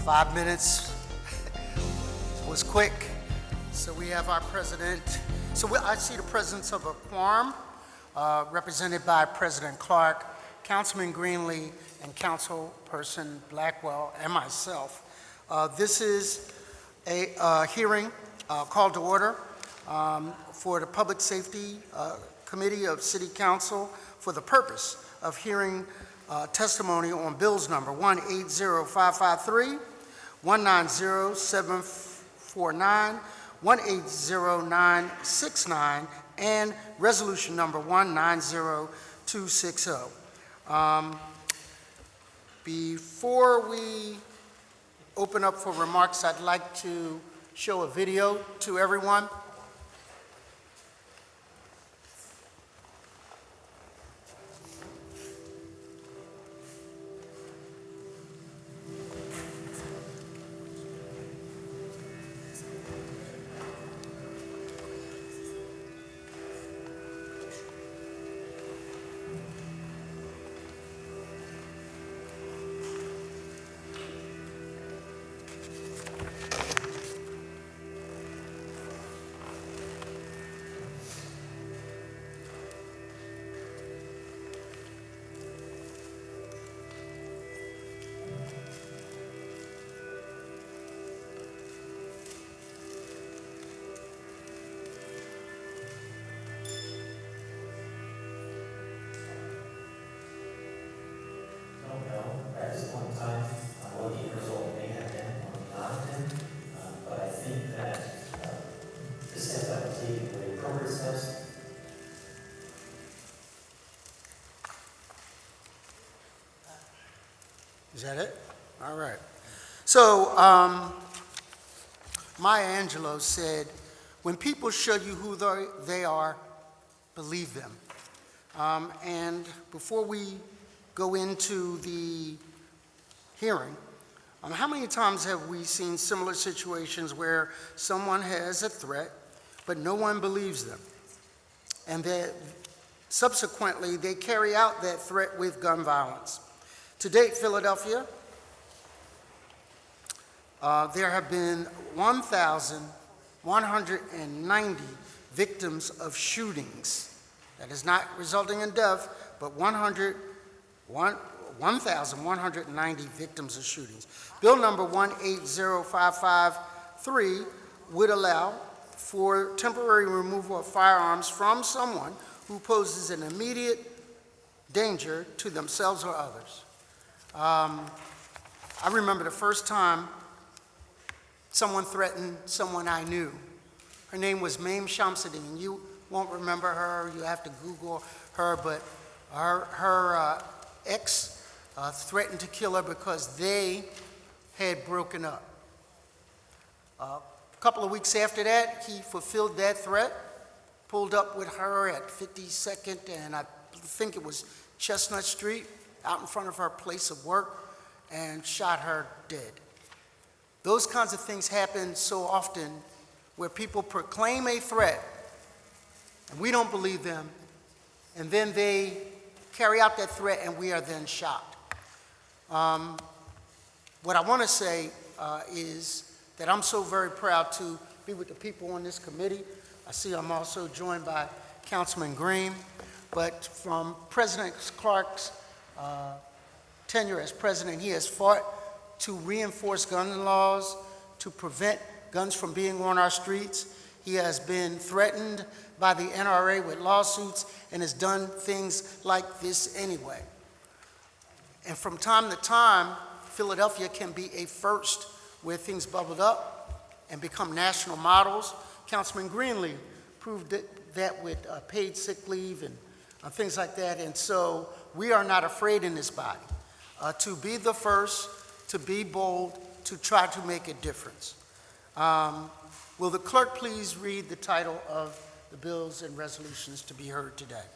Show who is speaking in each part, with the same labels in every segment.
Speaker 1: 5 minutes was quick. So we have our president. I see the presence of a quorum represented by President Clark, Councilman Greenlee, and Councilperson Blackwell, and myself. This is a hearing called to order for the Public Safety Committee of City Council for the purpose of hearing testimony on bills number 180553, 190749, 180969, and resolution number 190260. Before we open up for remarks, I'd like to show a video to everyone. Is that it? All right. So, Maya Angelou said, when people show you who they are, believe them. And before we go into the hearing, how many times have we seen similar situations where someone has a threat, but no one believes them? And that subsequently, they carry out that threat with gun violence. To date, Philadelphia, there have been 1,190 victims of shootings. That is not resulting in death, but 1,190 victims of shootings. Bill number 180553 would allow for temporary removal of firearms from someone who poses an immediate danger to themselves or others. I remember the first time someone threatened someone I knew. Her name was Mame Shamsuddin. You won't remember her, you have to Google her, but her ex threatened to kill her because they had broken up. A couple of weeks after that, he fulfilled that threat, pulled up with her at 52nd and I think it was Chestnut Street, out in front of her place of work, and shot her dead. Those kinds of things happen so often where people proclaim a threat and we don't believe them, and then they carry out that threat and we are then shocked. What I want to say is that I'm so very proud to be with the people on this committee. I see I'm also joined by Councilman Green, but from President Clark's tenure as president, he has fought to reinforce gun laws, to prevent guns from being on our streets. He has been threatened by the NRA with lawsuits and has done things like this anyway. And from time to time, Philadelphia can be a first where things bubbled up and become national models. Councilman Greenlee proved that with paid sick leave and things like that. And so we are not afraid in this body to be the first, to be bold, to try to make a difference. Will the clerk please read the title of the bills and resolutions to be heard today?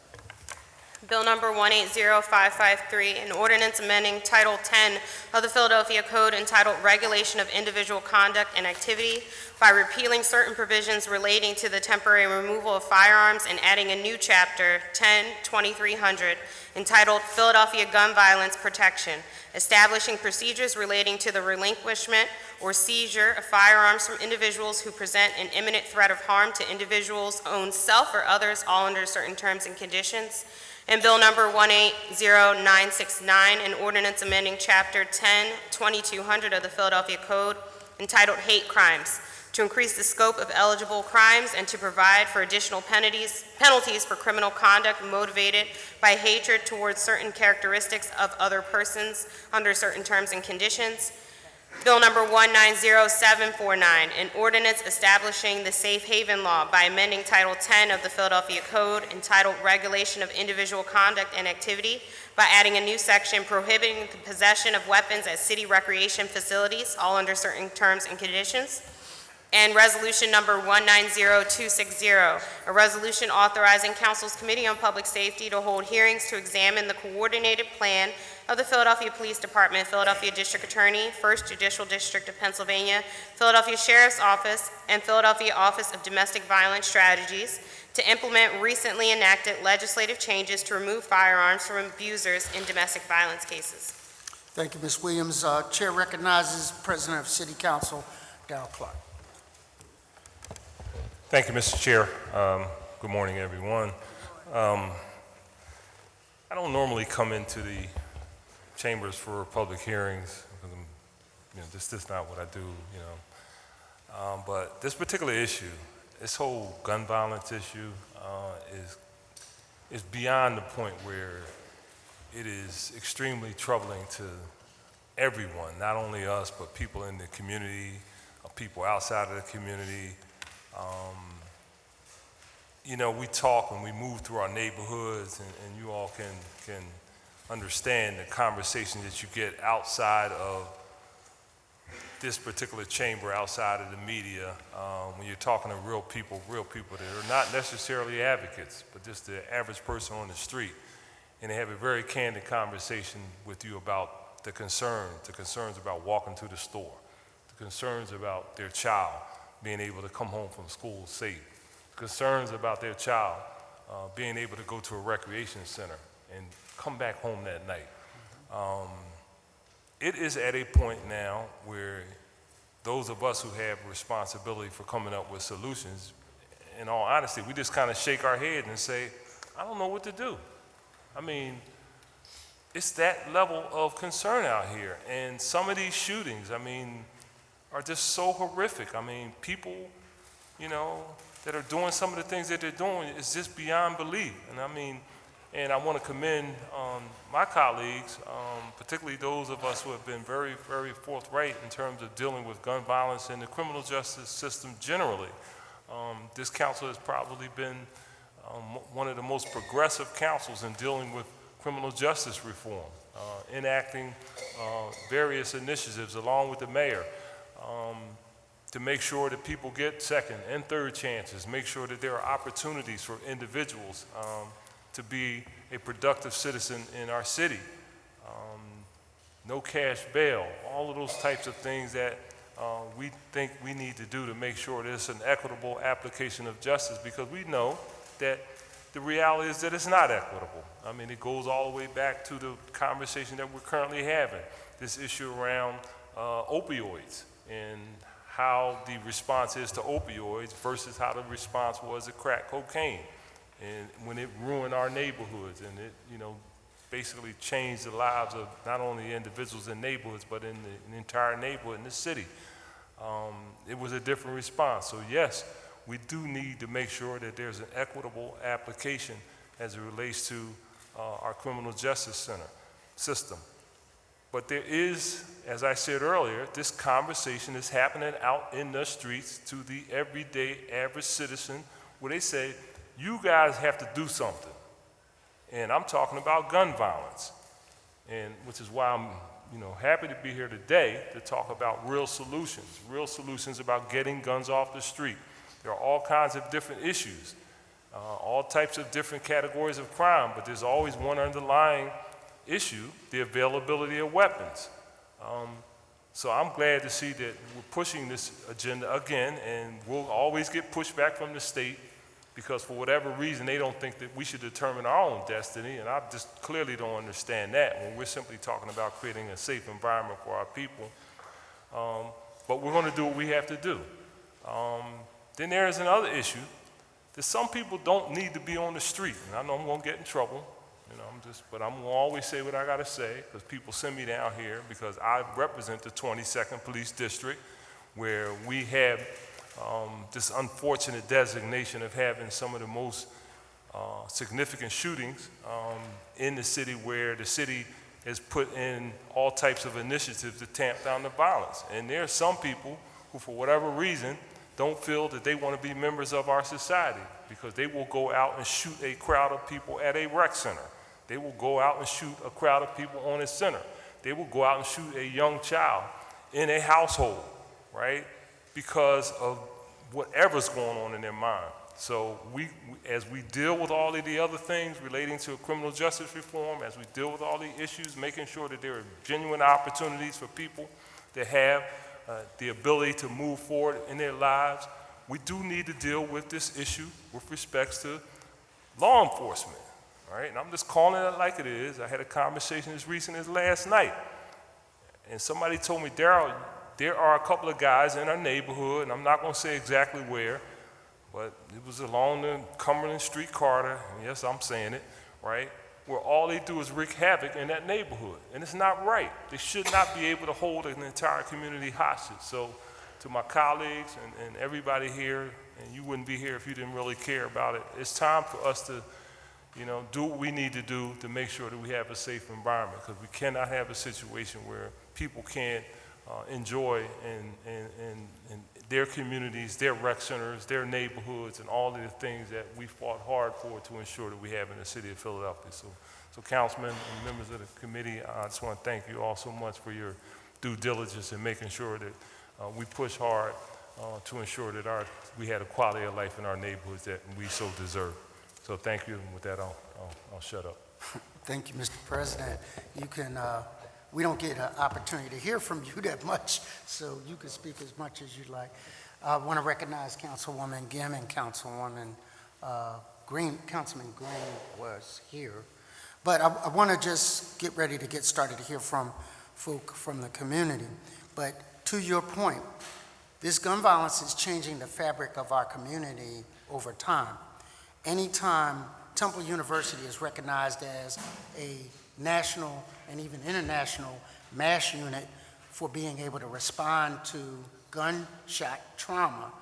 Speaker 2: Bill number 180553, an ordinance amending Title 10 of the Philadelphia Code entitled Regulation of Individual Conduct and Activity by repealing certain provisions relating to the temporary removal of firearms and adding a new chapter 10-2300 entitled Philadelphia Gun Violence Protection, establishing procedures relating to the relinquishment or seizure of firearms from individuals who present an imminent threat of harm to individuals' own self or others, all under certain terms and conditions. And Bill number 180969, an ordinance amending Chapter 10-2200 of the Philadelphia Code entitled Hate Crimes, to increase the scope of eligible crimes and to provide for additional penalties for criminal conduct motivated by hatred towards certain characteristics of other persons under certain terms and conditions. Bill number 190749, an ordinance establishing the safe haven law by amending Title 10 of the Philadelphia Code entitled Regulation of Individual Conduct and Activity by adding a new section prohibiting the possession of weapons at city recreation facilities, all under certain terms and conditions. And resolution number 190260, a resolution authorizing Council's Committee on Public Safety to hold hearings to examine the coordinated plan of the Philadelphia Police Department, Philadelphia District Attorney, 1st Judicial District of Pennsylvania, Philadelphia Sheriff's Office, and Philadelphia Office of Domestic Violence Strategies to implement recently enacted legislative changes to remove firearms from abusers in domestic violence cases.
Speaker 1: Thank you, Ms. Williams. Chair recognizes President of City Council, Darrell Clark.
Speaker 3: Thank you, Mr. Chair. Good morning, everyone. I don't normally come into the chambers for public hearings because this is not what I do, but this particular issue, this whole gun violence issue is beyond the point where it is extremely troubling to everyone, not only us, but people in the community, people outside of the community. We talk and we move through our neighborhoods, and you all can understand the conversation that you get outside of this particular chamber, outside of the media, when you're talking to real people that are not necessarily advocates, but just the average person on the street, and they have a very candid conversation with you about the concerns about walking to the store, the concerns about their child being able to come home from school safe, concerns about their child being able to go to a recreation center and come back home that night. It is at a point now where those of us who have responsibility for coming up with solutions, in all honesty, we just kind of shake our head and say, I don't know what to do. I mean, it's that level of concern out here. And some of these shootings, are just so horrific. People, that are doing some of the things that they're doing is just beyond belief. And I want to commend my colleagues, particularly those of us who have been very, very forthright in terms of dealing with gun violence in the criminal justice system generally. This council has probably been one of the most progressive councils in dealing with criminal justice reform, enacting various initiatives along with the mayor to make sure that people get second and third chances, make sure that there are opportunities for individuals to be a productive citizen in our city. No cash bail, all of those types of things that we think we need to do to make sure there's an equitable application of justice, because we know that the reality is that it's not equitable. It goes all the way back to the conversation that we're currently having, this issue around opioids and how the response is to opioids versus how the response was to crack cocaine. And when it ruined our neighborhoods and it, basically changed the lives of not only individuals in neighborhoods, but in the entire neighborhood in the city. It was a different response. So yes, we do need to make sure that there's an equitable application as it relates to our criminal justice system. But there is, as I said earlier, this conversation is happening out in the streets to the everyday average citizen, where they say, you guys have to do something. And I'm talking about gun violence, and which is why I'm happy to be here today to talk about real solutions about getting guns off the street. There are all kinds of different issues all types of different categories of crime, but there's always one underlying issue, the availability of weapons. So I'm glad to see that we're pushing this agenda again, and we'll always get pushback from the state because for whatever reason, they don't think that we should determine our own destiny, and I just clearly don't understand that when we're simply talking about creating a safe environment for our people. But we're going to do what we have to do. Then there is another issue that some people don't need to be on the street, and I know I'm going to get in trouble. But I'm gonna always say what I gotta say because people send me down here because I represent the 22nd Police District where we have this unfortunate designation of having some of the most significant shootings in the city where the city has put in all types of initiatives to tamp down the violence. And there are some people who, for whatever reason, don't feel that they want to be members of our society because they will go out and shoot a crowd of people at a rec center. They will go out and shoot a crowd of people on a center. They will go out and shoot a young child in a household, right? Because of whatever's going on in their mind. So as we deal with all of the other things relating to criminal justice reform, as we deal with all the issues, making sure that there are genuine opportunities for people that have the ability to move forward in their lives, we do need to deal with this issue with respects to law enforcement. All right, and I'm just calling it like it is. I had a conversation as recent as last night, and somebody told me, Darryl, there are a couple of guys in our neighborhood, and I'm not going to say exactly where, but it was along the Cumberland Street corridor, and yes, I'm saying it, right, where all they do is wreak havoc in that neighborhood, and it's not right. They should not be able to hold an entire community hostage. So to my colleagues and everybody here, and you wouldn't be here if you didn't really care about it, it's time for us to do what we need to do to make sure that we have a safe environment because we cannot have a situation where people can't enjoy in their communities, their rec centers, their neighborhoods, and all of the things that we fought hard for to ensure that we have in the city of Philadelphia. So Councilman and members of the committee, I just want to thank you all so much for your due diligence in making sure that we push hard to ensure that we had a quality of life in our neighborhoods that we so deserve. So thank you, and with that, I'll shut up.
Speaker 1: Thank you, Mr. President. You can, we don't get an opportunity to hear from you that much, so you can speak as much as you'd like. I want to recognize Councilwoman Gim and Councilwoman Green. Councilman Green was here. But I want to just get ready to get started to hear from folk from the community. But to your point, this gun violence is changing the fabric of our community over time. Anytime Temple University is recognized as a national and even international mass unit for being able to respond to gunshot trauma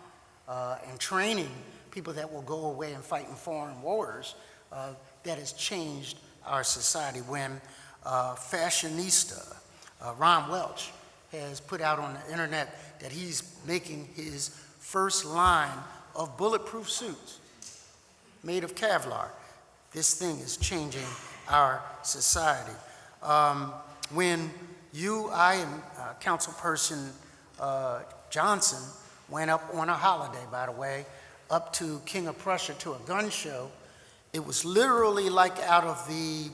Speaker 1: and training people that will go away and fight in foreign wars, that has changed our society. When fashionista Ron Welch has put out on the internet that he's making his first line of bulletproof suits made of Kevlar. This thing is changing our society. When I and Councilperson Johnson went up on a holiday, by the way, up to King of Prussia to a gun show, it was literally like out of the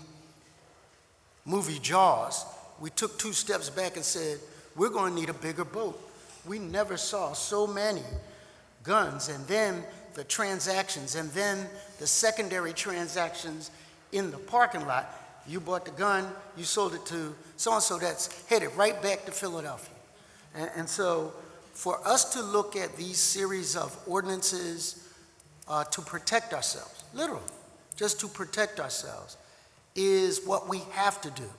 Speaker 1: movie Jaws. We took 2 steps back and said, we're going to need a bigger boat. We never saw so many guns, and then the transactions, and then the secondary transactions in the parking lot. You bought the gun, you sold it to so-and-so that's headed right back to Philadelphia. And so for us to look at these series of ordinances to protect ourselves, literally, just to protect ourselves, is what we have to do,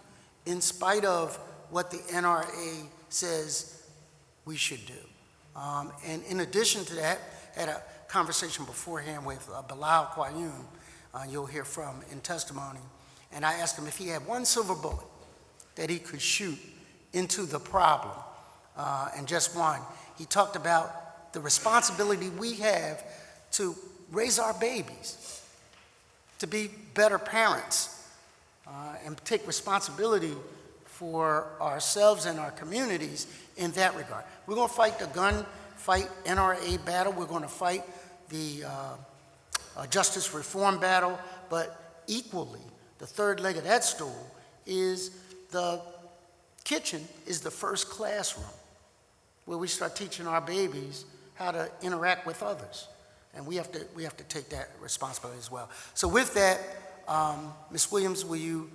Speaker 1: in spite of what the NRA says we should do. And in addition to that, had a conversation beforehand with BILAL QAYYUM, you'll hear from in testimony, and I asked him if he had one silver bullet that he could shoot into the problem, and just one. He talked about the responsibility we have to raise our babies, to be better parents, and take responsibility for ourselves and our communities in that regard. We're going to fight the gun fight NRA battle. We're going to fight the justice reform battle, but equally, the third leg of that stool is the kitchen is the first classroom where we start teaching our babies how to interact with others. And we have to take that responsibility as well. So with that, Ms. Williams, will you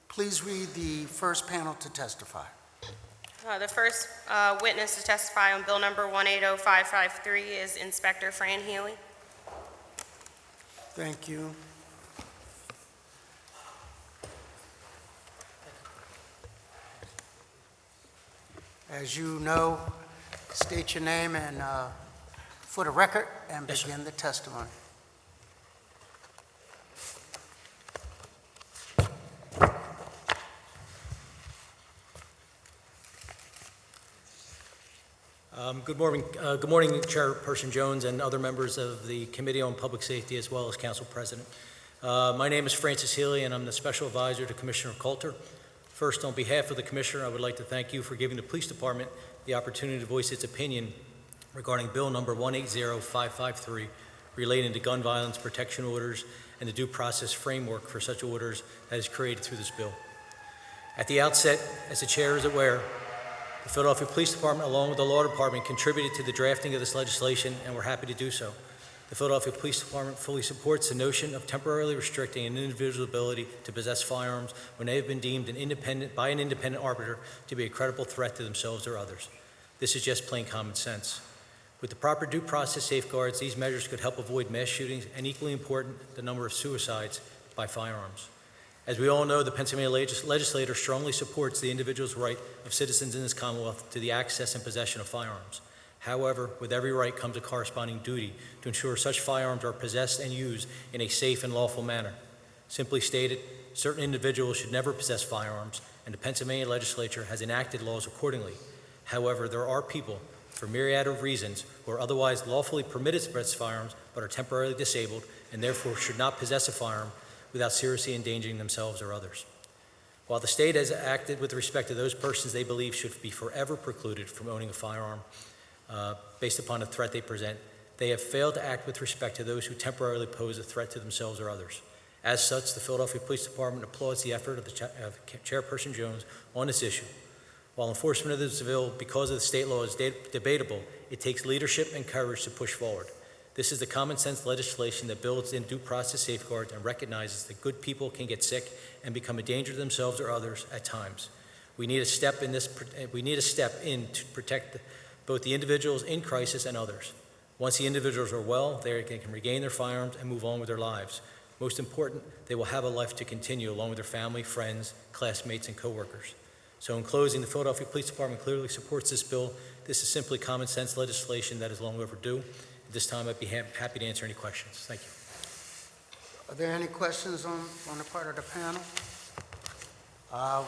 Speaker 1: please read the first panel to testify?
Speaker 2: The first witness to testify on Bill number 180553 is Inspector Fran Healy.
Speaker 1: Thank you. As you know, state your name and for the record and begin the testimony.
Speaker 4: Good morning, Chairperson Jones and other members of the Committee on Public Safety, as well as Council President. My name is Francis Healy, and I'm the Special Advisor to Commissioner Coulter. First, on behalf of the Commissioner, I would like to thank you for giving the Police Department the opportunity to voice its opinion regarding Bill number 180553, relating to gun violence protection orders and the due process framework for such orders that is created through this bill. At the outset, as the Chair is aware, the Philadelphia Police Department, along with the Law Department, contributed to the drafting of this legislation, and we're happy to do so. The Philadelphia Police Department fully supports the notion of temporarily restricting an individual's ability to possess firearms when they have been deemed by an independent arbiter to be a credible threat to themselves or others. This is just plain common sense. With the proper due process safeguards, these measures could help avoid mass shootings and, equally important, the number of suicides by firearms. As we all know, the Pennsylvania legislature strongly supports the individual's right of citizens in this Commonwealth to the access and possession of firearms. However, with every right comes a corresponding duty to ensure such firearms are possessed and used in a safe and lawful manner. Simply stated, certain individuals should never possess firearms, and the Pennsylvania legislature has enacted laws accordingly. However, there are people, for myriad of reasons, who are otherwise lawfully permitted to possess firearms but are temporarily disabled and therefore should not possess a firearm without seriously endangering themselves or others. While the state has acted with respect to those persons they believe should be forever precluded from owning a firearm based upon the threat they present, they have failed to act with respect to those who temporarily pose a threat to themselves or others. As such, the Philadelphia Police Department applauds the effort of Chairperson Jones on this issue. While enforcement of this bill, because of the state law, is debatable, it takes leadership and courage to push forward. This is the common sense legislation that builds in due process safeguards and recognizes that good people can get sick and become a danger to themselves or others at times. We need a step in to protect both the individuals in crisis and others. Once the individuals are well, they can regain their firearms and move on with their lives. Most important, they will have a life to continue along with their family, friends, classmates, and coworkers. So in closing, the Philadelphia Police Department clearly supports this bill. This is simply common sense legislation that is long overdue. At this time, I'd be happy to answer any questions. Thank you.
Speaker 1: Are there any questions on the part of the panel?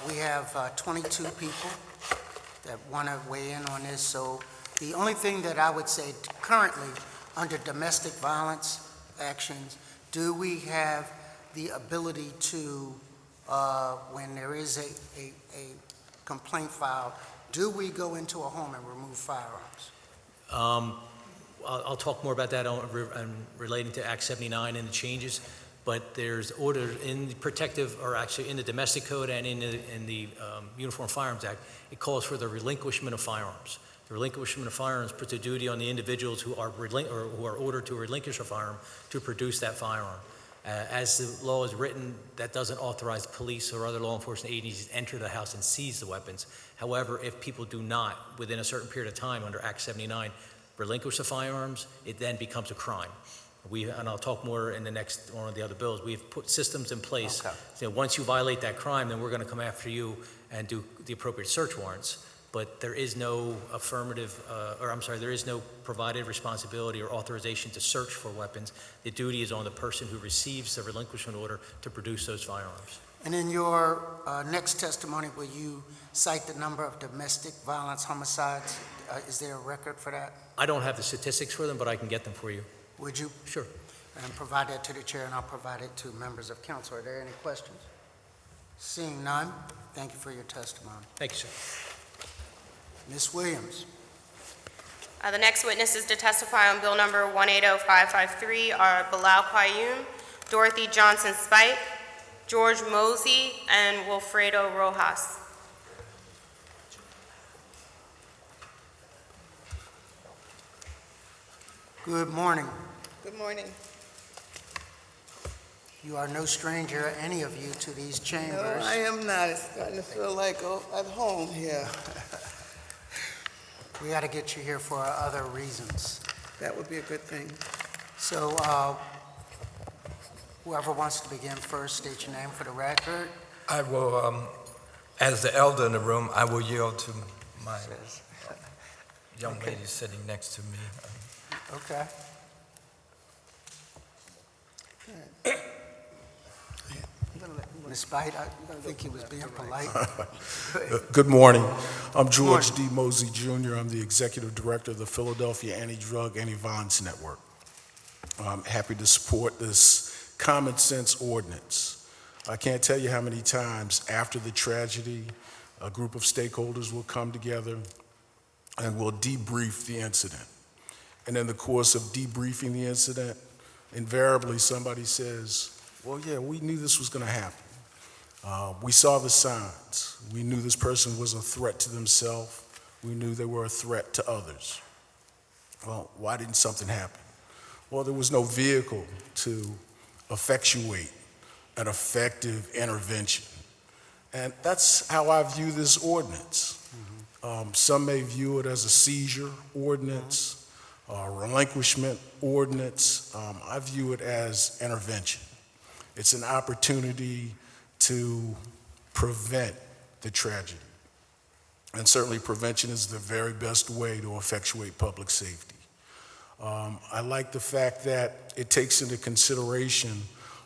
Speaker 1: We have 22 people that want to weigh in on this. So the only thing that I would say currently under domestic violence actions, do we have the ability to, when there is a complaint filed, do we go into a home and remove firearms?
Speaker 4: I'll talk more about that relating to Act 79 and the changes, but there's orders in the protective, or actually in the domestic code and in the Uniform Firearms Act. It calls for the relinquishment of firearms. The relinquishment of firearms puts a duty on the individuals who are ordered to relinquish a firearm to produce that firearm. As the law is written, that doesn't authorize police or other law enforcement agencies to enter the house and seize the weapons. However, if people do not, within a certain period of time under Act 79, relinquish the firearms, it then becomes a crime. And I'll talk more in the next one of the other bills. We've put systems in place.
Speaker 1: Okay.
Speaker 4: So once you violate that crime, then we're going to come after you and do the appropriate search warrants. But there is no there is no provided responsibility or authorization to search for weapons. The duty is on the person who receives the relinquishment order to produce those firearms.
Speaker 1: And in your next testimony, will you cite the number of domestic violence homicides? Is there a record for that?
Speaker 4: I don't have the statistics for them, but I can get them for you.
Speaker 1: Would you?
Speaker 4: Sure.
Speaker 1: And provide that to the chair, and I'll provide it to members of council. Are there any questions? Seeing none, thank you for your testimony.
Speaker 4: Thank you, sir.
Speaker 1: Ms. Williams.
Speaker 2: The next witnesses to testify on Bill Number 180553 are BILAL QAYYUM, Dorothy Johnson Spite, George MOSEE, and WILFREDO ROJAS.
Speaker 1: Good morning.
Speaker 5: Good morning.
Speaker 1: You are no stranger, any of you, to these
Speaker 5: No,
Speaker 1: chambers.
Speaker 5: I am not. It's starting to feel like at home here.
Speaker 1: We got to get you here for other reasons.
Speaker 5: That would be a good thing.
Speaker 1: So whoever wants to begin first, state your name for the record.
Speaker 6: I will, as the elder in the room, I will yield to my young
Speaker 1: Okay.
Speaker 6: lady sitting next to me.
Speaker 1: Okay. Ms. Spite, I think he was being polite.
Speaker 7: Good morning. I'm George D. Mosey Jr. I'm the Executive Director of the Philadelphia Anti-Drug, Anti-Violence Network. I'm happy to support this common sense ordinance. I can't tell you how many times after the tragedy, a group of stakeholders will come together and will debrief the incident. And in the course of debriefing the incident, invariably somebody says, well, yeah, we knew this was going to happen. We saw the signs. We knew this person was a threat to themselves. We knew they were a threat to others. Well, why didn't something happen? Well, there was no vehicle to effectuate an effective intervention. And that's how I view this ordinance. Some may view it as a seizure ordinance, relinquishment ordinance. I view it as intervention. It's an opportunity to prevent the tragedy. And certainly prevention is the very best way to effectuate public safety. I like the fact that it takes into consideration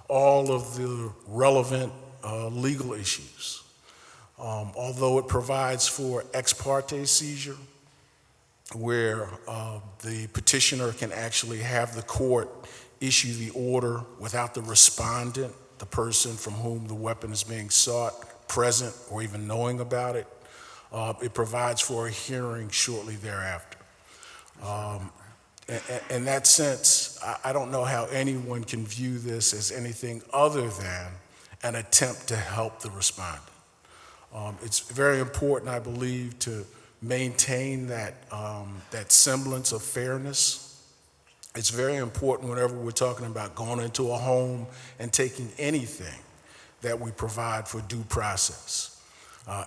Speaker 7: all of the relevant legal issues. Although it provides for ex parte seizure, where the petitioner can actually have the court issue the order without the respondent, the person from whom the weapon is being sought, present or even knowing about it. It provides for a hearing shortly thereafter. In that sense, I don't know how anyone can view this as anything other than an attempt to help the respondent. It's very important, I believe, to maintain that semblance of fairness. It's very important whenever we're talking about going into a home and taking anything that we provide for due process.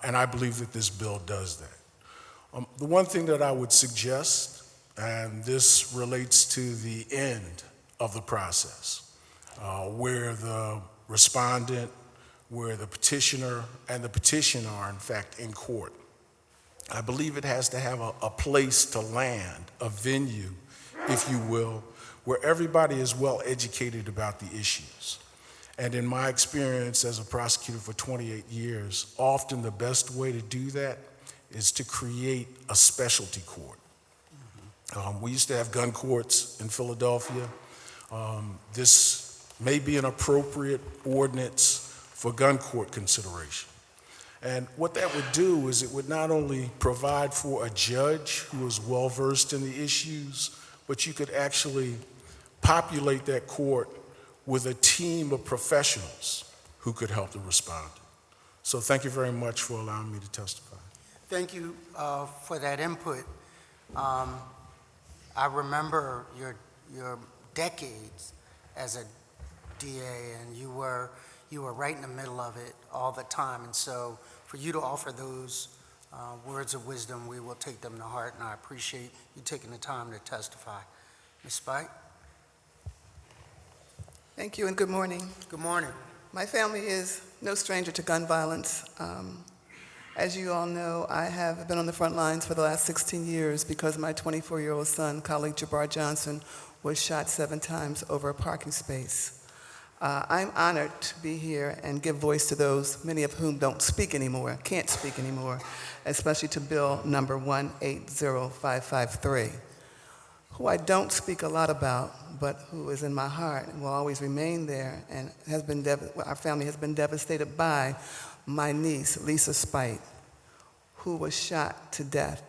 Speaker 7: And I believe that this bill does that. The one thing that I would suggest, and this relates to the end of the process, where the respondent, where the petitioner and the petition are in fact in court. I believe it has to have a place to land, a venue, if you will, where everybody is well educated about the issues. And in my experience as a prosecutor for 28 years, often the best way to do that is to create a specialty court. We used to have gun courts in Philadelphia. This may be an appropriate ordinance for gun court consideration. And what that would do is it would not only provide for a judge who is well-versed in the issues, but you could actually populate that court with a team of professionals who could help the respondent. So thank you very much for allowing me to testify.
Speaker 1: Thank you for that input. I remember your decades as a DA, and you were right in the middle of it all the time. And so for you to offer those words of wisdom, we will take them to heart, and I appreciate you taking the time to testify. Ms. Spite?
Speaker 5: Thank you and good morning.
Speaker 1: Good morning.
Speaker 5: My family is no stranger to gun violence. As you all know, I have been on the front lines for the last 16 years because my 24-year-old son, colleague Jabbar Johnson, was shot 7 times over a parking space. I'm honored to be here and give voice to those, many of whom don't speak anymore, can't speak anymore, especially to Bill number 180553, who I don't speak a lot about, but who is in my heart and will always remain there, and our family has been devastated by my niece, Lisa Spite, who was shot to death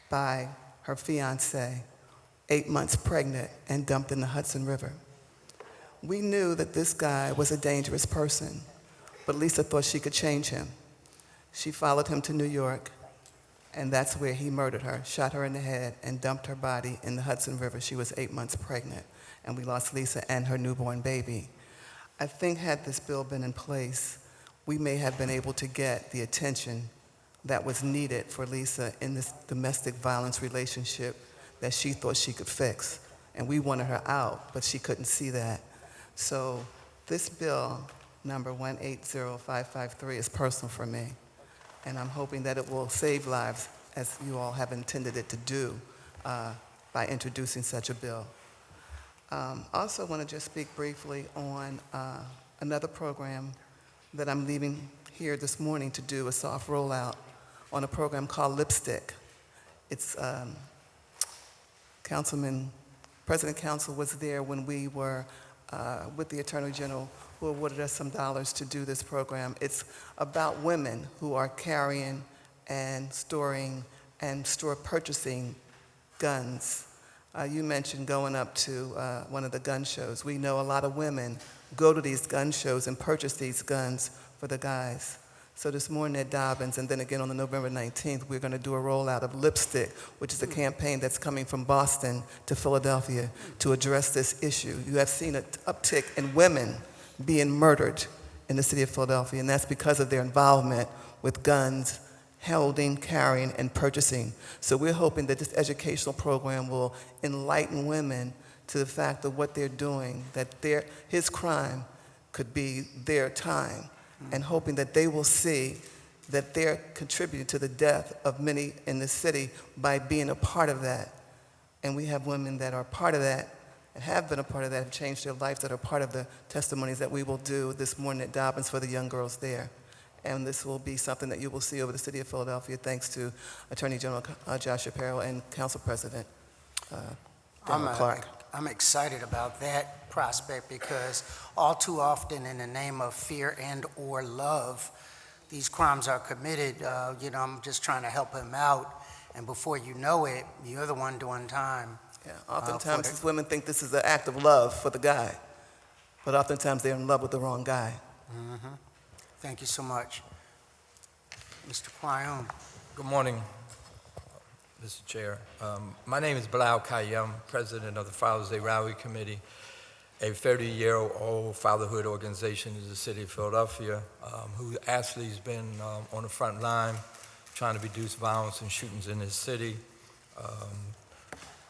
Speaker 5: by her fiancé, 8 months pregnant, and dumped in the Hudson River. We knew that this guy was a dangerous person, but Lisa thought she could change him. She followed him to New York, and that's where he murdered her, shot her in the head, and dumped her body in the Hudson River. She was 8 months pregnant, and we lost Lisa and her newborn baby. I think had this bill been in place, we may have been able to get the attention that was needed for Lisa in this domestic violence relationship that she thought she could fix. And we wanted her out, but she couldn't see that. So this bill, number 180553, is personal for me. And I'm hoping that it will save lives, as you all have intended it to do, by introducing such a bill. Also want to just speak briefly on another program that I'm leaving here this morning to do a soft rollout on a program called Lipstick. It's President Council was there when we were with the Attorney General, who awarded us some dollars to do this program. It's about women who are carrying and storing and purchasing guns. You mentioned going up to one of the gun shows. We know a lot of women go to these gun shows and purchase these guns for the guys. So this morning at Dobbins, and then again on the November 19th, we're going to do a rollout of Lipstick, which is a campaign that's coming from Boston to Philadelphia to address this issue. You have seen an uptick in women being murdered in the city of Philadelphia, and that's because of their involvement with guns, holding, carrying, and purchasing. So we're hoping that this educational program will enlighten women to the fact of what they're doing, that his crime could be their time, and hoping that they will see that they're contributing to the death of many in the city by being a part of that. And we have women that are part of that and have been a part of that, have changed their lives, that are part of the testimonies that we will do this morning at Dobbins for the young girls there. And this will be something that you will see over the city of Philadelphia, thanks to Attorney General Josh Shapiro and Council President Clark.
Speaker 1: I'm excited about that prospect because all too often in the name of fear and or love, these crimes are committed. I'm just trying to help him out, and before you know it, you're the one doing time.
Speaker 5: Yeah, oftentimes these women think this is an act of love for the guy, but oftentimes they're in love with the wrong guy.
Speaker 1: Mm-hmm. Thank you so much. Mr. QAYYUM.
Speaker 6: Good morning, Mr. Chair. My name is BILAL, President of the Father's Day Rally Committee, a 30-year-old fatherhood organization in the city of Philadelphia, who actually has been on the front line trying to reduce violence and shootings in this city.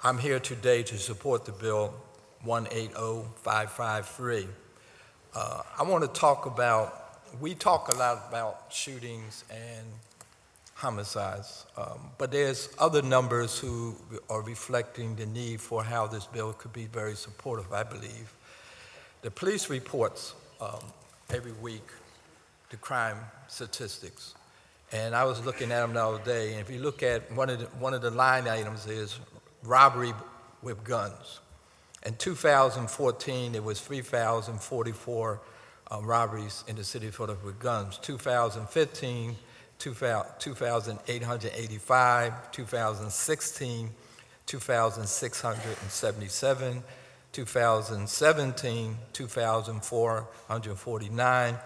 Speaker 6: I'm here today to support the bill 180553. I want to talk about, we talk a lot about shootings and homicides, but there's other numbers who are reflecting the need for how this bill could be very supportive, I believe. The police reports every week the crime statistics, and I was looking at them the other day, and if you look at one of the line items is robbery with guns. In 2014, there was 3,044 robberies in the city of Philadelphia with guns. 2015, 2,885, 2016, 2,677, 2017, 2,449,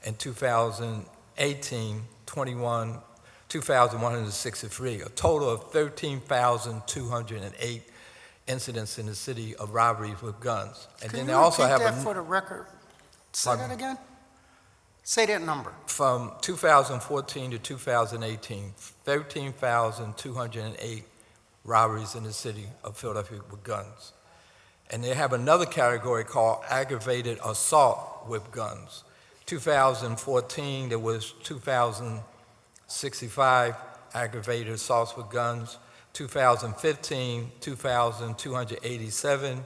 Speaker 6: and 2018, 2,163, a total of 13,208 incidents in the city of robberies with guns. And
Speaker 1: Can
Speaker 6: then
Speaker 1: you
Speaker 6: they also have
Speaker 1: repeat that for the record? Say that again? Say that number.
Speaker 6: From 2014 to 2018, 13,208 robberies in the city of Philadelphia with guns. And they have another category called aggravated assault with guns. 2014, there was 2,065 aggravated assaults with guns. 2015, 2,287.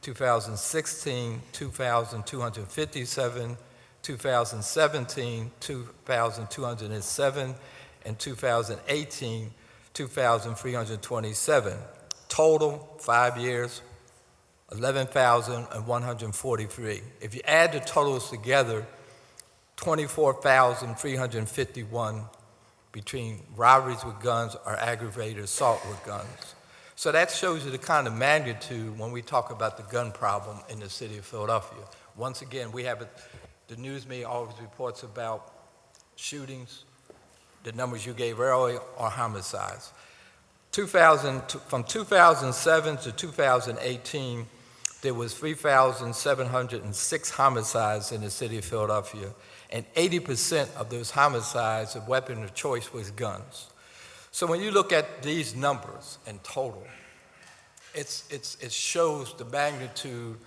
Speaker 6: 2016, 2,257. 2017, 2,207, and 2018, 2,327. Total, 5 years, 11,143. If you add the totals together, 24,351 between robberies with guns or aggravated assault with guns. So that shows you the kind of magnitude when we talk about the gun problem in the city of Philadelphia. Once again, we have the news media always reports about shootings. The numbers you gave earlier are homicides. From 2007 to 2018, there was 3,706 homicides in the city of Philadelphia, and 80% of those homicides, the weapon of choice was guns. So when you look at these numbers in total, it shows the magnitude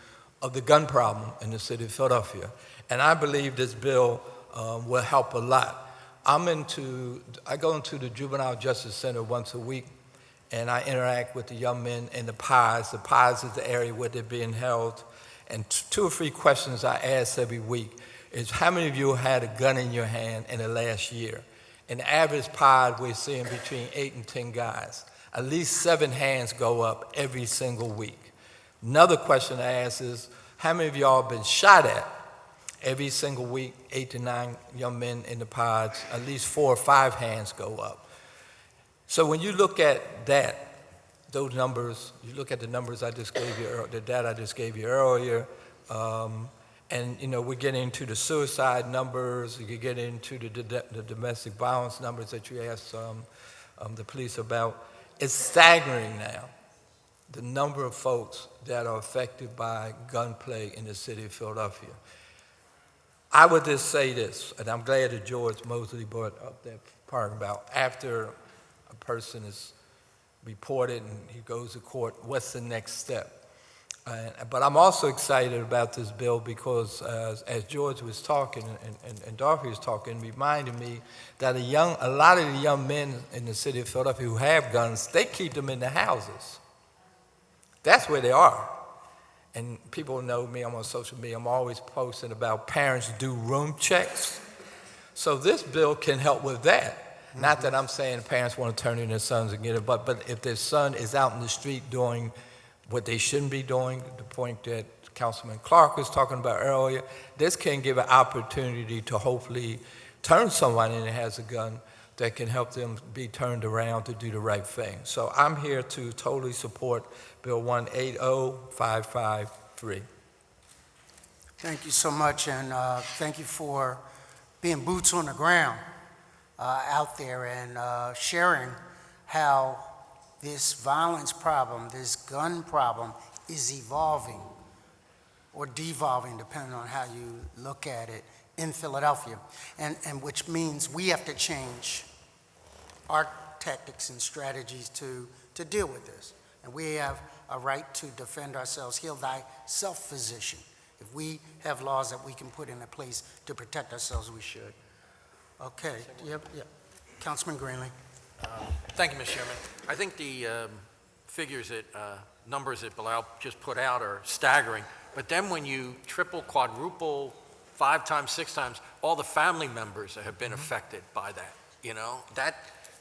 Speaker 6: of the gun problem in the city of Philadelphia. And I believe this bill will help a lot. I go into the Juvenile Justice Center once a week, and I interact with the young men in the PIs. The PIs is the area where they're being held. And 2 or 3 questions I ask every week is, how many of you had a gun in your hand in the last year? In the average pod, we're seeing between 8 and 10 guys. At least 7 hands go up every single week. Another question I ask is, how many of y'all been shot at? Every single week, 8 to 9 young men in the pods, at least 4 or 5 hands go up. So when you look at that, those numbers, you look at the numbers I just gave you, the data I just gave you earlier, and we're getting into the suicide numbers, you get into the domestic violence numbers that you asked the police about. It's staggering now, the number of folks that are affected by gunplay in the city of Philadelphia. I would just say this, and I'm glad that George Mosley brought up that part about after a person is reported and he goes to court, what's the next step? But I'm also excited about this bill because as George was talking and Dorothy was talking, reminded me that a lot of the young men in the city of Philadelphia who have guns, they keep them in the houses. That's where they are. And people know me, I'm on social media, I'm always posting about parents do room checks. So this bill can help with that. Mm-hmm. Not that I'm saying parents want to turn in their sons and get it, but if their son is out in the street doing what they shouldn't be doing, the point that Councilman Clark was talking about earlier, this can give an opportunity to hopefully turn someone in that has a gun that can help them be turned around to do the right thing. So I'm here to totally support Bill 180553.
Speaker 1: Thank you so much, and thank you for being boots on the ground out there and sharing how this violence problem, this gun problem is evolving or devolving, depending on how you look at it, in Philadelphia, and which means we have to change our tactics and strategies to deal with this. And we have a right to defend ourselves, heal thyself physician. If we have laws that we can put into place to protect ourselves, we should. Okay, Councilman Greenlee.
Speaker 8: Thank you, Mr. Chairman. I think the figures that, numbers that Bilal just put out are staggering, but then when you triple, quadruple, 5 times, 6 times, all the family members that have been affected by that,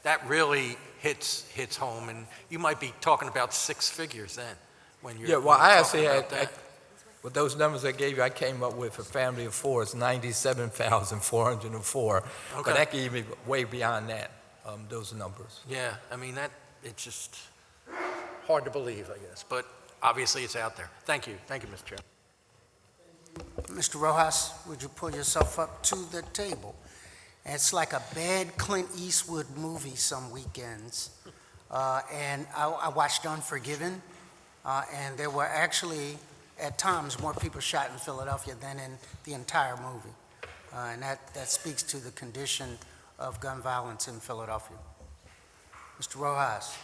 Speaker 8: that really hits home, and you might be talking about 6 figures then when you're
Speaker 6: I actually had, with those numbers I gave you, I came up with a family of 4, it's 97,404, okay. But that can even way beyond that, those numbers.
Speaker 8: Yeah, I mean, it's just hard to believe, I guess, but obviously it's out there. Thank you, Mr. Chairman.
Speaker 1: Mr. Rojas, would you pull yourself up to the table? It's like a bad Clint Eastwood movie some weekends. And I watched Unforgiven, and there were actually, at times, more people shot in Philadelphia than in the entire movie. And that speaks to the condition of gun violence in Philadelphia. Mr. Rojas.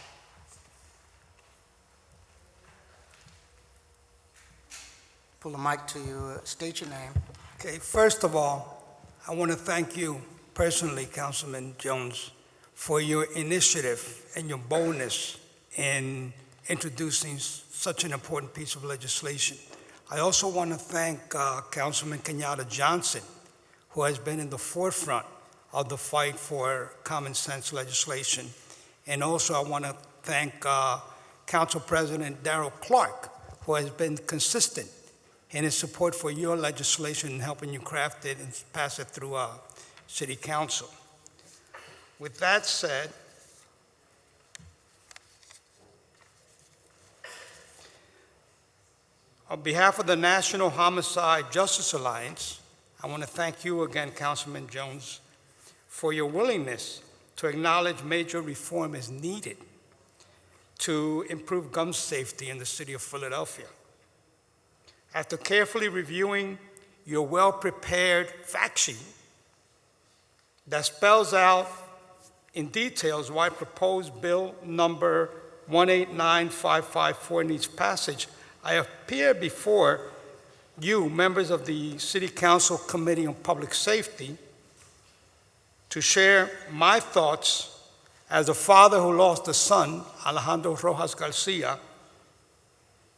Speaker 1: Pull the mic to you, state your name.
Speaker 9: Okay, first of all, I want to thank you personally, Councilman Jones, for your initiative and your boldness in introducing such an important piece of legislation. I also want to thank Councilman Kenyatta Johnson, who has been in the forefront of the fight for common sense legislation. And also I want to thank Council President Darrell Clark, who has been consistent in his support for your legislation and helping you craft it and pass it through City Council. With that said, On behalf of the National Homicide Justice Alliance, I want to thank you again, Councilman Jones, for your willingness to acknowledge major reform is needed to improve gun safety in the city of Philadelphia. After carefully reviewing your well-prepared fact sheet that spells out in details why proposed bill number 189554 needs passage, I appear before you, members of the City Council Committee on Public Safety, to share my thoughts as a father who lost a son, Alejandro Rojas Garcia,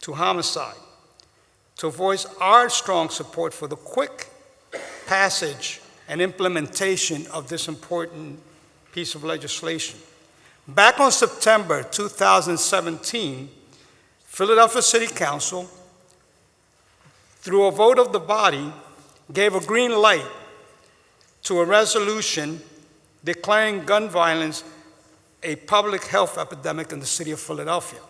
Speaker 9: to homicide, to voice our strong support for the quick passage and implementation of this important piece of legislation. Back on September 2017, Philadelphia City Council, through a vote of the body, gave a green light to a resolution declaring gun violence a public health epidemic in the city of Philadelphia.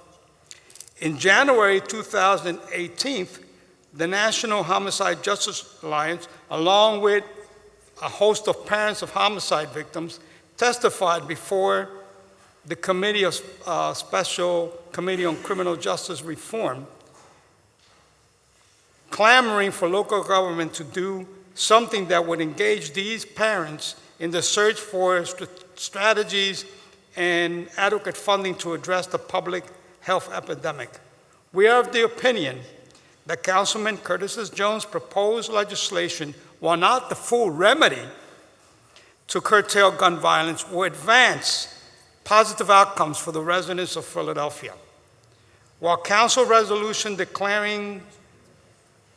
Speaker 9: In January 2018, the National Homicide Justice Alliance, along with a host of parents of homicide victims, testified before the Special Committee on Criminal Justice Reform, clamoring for local government to do something that would engage these parents in the search for strategies and adequate funding to address the public health epidemic. We are of the opinion that Councilman Curtis Jones' proposed legislation, while not the full remedy to curtail gun violence, will advance positive outcomes for the residents of Philadelphia. While Council resolution declaring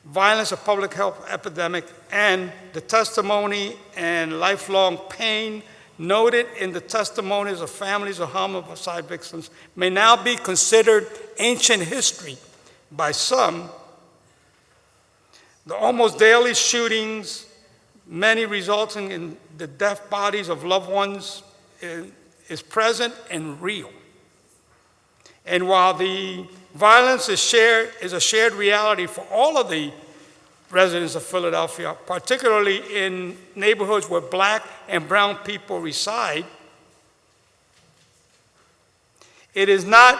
Speaker 9: violence a public health epidemic and the testimony and lifelong pain noted in the testimonies of families of homicide victims may now be considered ancient history by some, the almost daily shootings, many resulting in the dead bodies of loved ones, is present and real. And while the violence is a shared reality for all of the residents of Philadelphia, particularly in neighborhoods where Black and brown people reside, it is not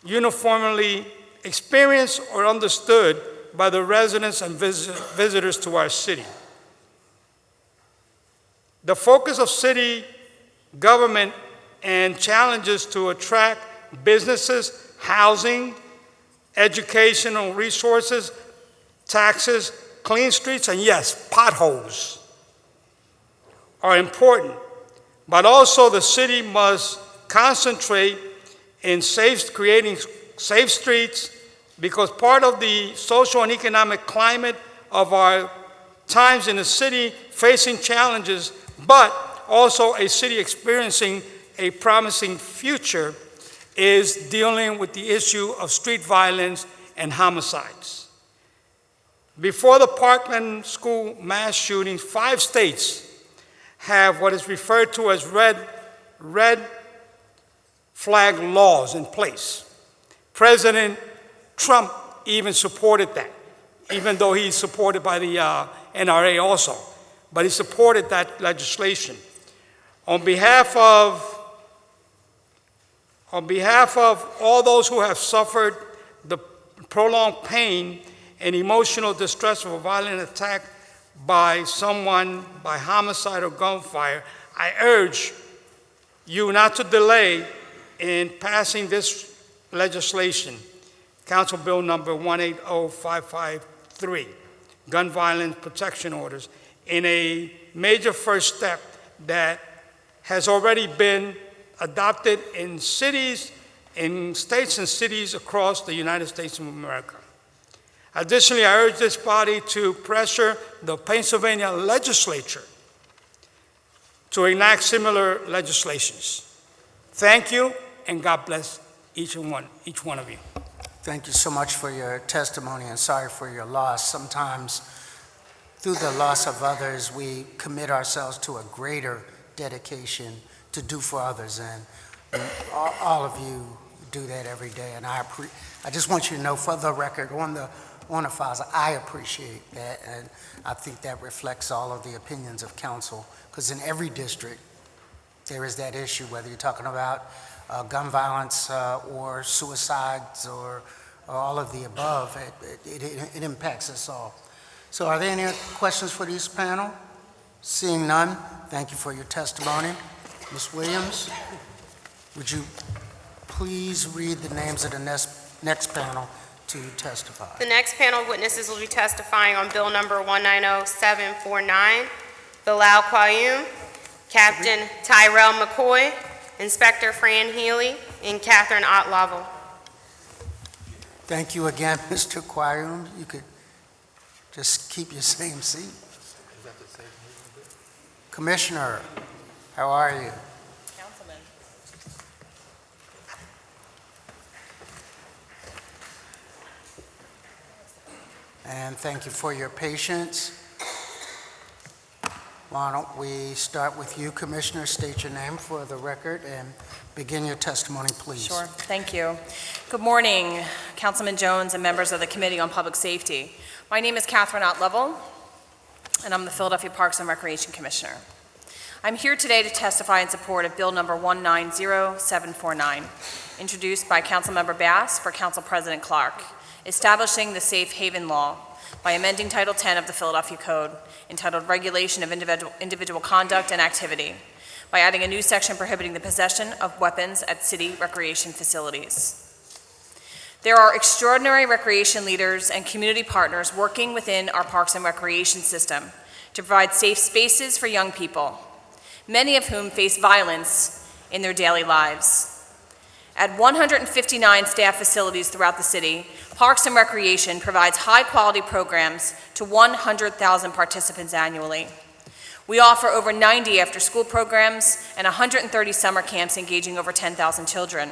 Speaker 9: uniformly experienced or understood by the residents and visitors to our city. The focus of city government and challenges to attract businesses, housing, educational resources, taxes, clean streets, and yes, potholes are important, but also the city must concentrate in creating safe streets, because part of the social and economic climate of our times in the city facing challenges, but also a city experiencing a promising future, is dealing with the issue of street violence and homicides. Before the Parkland school mass shootings, 5 states have what is referred to as red flag laws in place. President Trump even supported that, even though he's supported by the NRA also, but he supported that legislation. On behalf of all those who have suffered the prolonged pain and emotional distress of a violent attack by someone, by homicide or gunfire, I urge you not to delay in passing this legislation, Council Bill number 180553, gun violence protection orders, in a major first step that has already been adopted in states and cities across the United States of America. Additionally, I urge this body to pressure the Pennsylvania legislature to enact similar legislations. Thank you, and God bless each one of you.
Speaker 1: Thank you so much for your testimony, and sorry for your loss. Sometimes, through the loss of others, we commit ourselves to a greater dedication to do for others, and all of you do that every day, and I just want you to know for the record, on the files, I appreciate that, and I think that reflects all of the opinions of council, because in every district, there is that issue, whether you're talking about gun violence or suicides or all of the above, it impacts us all. So are there any questions for this panel? Seeing none, thank you for your testimony. Ms. Williams, would you please read the names of the next panel to testify?
Speaker 2: The next panel of witnesses will be testifying on Bill Number 190749, BILAL QAYYUM, Captain Tyrell McCoy, Inspector Fran Healy, and KATHRYN Ott Lovell.
Speaker 1: Thank you again, Mr. QAYYUM. You could just keep your same seat. Commissioner, how are you?
Speaker 10: Councilman.
Speaker 1: And thank you for your patience. Why don't we start with you, Commissioner? State your name for the record and begin your testimony, please.
Speaker 10: Sure, thank you. Good morning, Councilman Jones and members of the Committee on Public Safety. My name is KATHRYN Ott Lovell, and I'm the Philadelphia Parks and Recreation Commissioner. I'm here today to testify in support of Bill Number 190749, introduced by Councilmember Bass for Council President Clark, establishing the Safe Haven Law by amending Title 10 of the Philadelphia Code, entitled Regulation of Individual Conduct and Activity, by adding a new section prohibiting the possession of weapons at city recreation facilities. There are extraordinary recreation leaders and community partners working within our parks and recreation system to provide safe spaces for young people, many of whom face violence in their daily lives. At 159 staff facilities throughout the city, Parks and Recreation provides high-quality programs to 100,000 participants annually. We offer over 90 after-school programs and 130 summer camps engaging over 10,000 children.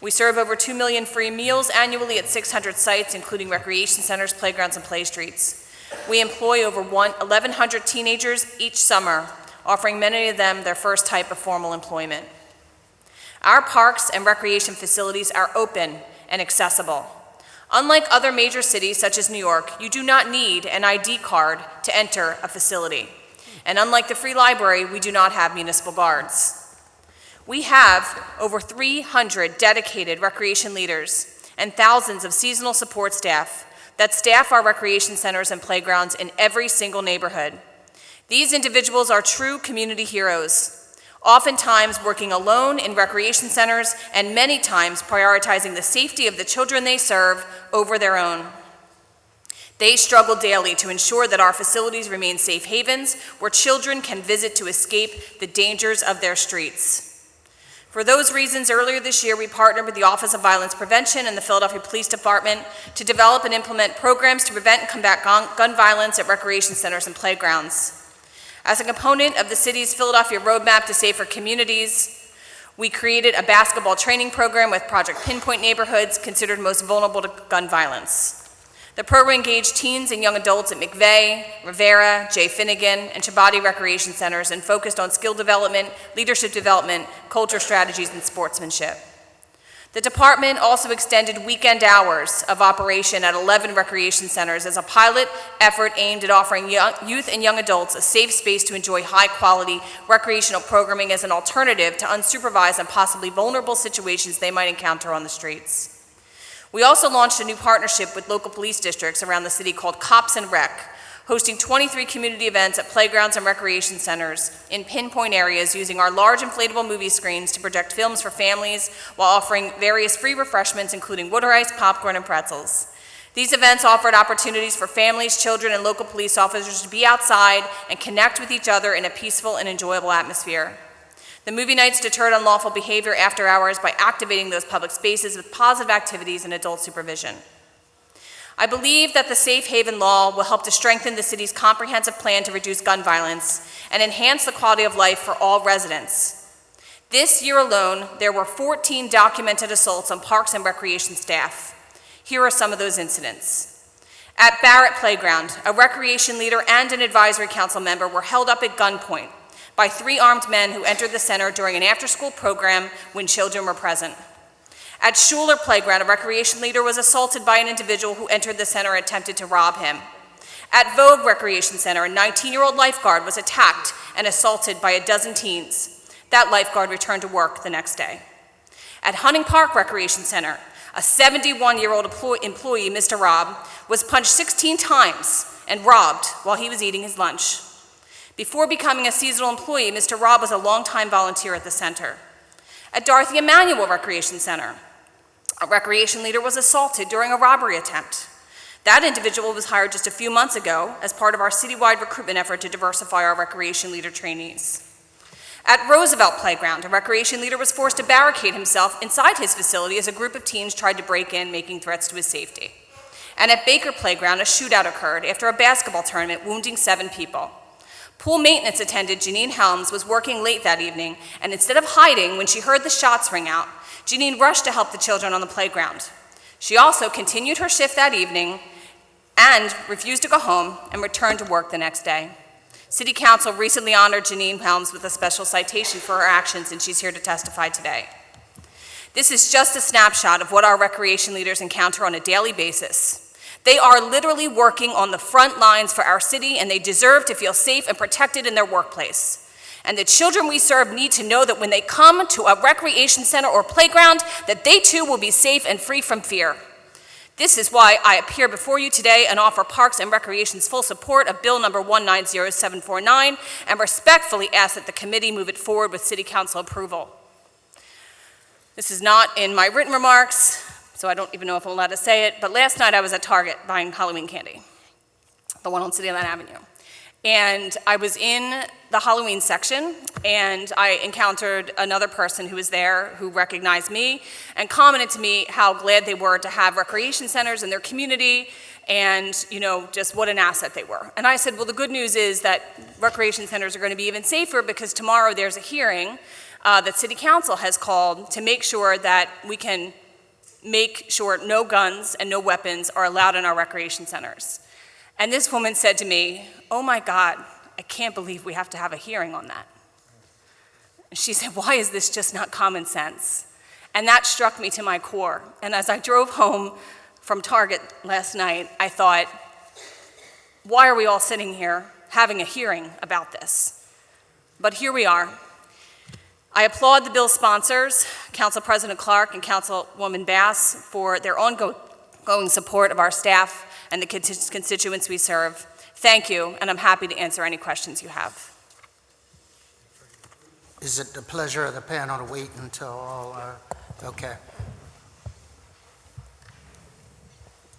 Speaker 10: We serve over 2 million free meals annually at 600 sites, including recreation centers, playgrounds, and play streets. We employ over 1,100 teenagers each summer, offering many of them their first type of formal employment. Our parks and recreation facilities are open and accessible. Unlike other major cities such as New York, you do not need an ID card to enter a facility. And unlike the Free Library, we do not have municipal guards. We have over 300 dedicated recreation leaders and thousands of seasonal support staff that staff our recreation centers and playgrounds in every single neighborhood. These individuals are true community heroes, oftentimes working alone in recreation centers and many times prioritizing the safety of the children they serve over their own. They struggle daily to ensure that our facilities remain safe havens where children can visit to escape the dangers of their streets. For those reasons, earlier this year, we partnered with the Office of Violence Prevention and the Philadelphia Police Department to develop and implement programs to prevent and combat gun violence at recreation centers and playgrounds. As a component of the city's Philadelphia Roadmap to Safer Communities, we created a basketball training program with Project Pinpoint neighborhoods considered most vulnerable to gun violence. The program engaged teens and young adults at McVeigh, Rivera, J. Finnegan, and Chabadi recreation centers and focused on skill development, leadership development, culture strategies, and sportsmanship. The department also extended weekend hours of operation at 11 recreation centers as a pilot effort aimed at offering youth and young adults a safe space to enjoy high-quality recreational programming as an alternative to unsupervised and possibly vulnerable situations they might encounter on the streets. We also launched a new partnership with local police districts around the city called Cops and Rec, hosting 23 community events at playgrounds and recreation centers in pinpoint areas using our large inflatable movie screens to project films for families while offering various free refreshments including water ice, popcorn, and pretzels. These events offered opportunities for families, children, and local police officers to be outside and connect with each other in a peaceful and enjoyable atmosphere. The movie nights deterred unlawful behavior after hours by activating those public spaces with positive activities and adult supervision. I believe that the Safe Haven Law will help to strengthen the city's comprehensive plan to reduce gun violence and enhance the quality of life for all residents. This year alone, there were 14 documented assaults on parks and recreation staff. Here are some of those incidents. At Barrett Playground, a recreation leader and an advisory council member were held up at gunpoint by 3 armed men who entered the center during an after-school program when children were present. At Schuler Playground, a recreation leader was assaulted by an individual who entered the center and attempted to rob him. At Vogue Recreation Center, a 19-year-old lifeguard was attacked and assaulted by a dozen teens. That lifeguard returned to work the next day. At Hunting Park Recreation Center, a 71-year-old employee, Mr. Rob, was punched 16 times and robbed while he was eating his lunch. Before becoming a seasonal employee, Mr. Rob was a longtime volunteer at the center. At Dorothy Emanuel Recreation Center, a recreation leader was assaulted during a robbery attempt. That individual was hired just a few months ago as part of our citywide recruitment effort to diversify our recreation leader trainees. At Roosevelt Playground, a recreation leader was forced to barricade himself inside his facility as a group of teens tried to break in, making threats to his safety. And at Baker Playground, a shootout occurred after a basketball tournament, wounding 7 people. Pool maintenance attendant Janine Helms was working late that evening, and instead of hiding when she heard the shots ring out, Janine rushed to help the children on the playground. She also continued her shift that evening and refused to go home and returned to work the next day. City Council recently honored Janine Helms with a special citation for her actions, and she's here to testify today. This is just a snapshot of what our recreation leaders encounter on a daily basis. They are literally working on the front lines for our city, and they deserve to feel safe and protected in their workplace. And the children we serve need to know that when they come to a recreation center or playground, that they too will be safe and free from fear. This is why I appear before you today and offer Parks and Recreation's full support of Bill number 190749 and respectfully ask that the committee move it forward with City Council approval. This is not in my written remarks, so I don't even know if I'm allowed to say it, but last night I was at Target buying Halloween candy, the one on City Line Avenue. And I was in the Halloween section, and I encountered another person who was there who recognized me and commented to me how glad they were to have recreation centers in their community and, you know, just what an asset they were. And I said, well, the good news is that recreation centers are going to be even safer because tomorrow there's a hearing that City Council has called to make sure that we can make sure no guns and no weapons are allowed in our recreation centers. And this woman said to me, oh my God, I can't believe we have to have a hearing on that. She said, why is this just not common sense? And that struck me to my core. And as I drove home from Target last night, I thought, why are we all sitting here having a hearing about this? But here we are. I applaud the bill sponsors, Council President Clark and Councilwoman Bass, for their ongoing support of our staff and the constituents we serve. Thank you, and I'm happy to answer any questions you have.
Speaker 1: Is it the pleasure of the panel to wait until all are, okay.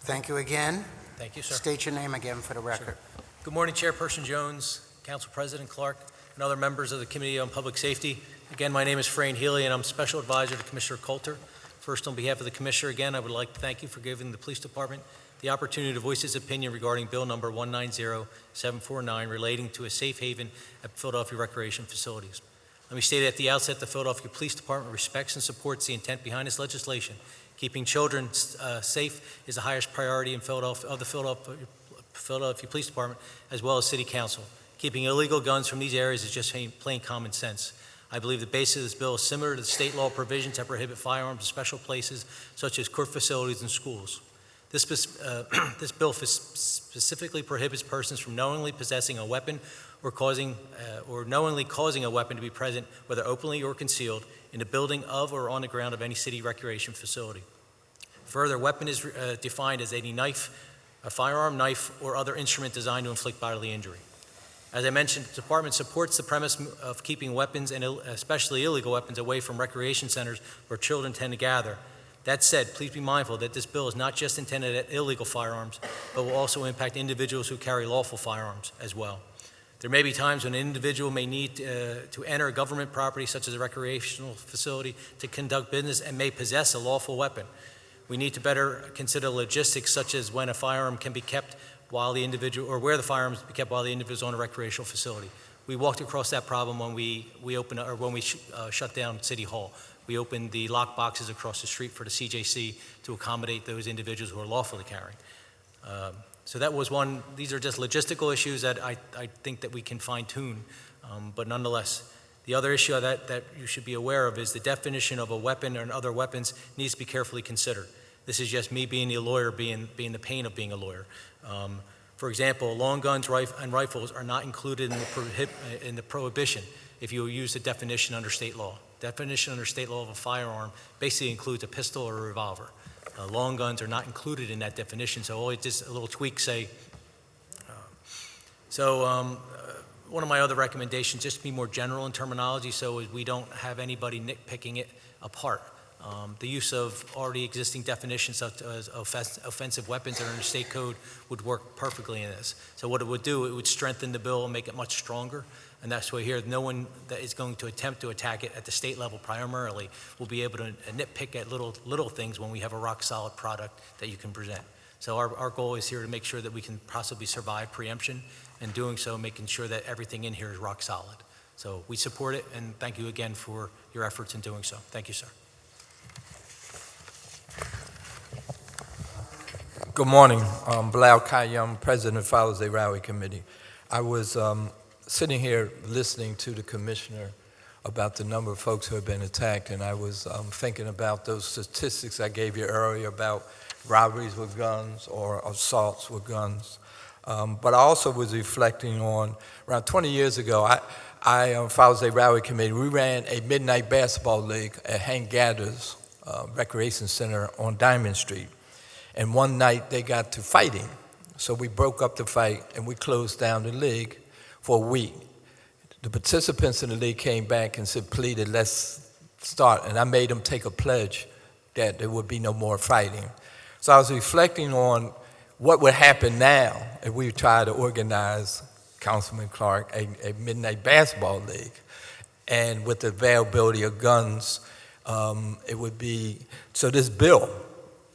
Speaker 1: Thank you again.
Speaker 4: Thank you, sir.
Speaker 1: State your name again for the record.
Speaker 4: Sure. Good morning, Chairperson Jones, Council President Clark, and other members of the Committee on Public Safety. Again, my name is Frayne Healy, and I'm Special Advisor to Commissioner Coulter. First, on behalf of the Commissioner, again, I would like to thank you for giving the Police Department the opportunity to voice his opinion regarding Bill number 190749 relating to a safe haven at Philadelphia recreation facilities. Let me state at the outset the Philadelphia Police Department respects and supports the intent behind this legislation. Keeping children safe is the highest priority in the Philadelphia Police Department as well as City Council. Keeping illegal guns from these areas is just plain common sense. I believe the basis of this bill is similar to the state law provisions that prohibit firearms in special places such as court facilities and schools. This bill specifically prohibits persons from knowingly possessing a weapon or knowingly causing a weapon to be present, whether openly or concealed, in the building of or on the ground of any city recreation facility. Further, weapon is defined as any knife, a firearm, knife, or other instrument designed to inflict bodily injury. As I mentioned, the Department supports the premise of keeping weapons, and especially illegal weapons, away from recreation centers where children tend to gather. That said, please be mindful that this bill is not just intended at illegal firearms, but will also impact individuals who carry lawful firearms as well. There may be times when an individual may need to enter a government property, such as a recreational facility, to conduct business and may possess a lawful weapon. We need to better consider logistics, such as when a firearm can be kept while the individual, or where the firearms be kept while the individual is on a recreational facility. We walked across that problem when we shut down City Hall. We opened the lock boxes across the street for the CJC to accommodate those individuals who are lawfully carrying. So that was one. These are just logistical issues that I think that we can fine tune, but nonetheless, The other issue that you should be aware of is the definition of a weapon and other weapons needs to be carefully considered. This is just me being a lawyer, being the pain of being a lawyer. For example, long guns and rifles are not included in the prohibition if you use the definition under state law. Definition under state law of a firearm basically includes a pistol or a revolver. Long guns are not included in that definition, so always just a little tweak say. One of my other recommendations, just to be more general in terminology so we don't have anybody nitpicking it apart. The use of already existing definitions such as offensive weapons that are in the state code would work perfectly in this. So what it would do, it would strengthen the bill and make it much stronger. And that's why here, no one that is going to attempt to attack it at the state level primarily will be able to nitpick at little things when we have a rock-solid product that you can present. So our goal is here to make sure that we can possibly survive preemption, and doing so, making sure that everything in here is rock solid. So we support it, and thank you again for your efforts in doing so. Thank you, sir.
Speaker 6: Good morning. BILAL QAYYUM, President of Father's Day Rally Committee. I was sitting here listening to the commissioner about the number of folks who have been attacked, and I was thinking about those statistics I gave you earlier about robberies with guns or assaults with guns. But I also was reflecting on, around 20 years ago, I on Father's Day Rally Committee, we ran a midnight basketball league at Hank Gather's Recreation Center on Diamond Street. And one night they got to fighting. So we broke up the fight and we closed down the league for a week. The participants in the league came back and said, pleaded, let's start. And I made them take a pledge that there would be no more fighting. So I was reflecting on what would happen now if we tried to organize, Councilman Clark, a midnight basketball league. And with the availability of guns, it would be, so this bill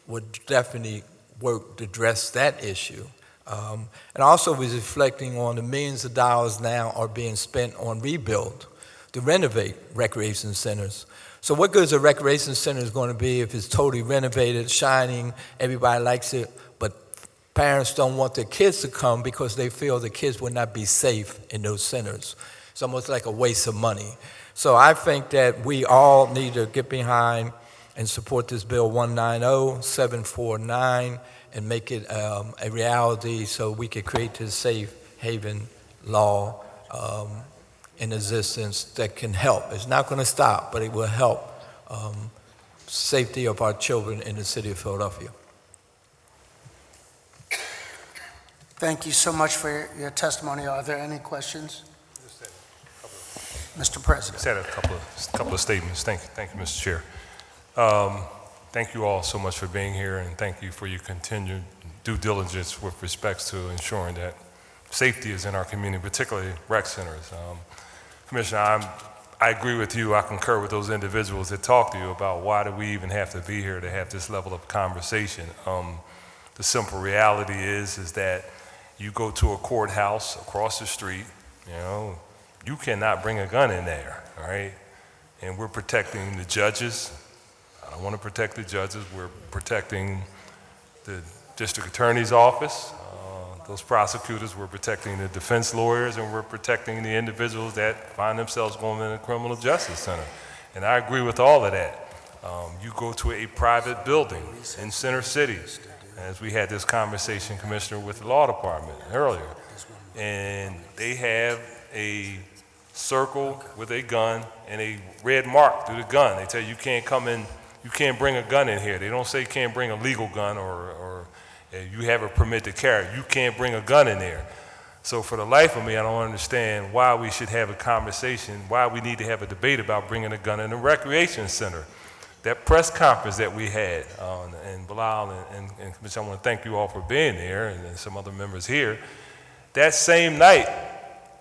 Speaker 6: would definitely work to address that issue. And also was reflecting on the millions of dollars now are being spent on rebuild to renovate recreation centers. So what good is a recreation center is going to be if it's totally renovated, shining, everybody likes it, but parents don't want their kids to come because they feel the kids will not be safe in those centers. It's almost like a waste of money. So I think that we all need to get behind and support this bill 190-749 and make it a reality so we can create this safe haven law in existence that can help. It's not going to stop, but it will help safety of our children in the city of Philadelphia.
Speaker 1: Thank you so much for your testimony. Are there any questions? Mr. President.
Speaker 3: Just had a couple of statements. Thank you, Mr. Chair. Thank you all so much for being here, and thank you for your continued due diligence with respect to ensuring that safety is in our community, particularly rec centers. Commissioner, I agree with you. I concur with those individuals that talk to you about why do we even have to be here to have this level of conversation. The simple reality is that you go to a courthouse across the street, you cannot bring a gun in there, all right? And we're protecting the judges. I don't want to protect the judges. We're protecting the district attorney's office, those prosecutors. We're protecting the defense lawyers, and we're protecting the individuals that find themselves going in a criminal justice center. And I agree with all of that. You go to a private building in Center City, as we had this conversation, Commissioner, with the law department earlier, and they have a circle with a gun and a red mark through the gun. They tell you can't come in, you can't bring a gun in here. They don't say you can't bring a legal gun or you have a permit to carry. You can't bring a gun in there. So for the life of me, I don't understand why we should have a conversation, why we need to have a debate about bringing a gun in a recreation center. That press conference that we had, and Bilal and Commissioner, I want to thank you all for being there, and some other members here. That same night,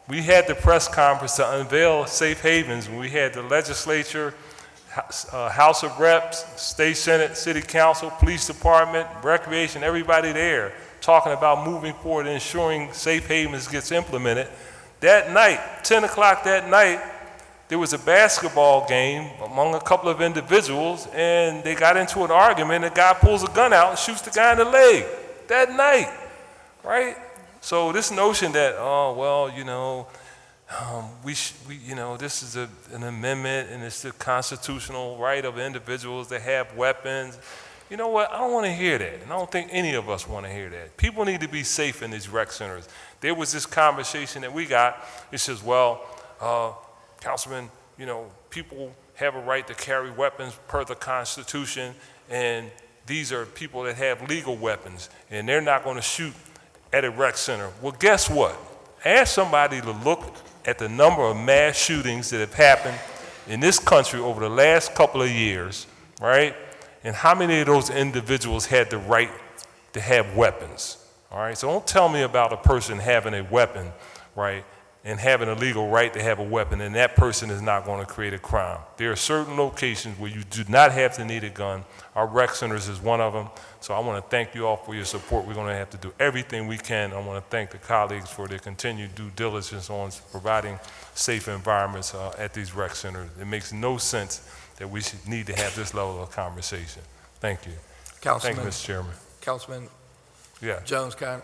Speaker 3: we had the press conference to unveil safe havens when we had the legislature, House of Reps, State Senate, City Council, Police Department, Recreation, everybody there talking about moving forward and ensuring safe havens gets implemented. That night, 10 o'clock that night, there was a basketball game among a couple of individuals, and they got into an argument. The guy pulls a gun out and shoots the guy in the leg that night, right? So this notion that, this is an amendment, and it's the constitutional right of individuals to have weapons. You know what? I don't want to hear that, and I don't think any of us want to hear that. People need to be safe in these rec centers. There was this conversation that we got. It says, well, Councilman, people have a right to carry weapons per the Constitution, and these are people that have legal weapons, and they're not going to shoot at a rec center. Well, guess what? Ask somebody to look at the number of mass shootings that have happened in this country over the last couple of years, right? And how many of those individuals had the right to have weapons, all right? So don't tell me about a person having a weapon, right, and having a legal right to have a weapon, and that person is not going to create a crime. There are certain locations where you do not have to need a gun. Our rec centers is one of them. So I want to thank you all for your support. We're going to have to do everything we can. I want to thank the colleagues for their continued due diligence on providing safe environments at these rec centers. It makes no sense that we should need to have this level of conversation. Thank you.
Speaker 6: Councilman,
Speaker 3: Thank you, Mr. Chairman.
Speaker 6: Councilman
Speaker 3: Yeah.
Speaker 6: Jones, can I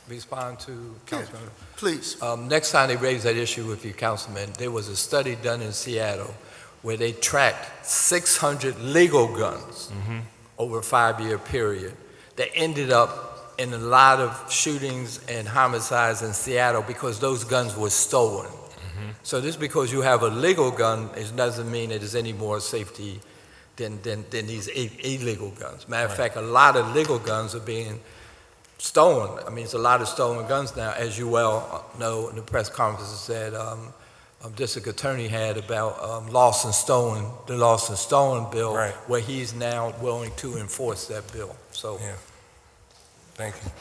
Speaker 6: respond to Councilman?
Speaker 1: Yeah, please.
Speaker 6: Next time they raise that issue with you, Councilman, there was a study done in Seattle where they tracked 600 legal guns over a 5-year period that ended up in a lot of shootings and homicides in Seattle because those guns were stolen. So just because you have a legal gun, it doesn't mean it is any more safety than these illegal guns. Matter of fact, a lot of legal guns are being stolen. I mean, it's a lot of stolen guns now, as you well know. In the press conference said, district attorney had about the lost and stolen bill, where he's now willing to enforce that bill. So,
Speaker 3: yeah. Thank you.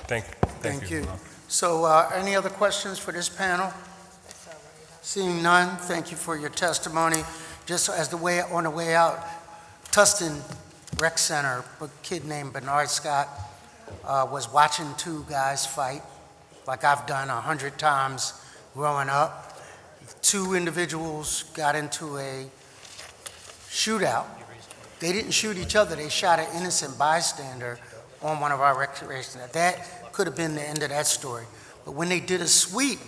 Speaker 1: Thank you. So, any other questions for this panel? Seeing none, thank you for your testimony. Just as on the way out, Tustin Rec Center, a kid named Bernard Scott was watching two guys fight, like I've done 100 times growing up. Two individuals got into a shootout. They didn't shoot each other, they shot an innocent bystander on one of our recreation. That could have been the end of that story. But when they did a sweep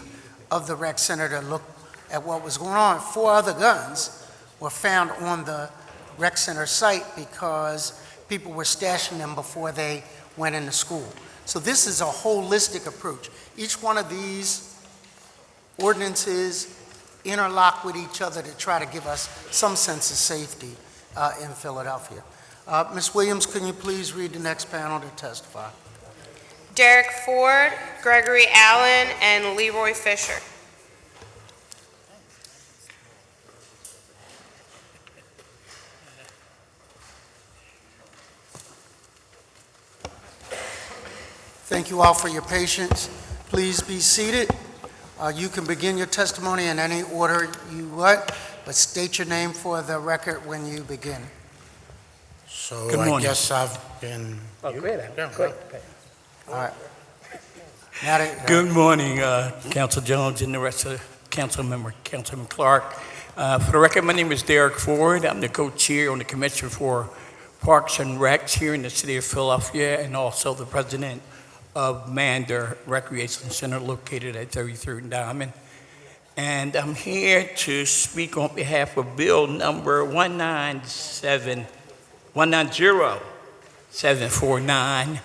Speaker 1: of the rec center to look at what was going on, 4 other guns were found on the rec center site because people were stashing them before they went into school. So this is a holistic approach. Each one of these ordinances interlock with each other to try to give us some sense of safety in Philadelphia. Ms. Williams, can you please read the next panel to testify?
Speaker 2: Derrick Ford, Gregory Allen, and Leroy Fisher.
Speaker 1: Thank you all for your patience. Please be seated. You can begin your testimony in any order you want, but state your name for the record when you begin.
Speaker 11: So
Speaker 9: Good
Speaker 11: I
Speaker 9: morning.
Speaker 11: guess I've been.
Speaker 4: Oh, go ahead, Alan. Go ahead.
Speaker 1: All right. Now that,
Speaker 9: Good morning, Council Jones and the rest of the council member, Councilman Clark. For the record, my name is Derrick Ford. I'm the co-chair on the Commission for Parks and Recs here in the city of Philadelphia, and also the president of Mander Recreation Center located at 33rd and Diamond. And I'm here to speak on behalf of bill number 190749.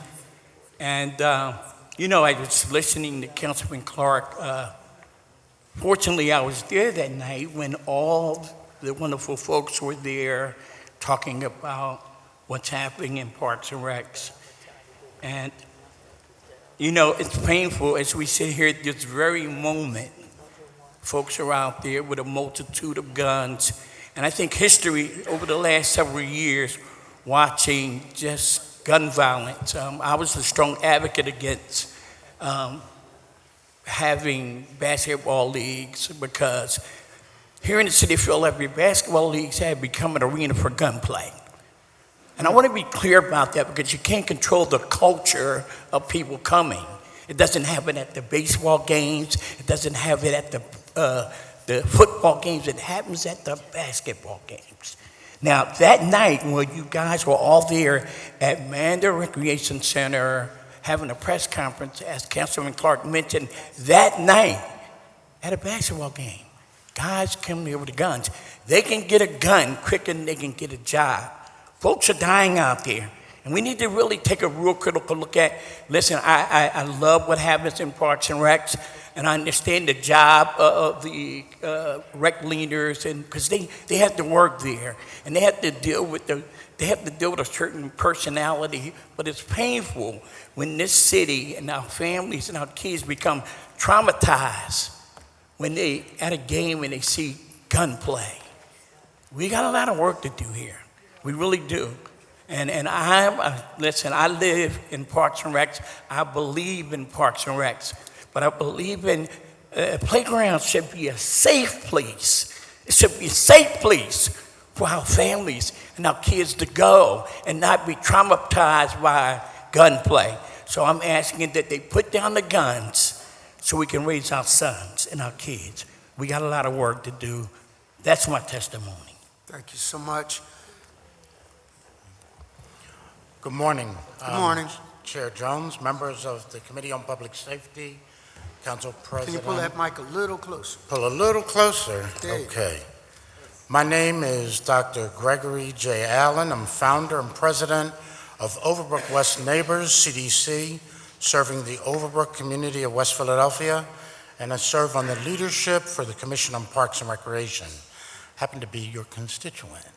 Speaker 9: And, I was listening to Councilman Clark. Fortunately, I was there that night when all the wonderful folks were there talking about what's happening in Parks and Recs. And it's painful as we sit here at this very moment. Folks are out there with a multitude of guns. And I think history over the last several years, watching just gun violence. I was a strong advocate against having basketball leagues because here in the city of Philadelphia, basketball leagues have become an arena for gunplay. And I want to be clear about that because you can't control the culture of people coming. It doesn't happen at the baseball games. It doesn't have it at the football games. It happens at the basketball games. Now, that night when you guys were all there at Mander Recreation Center having a press conference, as Councilman Clark mentioned, that night at a basketball game,
Speaker 11: Guys come here with guns. They can get a gun quicker than they can get a job. Folks are dying out there. And we need to really take a real critical look at, listen, I love what happens in Parks and Recs, and I understand the job of the rec leaders, and because they have to work there, and they have to deal with a certain personality, but it's painful when this city and our families and our kids become traumatized when they at a game and they see gunplay. We got a lot of work to do here. We really do. And listen, I live in Parks and Recs. I believe in Parks and Recs. But I believe in playgrounds should be a safe place. It should be a safe place for our families and our kids to go and not be traumatized by gunplay. So I'm asking that they put down the guns so we can raise our sons and our kids. We got a lot of work to do. That's my testimony.
Speaker 1: Thank you so much.
Speaker 11: Good morning.
Speaker 1: Good morning.
Speaker 11: Chair Jones, members of the Committee on Public Safety, Council
Speaker 1: Can
Speaker 11: President.
Speaker 1: you pull that mic a little closer?
Speaker 11: Pull a little closer.
Speaker 1: There you go.
Speaker 11: Okay. My name is Dr. Gregory J. Allen. I'm founder and president of Overbrook West Neighbors, CDC, serving the Overbrook community of West Philadelphia, and I serve on the leadership for the Commission on Parks and Recreation. Happen to be your constituent.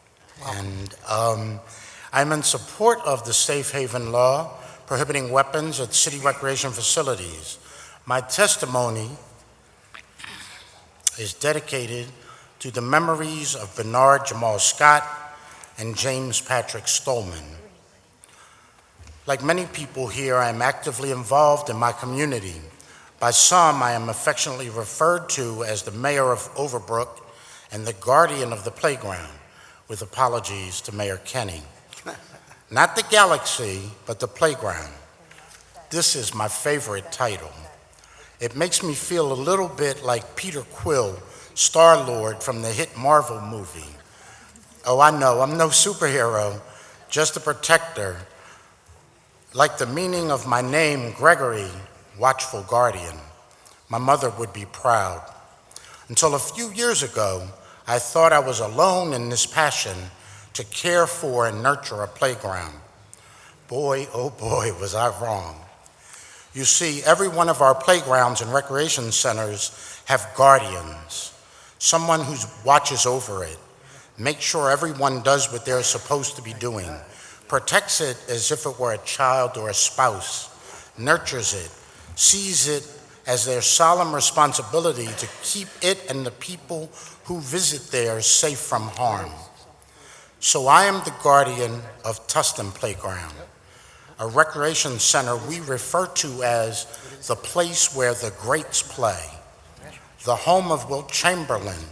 Speaker 1: Wow.
Speaker 11: And I'm in support of the safe haven law prohibiting weapons at city recreation facilities. My testimony is dedicated to the memories of Bernard Jamal Scott and James Patrick Stolman. Like many people here, I am actively involved in my community. By some, I am affectionately referred to as the mayor of Overbrook and the guardian of the playground, with apologies to Mayor Kenny. Not the galaxy, but the playground. This is my favorite title. It makes me feel a little bit like Peter Quill, Star-Lord from the hit Marvel movie. Oh, I know, I'm no superhero, just a protector. Like the meaning of my name, Gregory, watchful guardian. My mother would be proud. Until a few years ago, I thought I was alone in this passion to care for and nurture a playground. Boy, oh boy, was I wrong. You see, every one of our playgrounds and recreation centers have guardians, someone who watches over it, makes sure everyone does what they're supposed to be doing, protects it as if it were a child or a spouse, nurtures it, sees it as their solemn responsibility to keep it and the people who visit there safe from harm. So I am the guardian of Tustin Playground, a recreation center we refer to as the place where the greats play, the home of Wilt Chamberlain,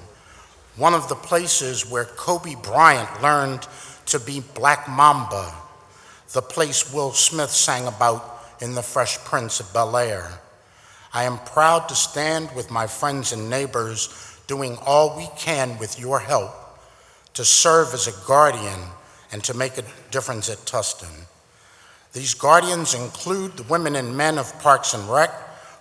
Speaker 11: one of the places where Kobe Bryant learned to be Black Mamba, the place Will Smith sang about in The Fresh Prince of Bel-Air. I am proud to stand with my friends and neighbors doing all we can with your help to serve as a guardian and to make a difference at Tustin. These guardians include the women and men of Parks and Rec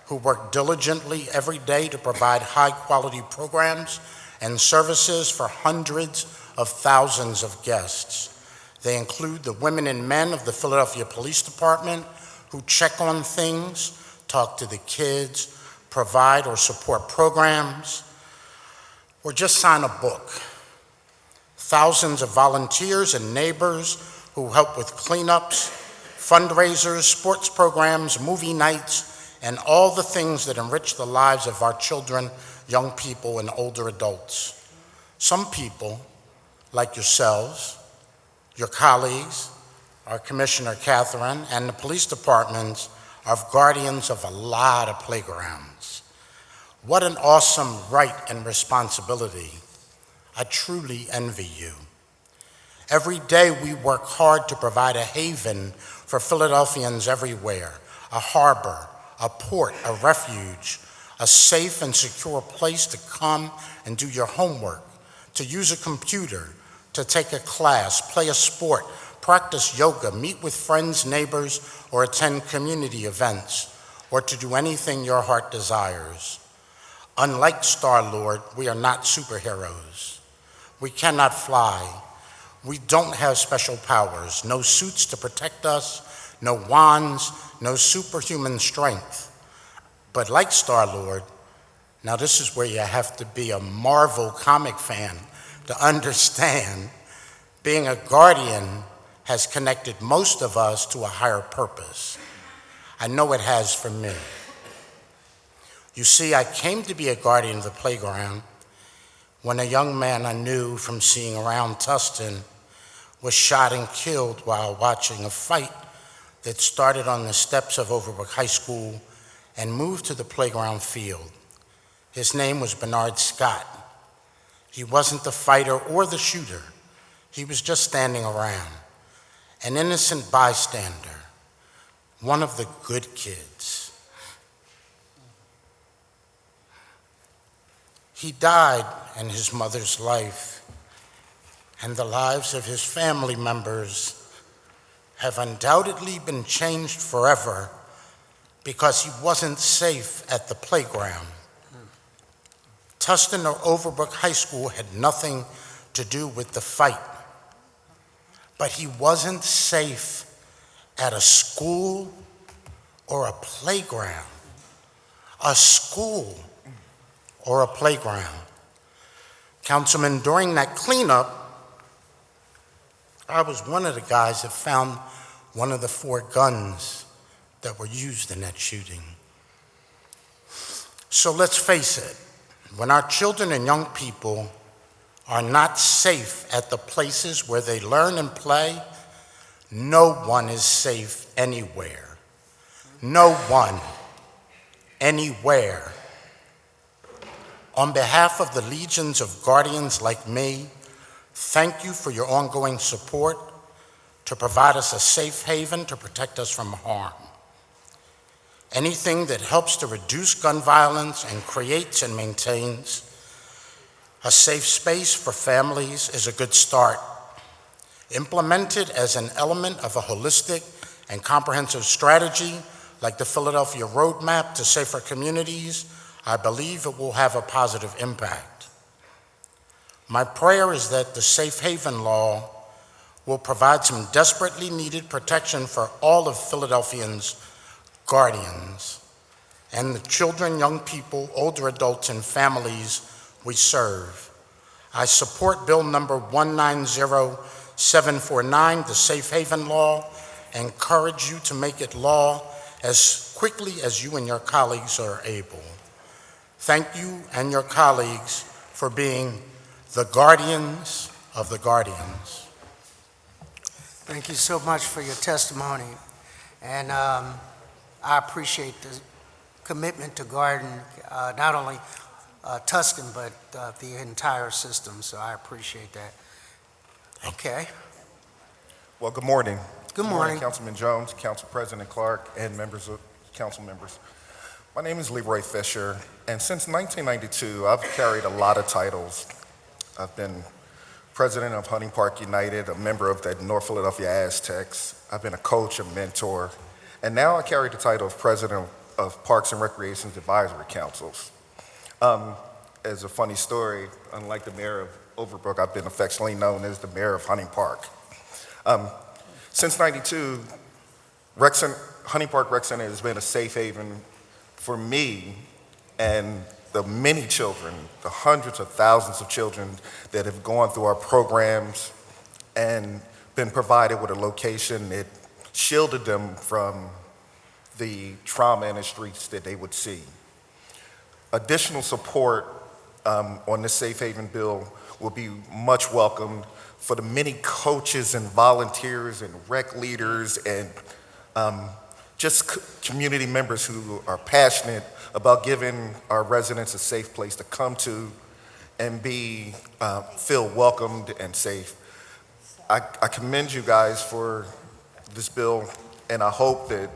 Speaker 11: who work diligently every day to provide high-quality programs and services for hundreds of thousands of guests. They include the women and men of the Philadelphia Police Department who check on things, talk to the kids, provide or support programs, or just sign a book. Thousands of volunteers and neighbors who help with cleanups, fundraisers, sports programs, movie nights, and all the things that enrich the lives of our children, young people, and older adults. Some people, like yourselves, your colleagues, our Commissioner KATHRYN, and the police departments are guardians of a lot of playgrounds. What an awesome right and responsibility. I truly envy you. Every day we work hard to provide a haven for Philadelphians everywhere, a harbor, a port, a refuge, a safe and secure place to come and do your homework, to use a computer, to take a class, play a sport, practice yoga, meet with friends, neighbors, or attend community events, or to do anything your heart desires. Unlike Star-Lord, we are not superheroes. We cannot fly. We don't have special powers, no suits to protect us, no wands, no superhuman strength. But like Star-Lord, now this is where you have to be a Marvel comic fan to understand, being a guardian has connected most of us to a higher purpose. I know it has for me. You see, I came to be a guardian of the playground when a young man I knew from seeing around Tustin was shot and killed while watching a fight that started on the steps of Overbrook High School and moved to the playground field. His name was Bernard Scott. He wasn't the fighter or the shooter. He was just standing around, an innocent bystander, one of the good kids. He died in his mother's life, and the lives of his family members have undoubtedly been changed forever because he wasn't safe at the playground. Tustin or Overbrook High School had nothing to do with the fight, but he wasn't safe at a school or a playground. A school or a playground. Councilman, during that cleanup, I was one of the guys that found one of the 4 guns that were used in that shooting. So let's face it, when our children and young people are not safe at the places where they learn and play, no one is safe anywhere. No one, anywhere. On behalf of the legions of guardians like me, thank you for your ongoing support to provide us a safe haven to protect us from harm. Anything that helps to reduce gun violence and creates and maintains a safe space for families is a good start. Implemented as an element of a holistic and comprehensive strategy like the Philadelphia Roadmap to Safer Communities, I believe it will have a positive impact. My prayer is that the Safe Haven Law will provide some desperately needed protection for all of Philadelphians' guardians and the children, young people, older adults, and families we serve. I support Bill number 190749, the Safe Haven Law, and encourage you to make it law as quickly as you and your colleagues are able. Thank you and your colleagues for being the guardians of the guardians.
Speaker 1: Thank you so much for your testimony. And I appreciate the commitment to guarding not only Tustin, but the entire system, so I appreciate that. Okay.
Speaker 12: Well, good morning.
Speaker 1: Good morning.
Speaker 12: Councilman Jones, Council President Clark, and council members. My name is Leroy Fisher, and since 1992, I've carried a lot of titles. I've been president of Hunting Park United, a member of the North Philadelphia Aztecs. I've been a coach, a mentor, and now I carry the title of president of Parks and Recreation's Advisory Councils. As a funny story, unlike the mayor of Overbrook, I've been affectionately known as the mayor of Hunting Park. Since '92, Hunting Park Rec Center has been a safe haven for me and the many children, the hundreds of thousands of children that have gone through our programs and been provided with a location that shielded them from the trauma in the streets that they would see. Additional support on the Safe Haven bill will be much welcomed for the many coaches and volunteers and rec leaders and just community members who are passionate about giving our residents a safe place to come to and feel welcomed and safe. I commend you guys for this bill, and I hope that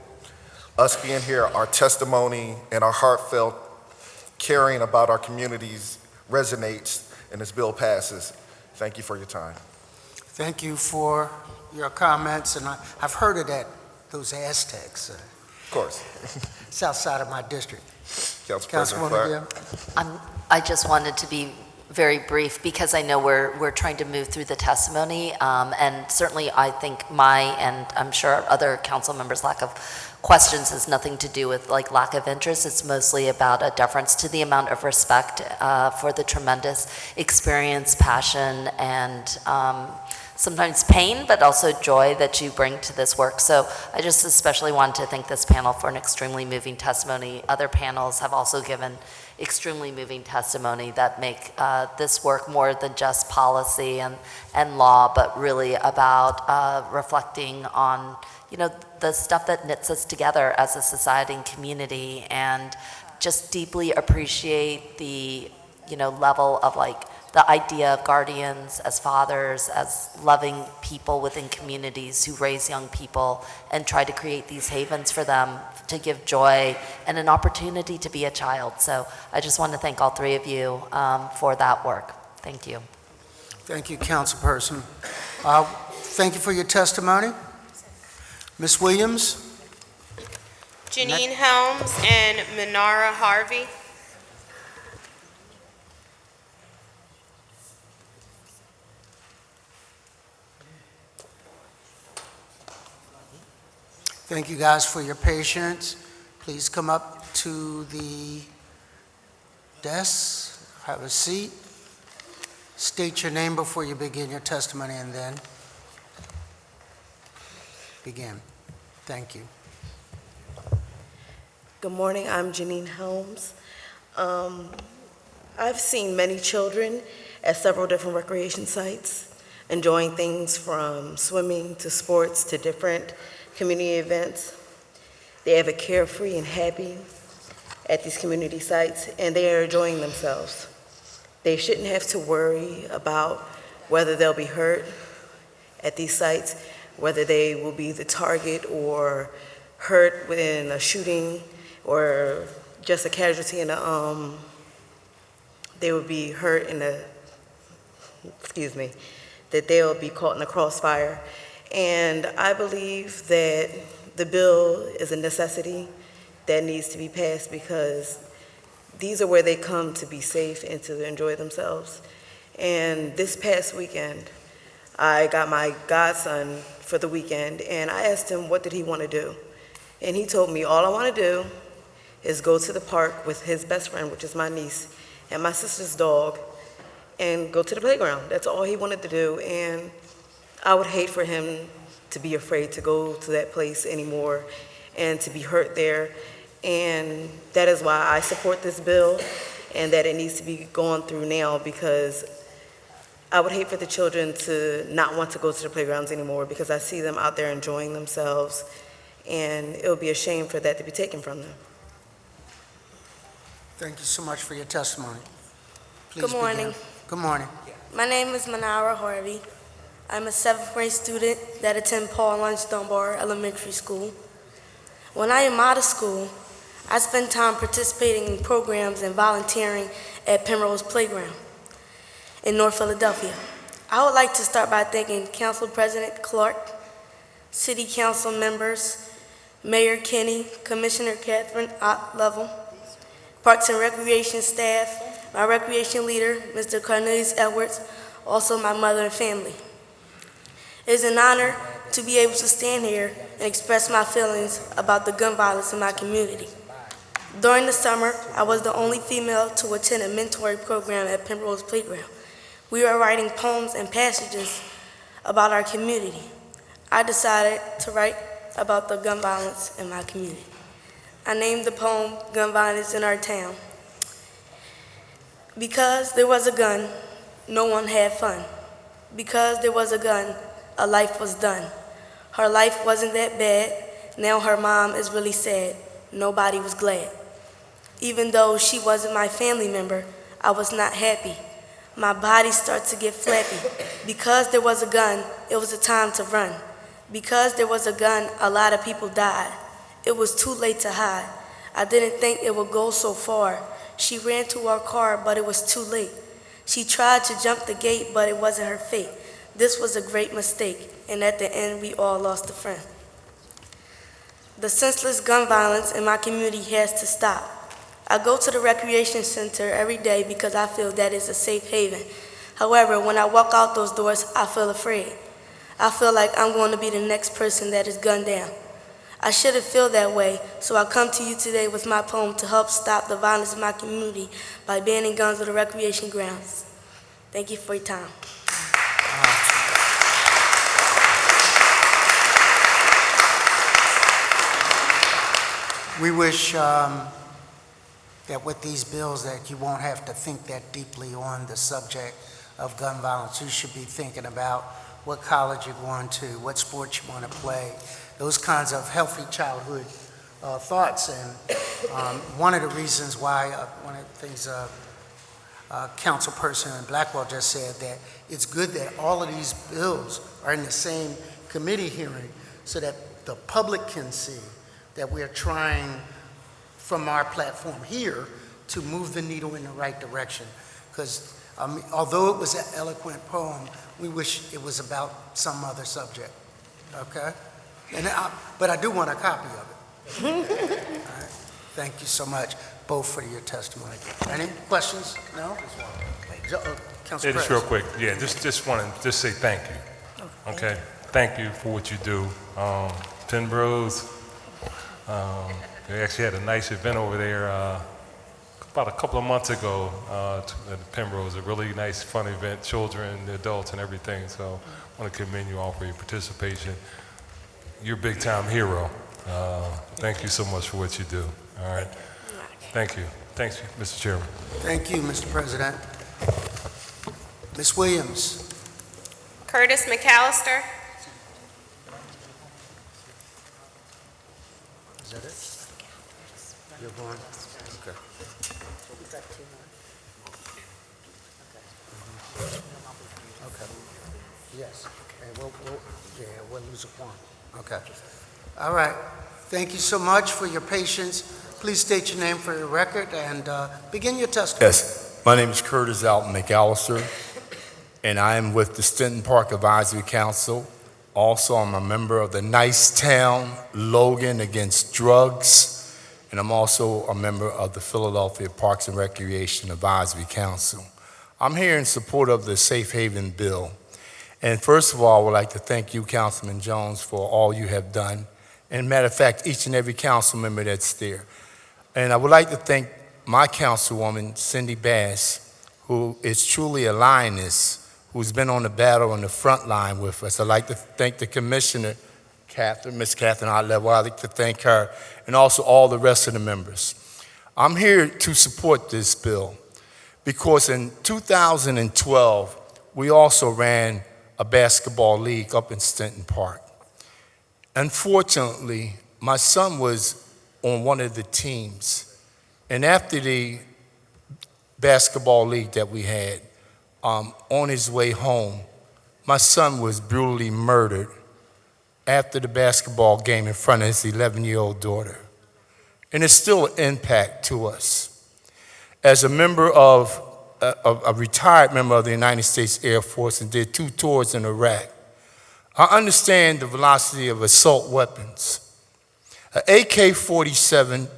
Speaker 12: us being here, our testimony and our heartfelt caring about our communities resonates and this bill passes. Thank you for your time.
Speaker 1: Thank you for your comments, and I've heard of those Aztecs.
Speaker 12: Of course.
Speaker 1: It's outside of my district.
Speaker 12: Council President
Speaker 1: Councilwoman
Speaker 12: Clark.
Speaker 1: Gill.
Speaker 13: I just wanted to be very brief because I know we're trying to move through the testimony, and certainly I think and I'm sure other council members' lack of questions has nothing to do with like lack of interest. It's mostly about a deference to the amount of respect for the tremendous experience, passion, and sometimes pain, but also joy that you bring to this work. So I just especially want to thank this panel for an extremely moving testimony. Other panels have also given extremely moving testimony that make this work more than just policy and law, but really about reflecting on, the stuff that knits us together as a society and community, and just deeply appreciate the, level of the idea of guardians as fathers, as loving people within communities who raise young people and try to create these havens for them to give joy and an opportunity to be a child. So I just want to thank all three of you for that work. Thank you.
Speaker 1: Thank you, Councilperson. Thank you for your testimony. Ms. Williams?
Speaker 2: Janine Helms and Minara Harvey.
Speaker 1: Thank you guys for your patience. Please come up to the desk, have a seat. State your name before you begin your testimony and then begin. Thank you.
Speaker 14: Good morning, I'm Janine Helms. I've seen many children at several different recreation sites, enjoying things from swimming to sports to different community events. They have a carefree and happy at these community sites, and they are enjoying themselves. They shouldn't have to worry about whether they'll be hurt at these sites, whether they will be the target or hurt in a shooting or just a casualty in a, they would be hurt in a, that they'll be caught in the crossfire. And I believe that the bill is a necessity that needs to be passed because these are where they come to be safe and to enjoy themselves. And this past weekend, I got my godson for the weekend, and I asked him what did he want to do. And he told me, all I want to do is go to the park with his best friend, which is my niece, and my sister's dog, and go to the playground. That's all he wanted to do, and I would hate for him to be afraid to go to that place anymore and to be hurt there. And that is why I support this bill and that it needs to be gone through now, because I would hate for the children to not want to go to the playgrounds anymore because I see them out there enjoying themselves, and it would be a shame for that to be taken from them.
Speaker 1: Thank you so much for your testimony. Please
Speaker 15: Good morning.
Speaker 1: begin. Good morning.
Speaker 15: My name is Minara Harvey. I'm a 7th grade student that attends Paul Lunch Dunbar Elementary School. When I am out of school, I spend time participating in programs and volunteering at Penrose Playground in North Philadelphia. I would like to start by thanking Council President Clark, City Council members, Mayor Kenny, Commissioner KATHRYN at LOVELL, Parks and Recreation staff, my recreation leader, Mr. Cornelius Edwards, also my mother and family. It is an honor to be able to stand here and express my feelings about the gun violence in my community. During the summer, I was the only female to attend a mentoring program at Penrose Playground. We were writing poems and passages about our community. I decided to write about the gun violence in my community. I named the poem Gun Violence in Our Town. Because there was a gun, no one had fun. Because there was a gun, a life was done. Her life wasn't that bad, now her mom is really sad. Nobody was glad. Even though she wasn't my family member, I was not happy. My body started to get flappy. Because there was a gun, it was a time to run. Because there was a gun, a lot of people died. It was too late to hide. I didn't think it would go so far. She ran to our car, but it was too late. She tried to jump the gate, but it wasn't her fate. This was a great mistake, and at the end, we all lost a friend. The senseless gun violence in my community has to stop. I go to the recreation center every day because I feel that is a safe haven. However, when I walk out those doors, I feel afraid. I feel like I'm going to be the next person that is gunned down. I shouldn't feel that way, so I come to you today with my poem to help stop the violence in my community by banning guns on the recreation grounds. Thank you for your time.
Speaker 1: We wish that with these bills that you won't have to think that deeply on the subject of gun violence. You should be thinking about what college you're going to, what sports you want to play, those kinds of healthy childhood thoughts. And one of the reasons why, one of the things Councilperson Blackwell just said, that it's good that all of these bills are in the same committee hearing so that the public can see that we are trying from our platform here to move the needle in the right direction. Because although it was an eloquent poem, we wish it was about some other subject, okay? But I do want a copy of it. All right. Thank you so much, both for your testimony. Any questions? No? Council
Speaker 3: Just real quick, yeah, just want to say thank you, okay? Thank you for what you do. Penrose, they actually had a nice event over there about a couple of months ago at Penrose, a really nice, fun event, children, adults, and everything. So I want to commend you all for your participation. You're a big-time hero. Thank you so much for what you do. All right. Thank you. Thanks, Mr. Chairman.
Speaker 1: Thank you, Mr. President. Ms. Williams.
Speaker 2: Curtis McAllister.
Speaker 1: Is that it? You're going? Okay. Okay. Yes. And we'll lose a quorum. Okay. All right. Thank you so much for your patience. Please state your name for the record and begin your testimony.
Speaker 16: Yes. My name is Curtis Alton McAllister, and I am with the Stenton Park Advisory Council. Also, I'm a member of the Nicetown Logan Against Drugs, and I'm also a member of the Philadelphia Parks and Recreation Advisory Council. I'm here in support of the Safe Haven bill. And first of all, I would like to thank you, Councilman Jones, for all you have done. And matter of fact, each and every council member that's there. And I would like to thank my councilwoman, Cindy Bass, who is truly a lioness, who's been on the battle on the front line with us. I'd like to thank the Commissioner, Miss Kathryn Level. I'd like to thank her, and also all the rest of the members. I'm here to support this bill because in 2012, we also ran a basketball league up in Stenton Park. Unfortunately, my son was on one of the teams, and after the basketball league that we had, on his way home, my son was brutally murdered after the basketball game in front of his 11-year-old daughter. And it's still an impact to us. As a member of, a retired member of the United States Air Force and did 2 tours in Iraq, I understand the velocity of assault weapons. An AK-47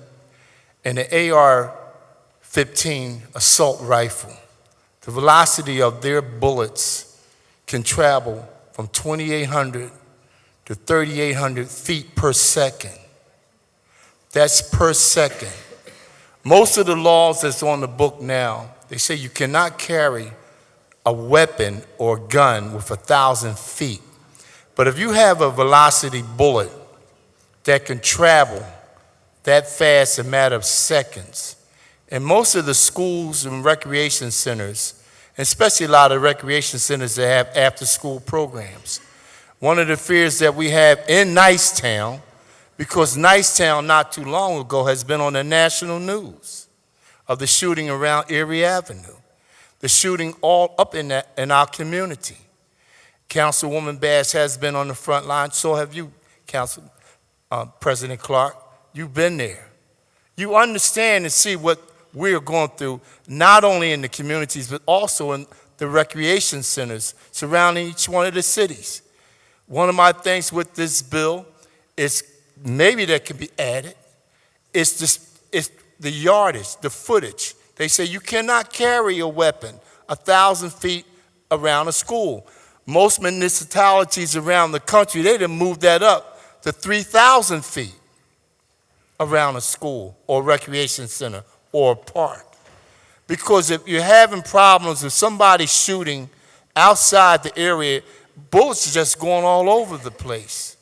Speaker 16: and an AR-15 assault rifle, the velocity of their bullets can travel from 2,800 to 3,800 feet per second. That's per second. Most of the laws that's on the book now, they say you cannot carry a weapon or gun with 1,000 feet. But if you have a velocity bullet that can travel that fast in a matter of seconds, and most of the schools and recreation centers, especially a lot of recreation centers that have after-school programs. One of the fears that we have in Nicetown, because Nicetown not too long ago has been on the national news of the shooting around Erie Avenue, the shooting all up in our community. Councilwoman Bass has been on the front line, so have you, President Clark. You've been there. You understand and see what we're going through, not only in the communities, but also in the recreation centers surrounding each one of the cities. One of my things with this bill is maybe that can be added. It's the yardage, the footage. They say you cannot carry a weapon 1,000 feet around a school. Most municipalities around the country, they done moved that up to 3,000 feet around a school or recreation center or a park. Because if you're having problems with somebody shooting outside the area, bullets are just going all over the place.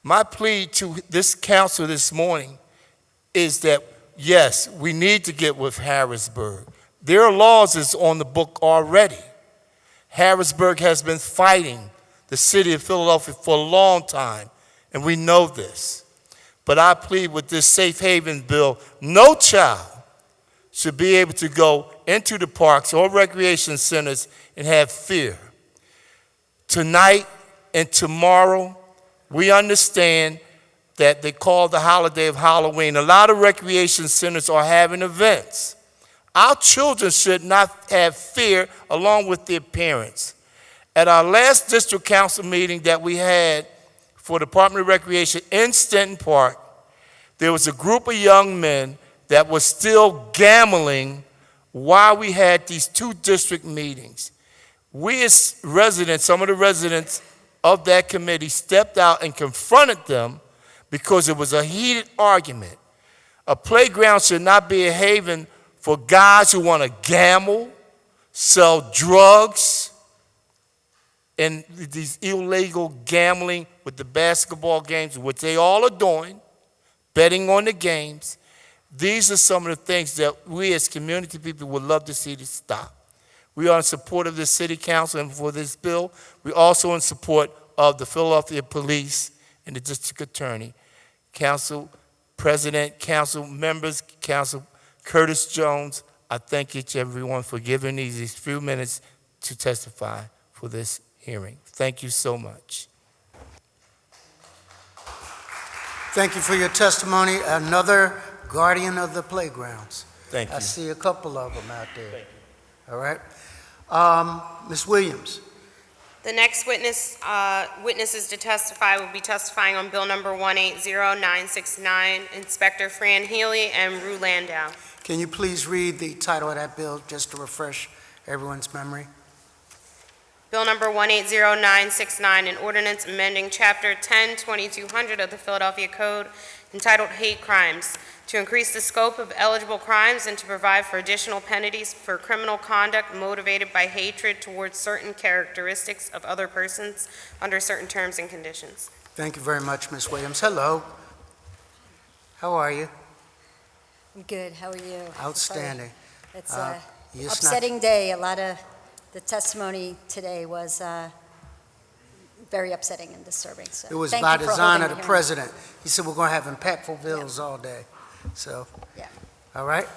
Speaker 16: My plea to this council this morning is that, yes, we need to get with Harrisburg. Their laws is on the book already. Harrisburg has been fighting the city of Philadelphia for a long time, and we know this. But I plead with this safe haven bill, no child should be able to go into the parks or recreation centers and have fear. Tonight and tomorrow, we understand that they call the holiday of Halloween. A lot of recreation centers are having events. Our children should not have fear along with their parents. At our last district council meeting that we had for the Department of Recreation in Stanton Park, there was a group of young men that was still gambling while we had these two district meetings. We as residents, some of the residents of that committee stepped out and confronted them because it was a heated argument. A playground should not be a haven for guys who want to gamble, sell drugs, and these illegal gambling with the basketball games, which they all are doing, betting on the games. These are some of the things that we as community people would love to see to stop. We are in support of the city council and for this bill. We're also in support of the Philadelphia Police and the district attorney. Council President, council members, Council Curtis Jones, I thank each and everyone for giving me these few minutes to testify for this hearing. Thank you so much.
Speaker 1: Thank you for your testimony. Another guardian of the playgrounds.
Speaker 16: Thank you.
Speaker 1: I see a couple of them out there. All right. Ms. Williams.
Speaker 2: The next witnesses to testify will be testifying on Bill number 180969, Inspector Fran Healy and Rue Landau.
Speaker 1: Can you please read the title of that bill just to refresh everyone's memory?
Speaker 2: Bill number 180969, an ordinance amending Chapter 10, 2200 of the Philadelphia Code entitled Hate Crimes, to increase the scope of eligible crimes and to provide for additional penalties for criminal conduct motivated by hatred towards certain characteristics of other persons under certain terms and conditions.
Speaker 1: Thank you very much, Ms. Williams. Hello. How are you?
Speaker 17: I'm good. How are you?
Speaker 1: Outstanding.
Speaker 17: It's an upsetting day. A lot of the testimony today was very upsetting and disturbing. So
Speaker 1: It was
Speaker 17: thank
Speaker 1: by
Speaker 17: you for
Speaker 1: design of
Speaker 17: holding
Speaker 1: the
Speaker 17: hearing.
Speaker 1: president. He said we're going to have impactful bills all day. So,
Speaker 17: Yeah.
Speaker 1: all right?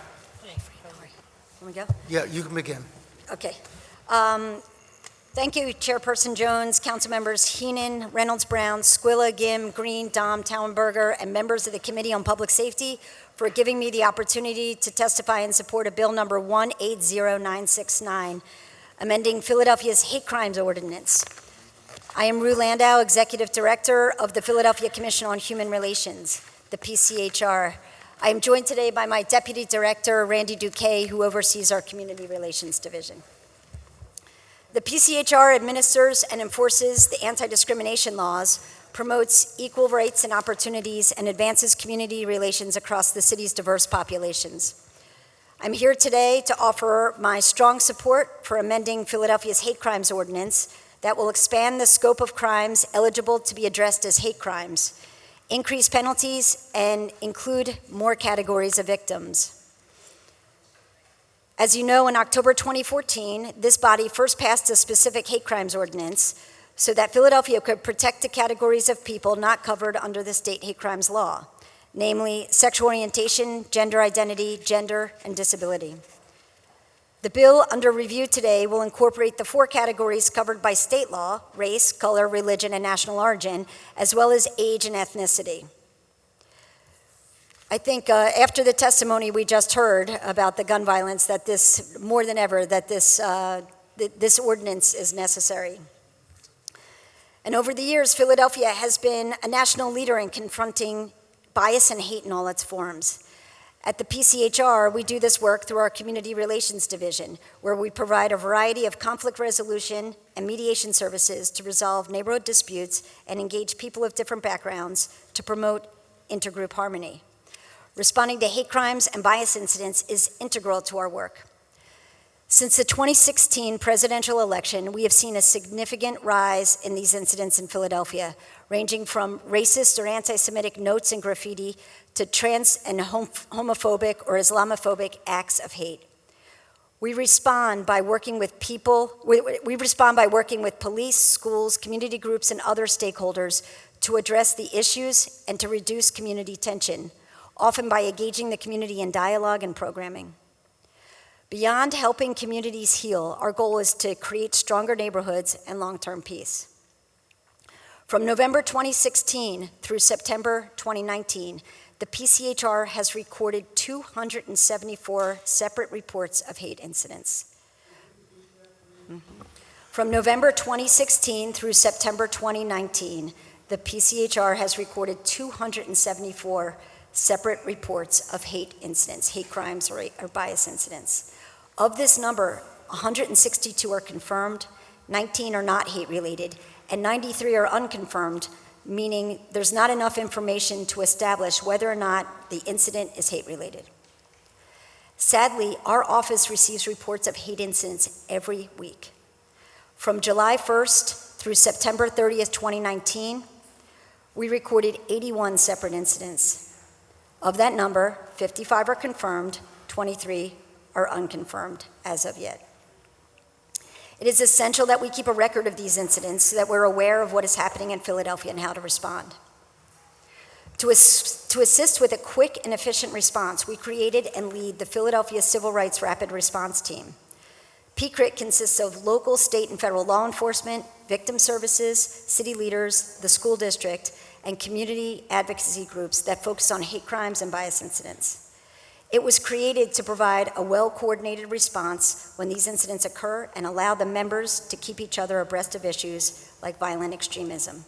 Speaker 17: Can we go?
Speaker 1: Yeah, you can begin.
Speaker 17: Okay. Thank you, Chairperson Jones, council members Heenan, Reynolds Brown, Squilla, Gim, Green, Dom, Tauenberger, and members of the Committee on Public Safety for giving me the opportunity to testify in support of Bill number 180969, amending Philadelphia's Hate Crimes Ordinance. I am Rue Landau, Executive Director of the Philadelphia Commission on Human Relations, the PCHR. I am joined today by my Deputy Director, Randy Duque, who oversees our Community Relations Division. The PCHR administers and enforces the anti-discrimination laws, promotes equal rights and opportunities, and advances community relations across the city's diverse populations. I'm here today to offer my strong support for amending Philadelphia's Hate Crimes Ordinance that will expand the scope of crimes eligible to be addressed as hate crimes, increase penalties, and include more categories of victims. As you know, in October 2014, this body first passed a specific hate crimes ordinance so that Philadelphia could protect the categories of people not covered under the state hate crimes law, namely sexual orientation, gender identity, gender, and disability. The bill under review today will incorporate the 4 categories covered by state law: race, color, religion, and national origin, as well as age and ethnicity. I think after the testimony we just heard about the gun violence, that this, more than ever, that this ordinance is necessary. And over the years, Philadelphia has been a national leader in confronting bias and hate in all its forms. At the PCHR, we do this work through our Community Relations Division, where we provide a variety of conflict resolution and mediation services to resolve neighborhood disputes and engage people of different backgrounds to promote intergroup harmony. Responding to hate crimes and bias incidents is integral to our work. Since the 2016 presidential election, we have seen a significant rise in these incidents in Philadelphia, ranging from racist or anti-Semitic notes and graffiti to trans and homophobic or Islamophobic acts of hate. We respond by working with police, schools, community groups, and other stakeholders to address the issues and to reduce community tension, often by engaging the community in dialogue and programming. Beyond helping communities heal, our goal is to create stronger neighborhoods and long-term peace. From November 2016 through September 2019, the PCHR has recorded 274 separate reports of hate incidents. From November 2016 through September 2019, the PCHR has recorded 274 separate reports of hate incidents, hate crimes or bias incidents. Of this number, 162 are confirmed, 19 are not hate-related, and 93 are unconfirmed, meaning there's not enough information to establish whether or not the incident is hate-related. Sadly, our office receives reports of hate incidents every week. From July 1st through September 30th, 2019, we recorded 81 separate incidents. Of that number, 55 are confirmed, 23 are unconfirmed as of yet. It is essential that we keep a record of these incidents so that we're aware of what is happening in Philadelphia and how to respond. To assist with a quick and efficient response, we created and lead the Philadelphia Civil Rights Rapid Response Team. PCRIT consists of local, state, and federal law enforcement, victim services, city leaders, the school district, and community advocacy groups that focus on hate crimes and bias incidents. It was created to provide a well-coordinated response when these incidents occur and allow the members to keep each other abreast of issues like violent extremism.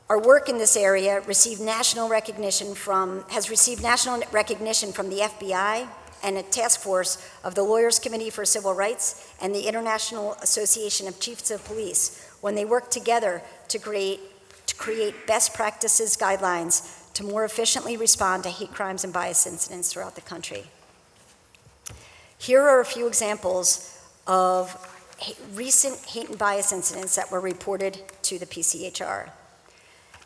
Speaker 17: Our work in this area has received national recognition from the FBI and a task force of the Lawyers Committee for Civil Rights and the International Association of Chiefs of Police when they work together to create best practices guidelines to more efficiently respond to hate crimes and bias incidents throughout the country. Here are a few examples of recent hate and bias incidents that were reported to the PCHR.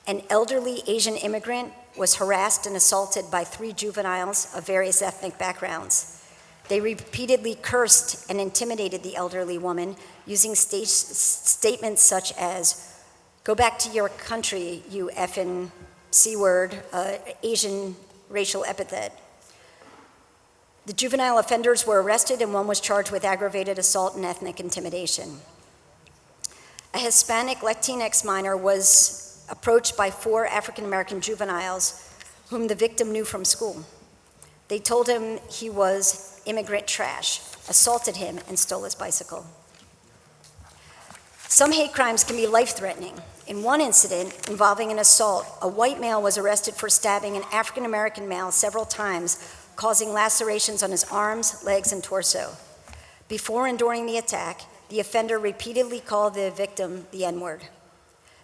Speaker 17: An elderly Asian immigrant was harassed and assaulted by 3 juveniles of various ethnic backgrounds. They repeatedly cursed and intimidated the elderly woman using statements such as, "Go back to your country, you effing C-word," Asian racial epithet. The juvenile offenders were arrested and one was charged with aggravated assault and ethnic intimidation. A Hispanic Latinx minor was approached by 4 African-American juveniles whom the victim knew from school. They told him he was immigrant trash, assaulted him, and stole his bicycle. Some hate crimes can be life-threatening. In one incident involving an assault, a white male was arrested for stabbing an African-American male several times, causing lacerations on his arms, legs, and torso. Before and during the attack, the offender repeatedly called the victim the N-word.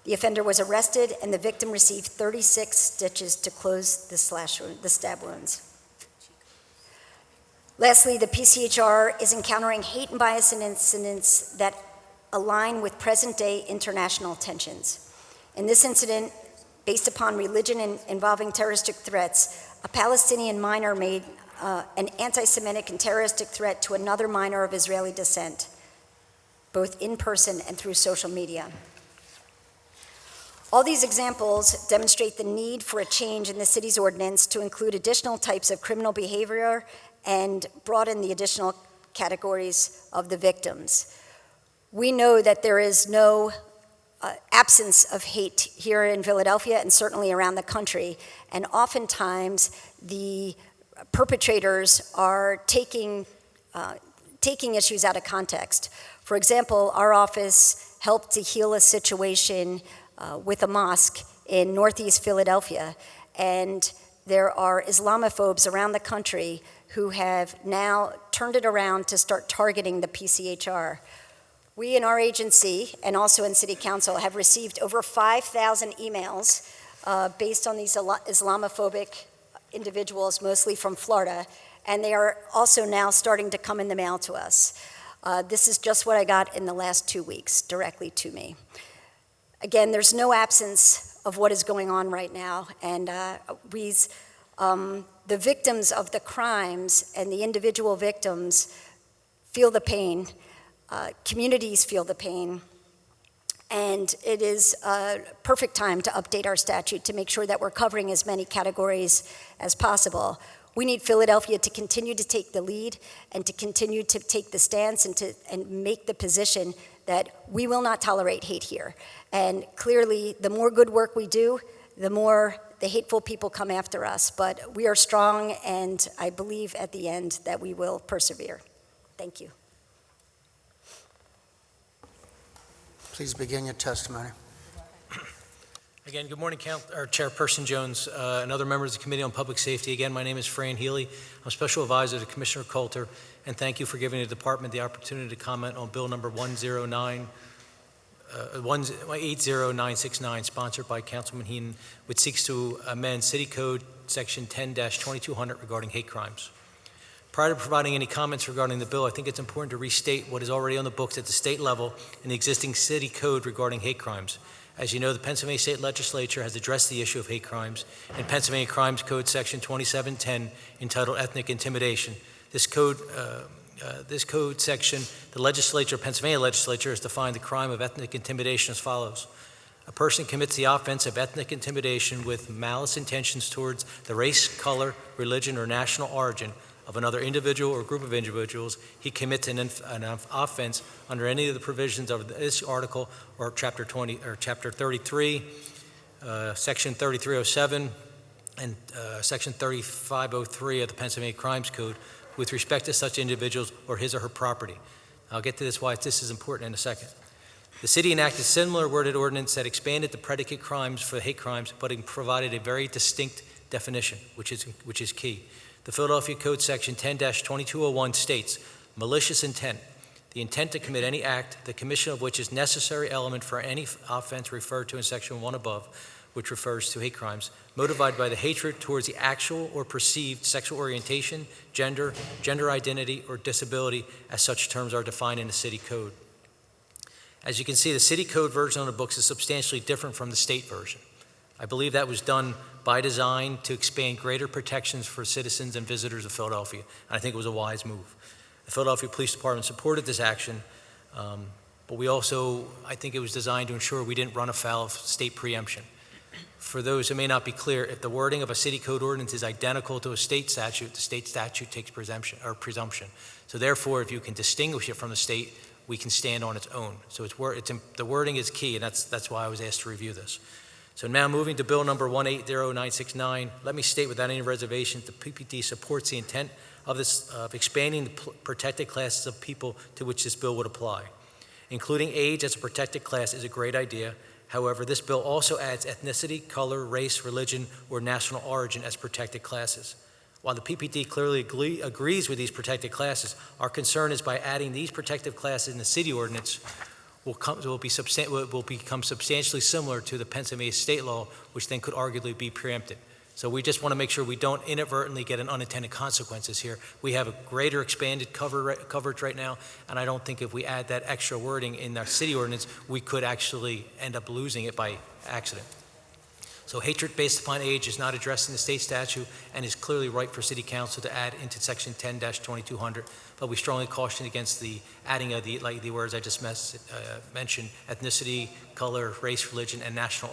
Speaker 17: The offender was arrested, and the victim received 36 stitches to close the stab wounds. Lastly, the PCHR is encountering hate and bias incidents that align with present-day international tensions. In this incident, based upon religion and involving terroristic threats, a Palestinian minor made an anti-Semitic and terroristic threat to another minor of Israeli descent, both in person and through social media. All these examples demonstrate the need for a change in the city's ordinance to include additional types of criminal behavior and broaden the additional categories of the victims. We know that there is no absence of hate here in Philadelphia and certainly around the country, and oftentimes the perpetrators are taking issues out of context. For example, our office helped to heal a situation with a mosque in Northeast Philadelphia, and there are Islamophobes around the country who have now turned it around to start targeting the PCHR. We in our agency and also in City Council have received over 5,000 emails based on these Islamophobic individuals, mostly from Florida, and they are also now starting to come in the mail to us. This is just what I got in the last 2 weeks directly to me. Again, there's no absence of what is going on right now, and the victims of the crimes and the individual victims feel the pain. Communities feel the pain, and it is a perfect time to update our statute to make sure that we're covering as many categories as possible. We need Philadelphia to continue to take the lead and to continue to take the stance and make the position that we will not tolerate hate here. And clearly, the more good work we do, the more the hateful people come after us. But we are strong, and I believe at the end that we will persevere. Thank you.
Speaker 1: Please begin your testimony.
Speaker 4: Again, good morning, Chairperson Jones and other members of the Committee on Public Safety. Again, my name is Fran Healy. I'm Special Advisor to Commissioner Coulter, and thank you for giving the Department the opportunity to comment on Bill number 80969, sponsored by Councilman Heenan, which seeks to amend City Code Section 10-2200 regarding hate crimes. Prior to providing any comments regarding the bill, I think it's important to restate what is already on the books at the state level in the existing city code regarding hate crimes. As you know, the Pennsylvania State Legislature has addressed the issue of hate crimes in Pennsylvania Crimes Code Section 2710, entitled Ethnic Intimidation. This code section, the Pennsylvania Legislature has defined the crime of ethnic intimidation as follows. A person commits the offense of ethnic intimidation with malice intentions towards the race, color, religion, or national origin of another individual or group of individuals. He commits an offense under any of the provisions of this article or Chapter 20 or Chapter 33, Section 3307, and Section 3503 of the Pennsylvania Crimes Code with respect to such individuals or his or her property. I'll get to this why this is important in a second. The city enacted a similar worded ordinance that expanded the predicate crimes for hate crimes, but it provided a very distinct definition, which is key. The Philadelphia Code Section 10-2201 states, malicious intent, the intent to commit any act, the commission of which is necessary element for any offense referred to in Section 1 above, which refers to hate crimes, motivated by the hatred towards the actual or perceived sexual orientation, gender identity, or disability, as such terms are defined in the city code. As you can see, the city code version on the books is substantially different from the state version. I believe that was done by design to expand greater protections for citizens and visitors of Philadelphia, and I think it was a wise move. The Philadelphia Police Department supported this action, but we also, I think it was designed to ensure we didn't run afoul of state preemption. For those who may not be clear, if the wording of a city code ordinance is identical to a state statute, the state statute takes presumption. So therefore, if you can distinguish it from the state, we can stand on its own. So the wording is key, and that's why I was asked to review this. So now moving to Bill number 180969, let me state without any reservation the PPD supports the intent of expanding the protected classes of people to which this bill would apply. Including age as a protected class is a great idea. However, this bill also adds ethnicity, color, race, religion, or national origin as protected classes. While the PPD clearly agrees with these protected classes, our concern is by adding these protected classes in the city ordinance will become substantially similar to the Pennsylvania state law, which then could arguably be preempted. So we just want to make sure we don't inadvertently get an unintended consequences here. We have a greater expanded coverage right now, and I don't think if we add that extra wording in our city ordinance, we could actually end up losing it by accident. So hatred based upon age is not addressed in the state statute and is clearly right for City Council to add into Section 10-2200, but we strongly caution against the adding of the words I just mentioned, ethnicity, color, race, religion, and national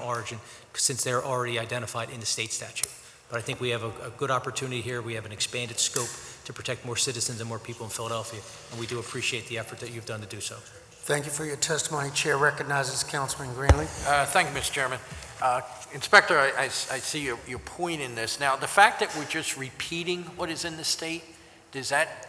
Speaker 4: origin, since they're already identified in the state statute. But I think we have a good opportunity here. We have an expanded scope to protect more citizens and more people in Philadelphia, and we do appreciate the effort that you've done to do so.
Speaker 1: Thank you for your testimony. Chair recognizes Councilman Greenlee.
Speaker 8: Thank you, Mr. Chairman. Inspector, I see your point in this. Now, the fact that we're just repeating what is in the state, does that,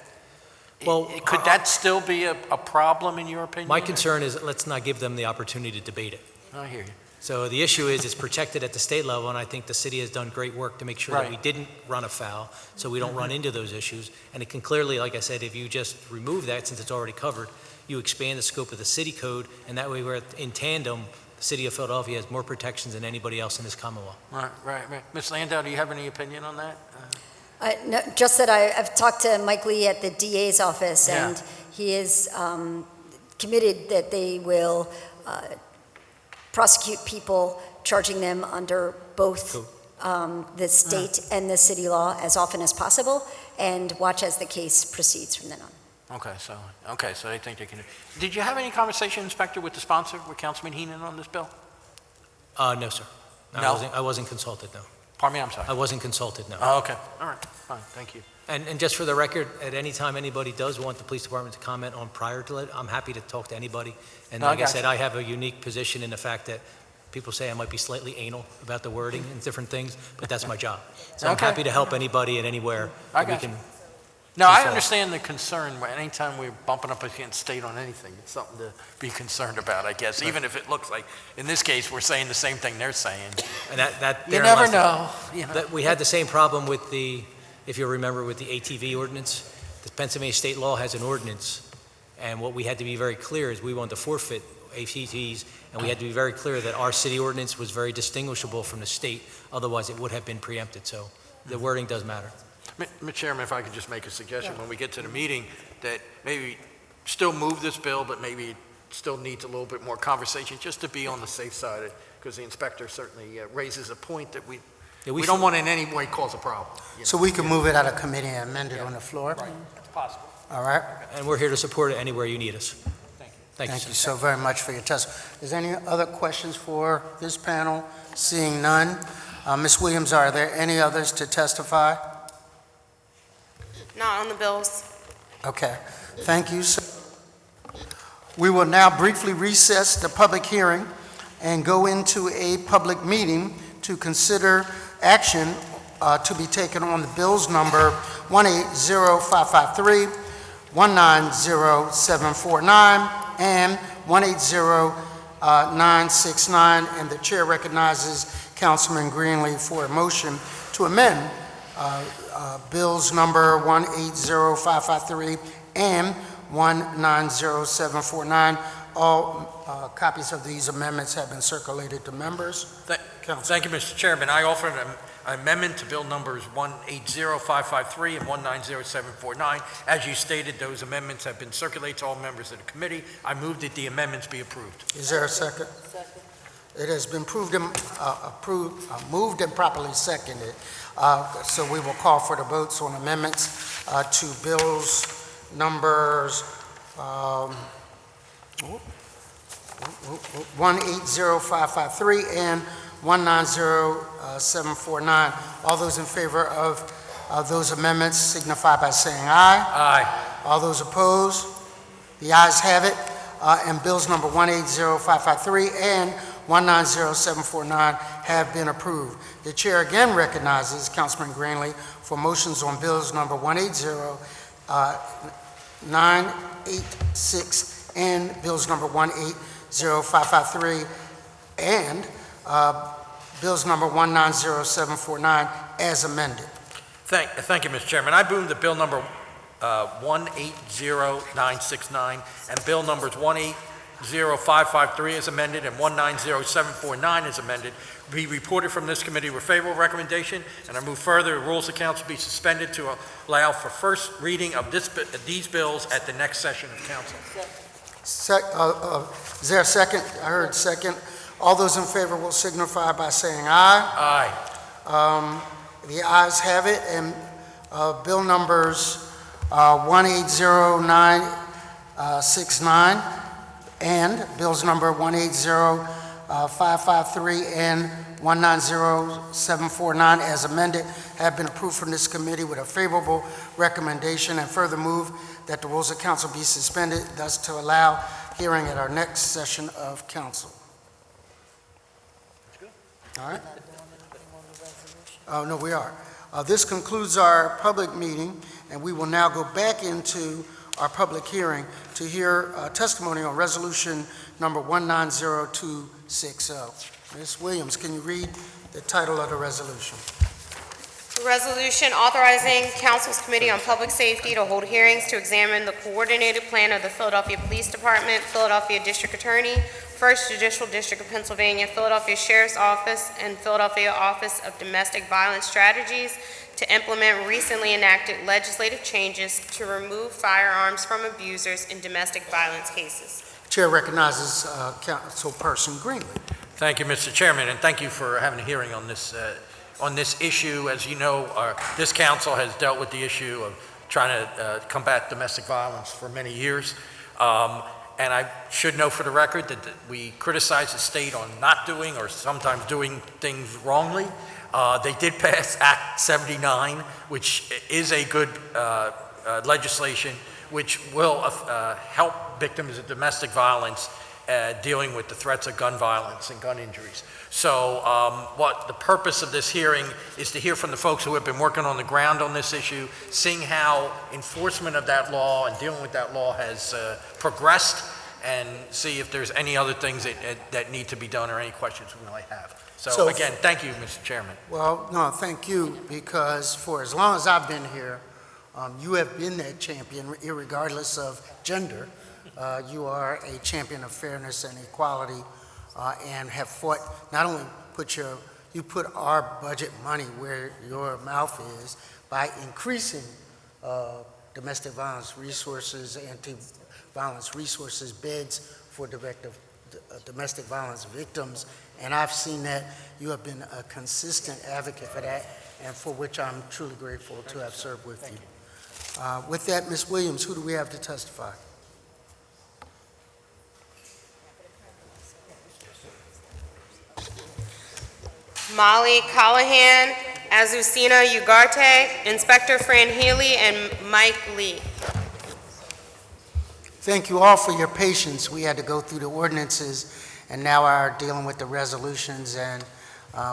Speaker 8: could that still be a problem in your opinion?
Speaker 4: My concern is let's not give them the opportunity to debate it.
Speaker 8: I hear you.
Speaker 4: So the issue is it's protected at the state level, and I think the city has done great work to make sure that we didn't run afoul, so we don't run into those issues. And it can clearly, like I said, if you just remove that, since it's already covered, you expand the scope of the city code, and that way we're in tandem. The city of Philadelphia has more protections than anybody else in this Commonwealth.
Speaker 8: Right. Ms. Landau, do you have any opinion on that?
Speaker 17: No, just that I've talked to Mike Lee at the DA's office, and he is committed that they will prosecute people, charging them under both the state and the city law as often as possible, and watch as the case proceeds from then on.
Speaker 8: Okay, so they think they can. Did you have any conversation, Inspector, with the sponsor, with Councilman Heenan on this bill?
Speaker 4: No, sir.
Speaker 8: No?
Speaker 4: I wasn't consulted, no.
Speaker 8: Pardon me, I'm sorry.
Speaker 4: I wasn't consulted, no.
Speaker 8: Oh, okay. All right, fine, thank you.
Speaker 4: And just for the record, at any time anybody does want the police department to comment on prior to it, I'm happy to talk to anybody. And like I said, I have a unique position in the fact that people say I might be slightly anal about the wording and different things, but that's my job. So I'm happy to help anybody and anywhere that we can.
Speaker 8: No, I understand the concern. Anytime we're bumping up against state on anything, it's something to be concerned about, I guess, even if it looks like, in this case, we're saying the same thing they're saying.
Speaker 4: And that
Speaker 8: you never know.
Speaker 4: That we had the same problem with the, if you remember, with the ATV ordinance. The Pennsylvania state law has an ordinance, and what we had to be very clear is we wanted to forfeit ATVs, and we had to be very clear that our city ordinance was very distinguishable from the state, otherwise it would have been preempted, so the wording does matter.
Speaker 8: Mr. Chairman, if I could just make a suggestion, when we get to the meeting, that maybe still move this bill, but maybe it still needs a little bit more conversation, just to be on the safe side, because the inspector certainly raises a point that we don't want in any way cause a problem.
Speaker 1: So we can move it out of committee and amend it on the floor?
Speaker 8: Right, that's possible.
Speaker 1: All right.
Speaker 4: And we're here to support it anywhere you need us.
Speaker 8: Thank you.
Speaker 1: Thank you so very much for your testimony. Is there any other questions for this panel? Seeing none. Ms. Williams, are there any others to testify?
Speaker 2: Not on the bills.
Speaker 1: Okay. Thank you, sir. We will now briefly recess the public hearing and go into a public meeting to consider action to be taken on the bills number 180553, 190749, and 180969, and the chair recognizes Councilman Greenlee for a motion to amend bills number 180553 and 190749. All copies of these amendments have been circulated to members.
Speaker 8: Thank you, Mr. Chairman. I offer an amendment to bill numbers 180553 and 190749. As you stated, those amendments have been circulated to all members of the committee. I move that the amendments be approved.
Speaker 1: Is there a second? Second. It has been moved and properly seconded. So we will call for the votes on amendments to bills numbers 180553 and 190749. All those in favor of those amendments signify by saying aye.
Speaker 8: Aye.
Speaker 1: All those opposed? The ayes have it. And bills number 180553 and 190749 have been approved. The chair again recognizes Councilman Greenlee for motions on bills number 180986 and bills number 180553 and bills number 190749 as amended.
Speaker 8: Thank you, Mr. Chairman. I move that bill number 180969 and bill numbers 180553 as amended and 190749 as amended be reported from this committee with favorable recommendation, and I move further the rules of council be suspended to allow for first reading of these bills at the next session of council.
Speaker 1: Is there a second? I heard second. All those in favor will signify by saying aye.
Speaker 8: Aye.
Speaker 1: The ayes have it, and bill numbers 180969 and bills number 180553 and 190749 as amended have been approved from this committee with a favorable recommendation, and further move that the rules of council be suspended, thus to allow hearing at our next session of council. All right? Oh, no, we are. This concludes our public meeting, and we will now go back into our public hearing to hear testimony on resolution number 190260. Ms. Williams, can you read the title of the resolution?
Speaker 2: Resolution authorizing Council's Committee on Public Safety to hold hearings to examine the coordinated plan of the Philadelphia Police Department, Philadelphia District Attorney, First Judicial District of Pennsylvania, Philadelphia Sheriff's Office, and Philadelphia Office of Domestic Violence Strategies to implement recently enacted legislative changes to remove firearms from abusers in domestic violence cases.
Speaker 1: Chair recognizes Councilperson Greenlee.
Speaker 8: Thank you, Mr. Chairman, and thank you for having a hearing on this issue. As you know, this council has dealt with the issue of trying to combat domestic violence for many years. And I should know for the record that we criticize the state on not doing or sometimes doing things wrongly. They did pass Act 79, which is a good legislation, which will help victims of domestic violence dealing with the threats of gun violence and gun injuries. So what the purpose of this hearing is to hear from the folks who have been working on the ground on this issue, seeing how enforcement of that law and dealing with that law has progressed, and see if there's any other things that need to be done or any questions we might have. So again, thank you, Mr. Chairman.
Speaker 1: Well, no, thank you, because for as long as I've been here, you have been that champion, irregardless of gender. You are a champion of fairness and equality, and have fought, not only you put our budget money where your mouth is by increasing domestic violence resources, anti-violence resources, beds for domestic violence victims, and I've seen that you have been a consistent advocate for that, and for which I'm truly grateful to have served with you. With that, Ms. Williams, who do we have to testify?
Speaker 2: Molly Callahan, Azucena Ugarte, Inspector Fran Healy, and Mike Lee.
Speaker 1: Thank you all for your patience. We had to go through the ordinances and now are dealing with the resolutions, and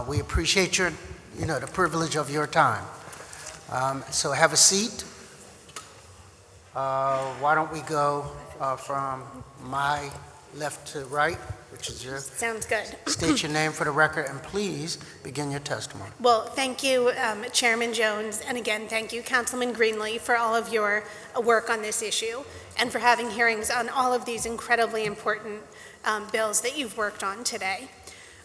Speaker 1: we appreciate the privilege of your time. So have a seat. Why don't we go from my left to right, which is your...
Speaker 18: Sounds good.
Speaker 1: State your name for the record, and please begin your testimony.
Speaker 18: Well, thank you, Chairman Jones, and again, thank you, Councilman Greenlee, for all of your work on this issue, and for having hearings on all of these incredibly important bills that you've worked on today.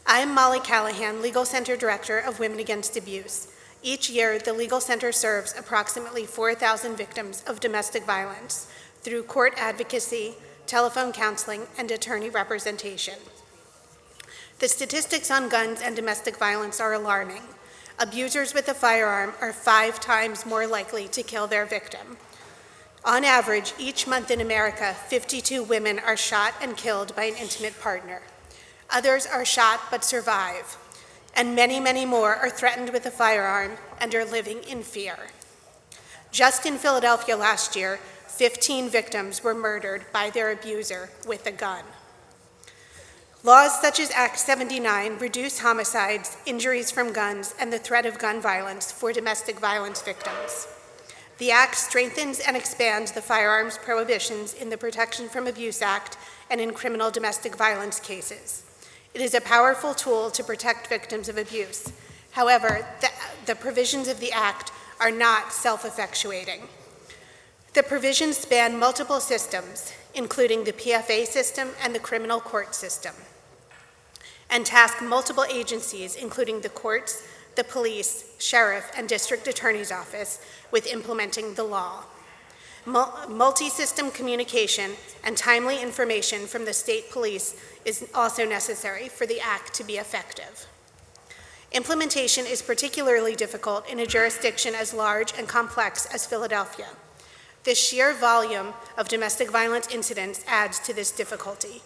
Speaker 18: I'm Molly Callahan, Legal Center Director of Women Against Abuse. Each year, the Legal Center serves approximately 4,000 victims of domestic violence through court advocacy, telephone counseling, and attorney representation. The statistics on guns and domestic violence are alarming. Abusers with a firearm are 5 times more likely to kill their victim. On average, each month in America, 52 women are shot and killed by an intimate partner. Others are shot but survive, and many, many more are threatened with a firearm and are living in fear. Just in Philadelphia last year, 15 victims were murdered by their abuser with a gun. Laws such as Act 79 reduce homicides, injuries from guns, and the threat of gun violence for domestic violence victims. The Act strengthens and expands the firearms prohibitions in the Protection from Abuse Act and in criminal domestic violence cases. It is a powerful tool to protect victims of abuse. However, the provisions of the Act are not self-effectuating. The provisions span multiple systems, including the PFA system and the criminal court system, and task multiple agencies, including the courts, the police, sheriff, and district attorney's office, with implementing the law. Multi-system communication and timely information from the state police is also necessary for the Act to be effective. Implementation is particularly difficult in a jurisdiction as large and complex as Philadelphia. The sheer volume of domestic violence incidents adds to this difficulty.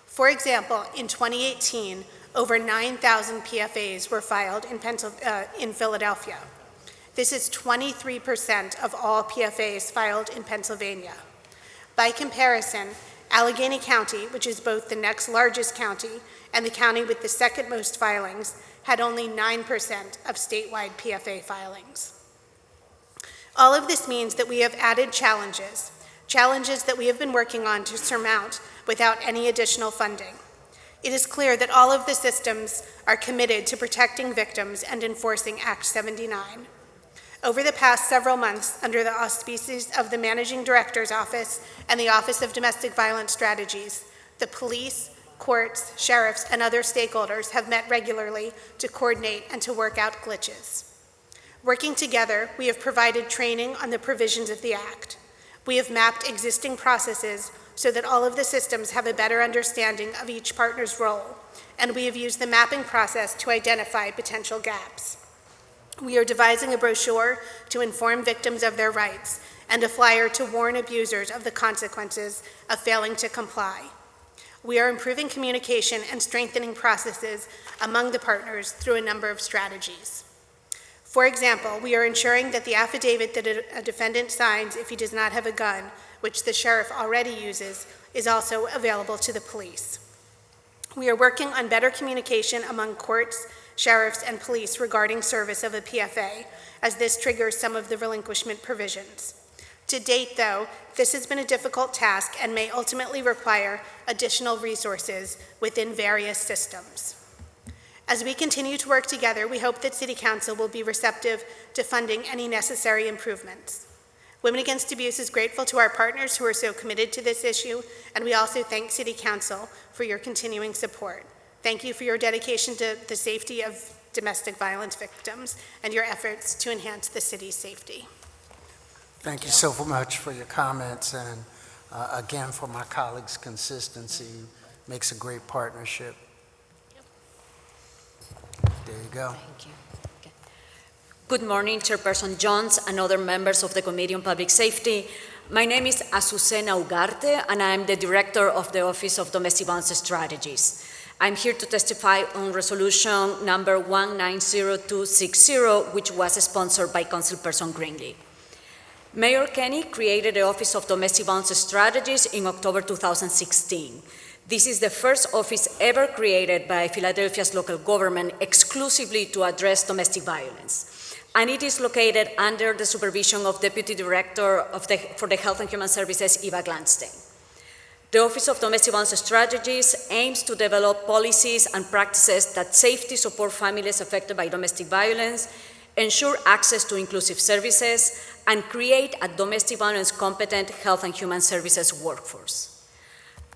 Speaker 18: For example, in 2018, over 9,000 PFAs were filed in Philadelphia. This is 23% of all PFAs filed in Pennsylvania. By comparison, Allegheny County, which is both the next largest county and the county with the second most filings, had only 9% of statewide PFA filings. All of this means that we have added challenges that we have been working on to surmount without any additional funding. It is clear that all of the systems are committed to protecting victims and enforcing Act 79. Over the past several months, under the auspices of the Managing Director's Office and the Office of Domestic Violence Strategies, the police, courts, sheriffs, and other stakeholders have met regularly to coordinate and to work out glitches. Working together, we have provided training on the provisions of the Act. We have mapped existing processes so that all of the systems have a better understanding of each partner's role, and we have used the mapping process to identify potential gaps. We are devising a brochure to inform victims of their rights and a flyer to warn abusers of the consequences of failing to comply. We are improving communication and strengthening processes among the partners through a number of strategies. For example, we are ensuring that the affidavit that a defendant signs if he does not have a gun, which the sheriff already uses, is also available to the police. We are working on better communication among courts, sheriffs, and police regarding service of a PFA, as this triggers some of the relinquishment provisions. To date, though, this has been a difficult task and may ultimately require additional resources within various systems. As we continue to work together, we hope that City Council will be receptive to funding any necessary improvements. Women Against Abuse is grateful to our partners who are so committed to this issue, and we also thank City Council for your continuing support. Thank you for your dedication to the safety of domestic violence victims and your efforts to enhance the city's safety.
Speaker 1: Thank you so much for your comments, and again, for my colleagues' consistency. Makes a great partnership. There you go.
Speaker 19: Thank you. Okay. Good morning, Chairperson Jones and other members of the Committee on Public Safety. My name is Azucena Ugarte, and I am the Director of the Office of Domestic Violence Strategies. I'm here to testify on resolution number 190260, which was sponsored by Councilperson Greenlee. Mayor Kenney created the Office of Domestic Violence Strategies in October 2016. This is the first office ever created by Philadelphia's local government exclusively to address domestic violence. And it is located under the supervision of Deputy Director for the Health and Human Services, Eva Glanstein. The Office of Domestic Violence Strategies aims to develop policies and practices that safely support families affected by domestic violence, ensure access to inclusive services, and create a domestic violence competent health and human services workforce.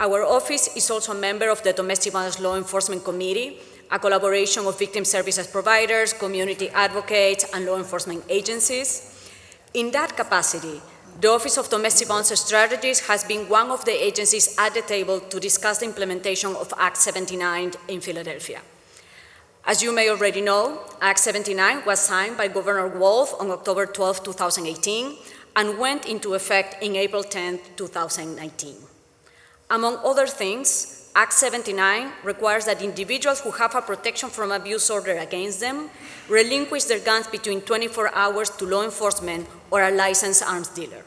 Speaker 19: Our office is also a member of the Domestic Violence Law Enforcement Committee, a collaboration of victim services providers, community advocates, and law enforcement agencies. In that capacity, the Office of Domestic Violence Strategies has been one of the agencies at the table to discuss the implementation of Act 79 in Philadelphia. As you may already know, Act 79 was signed by Governor Wolf on October 12, 2018, and went into effect in April 10, 2019. Among other things, Act 79 requires that individuals who have a protection from abuse order against them relinquish their guns between 24 hours to law enforcement or a licensed arms dealer.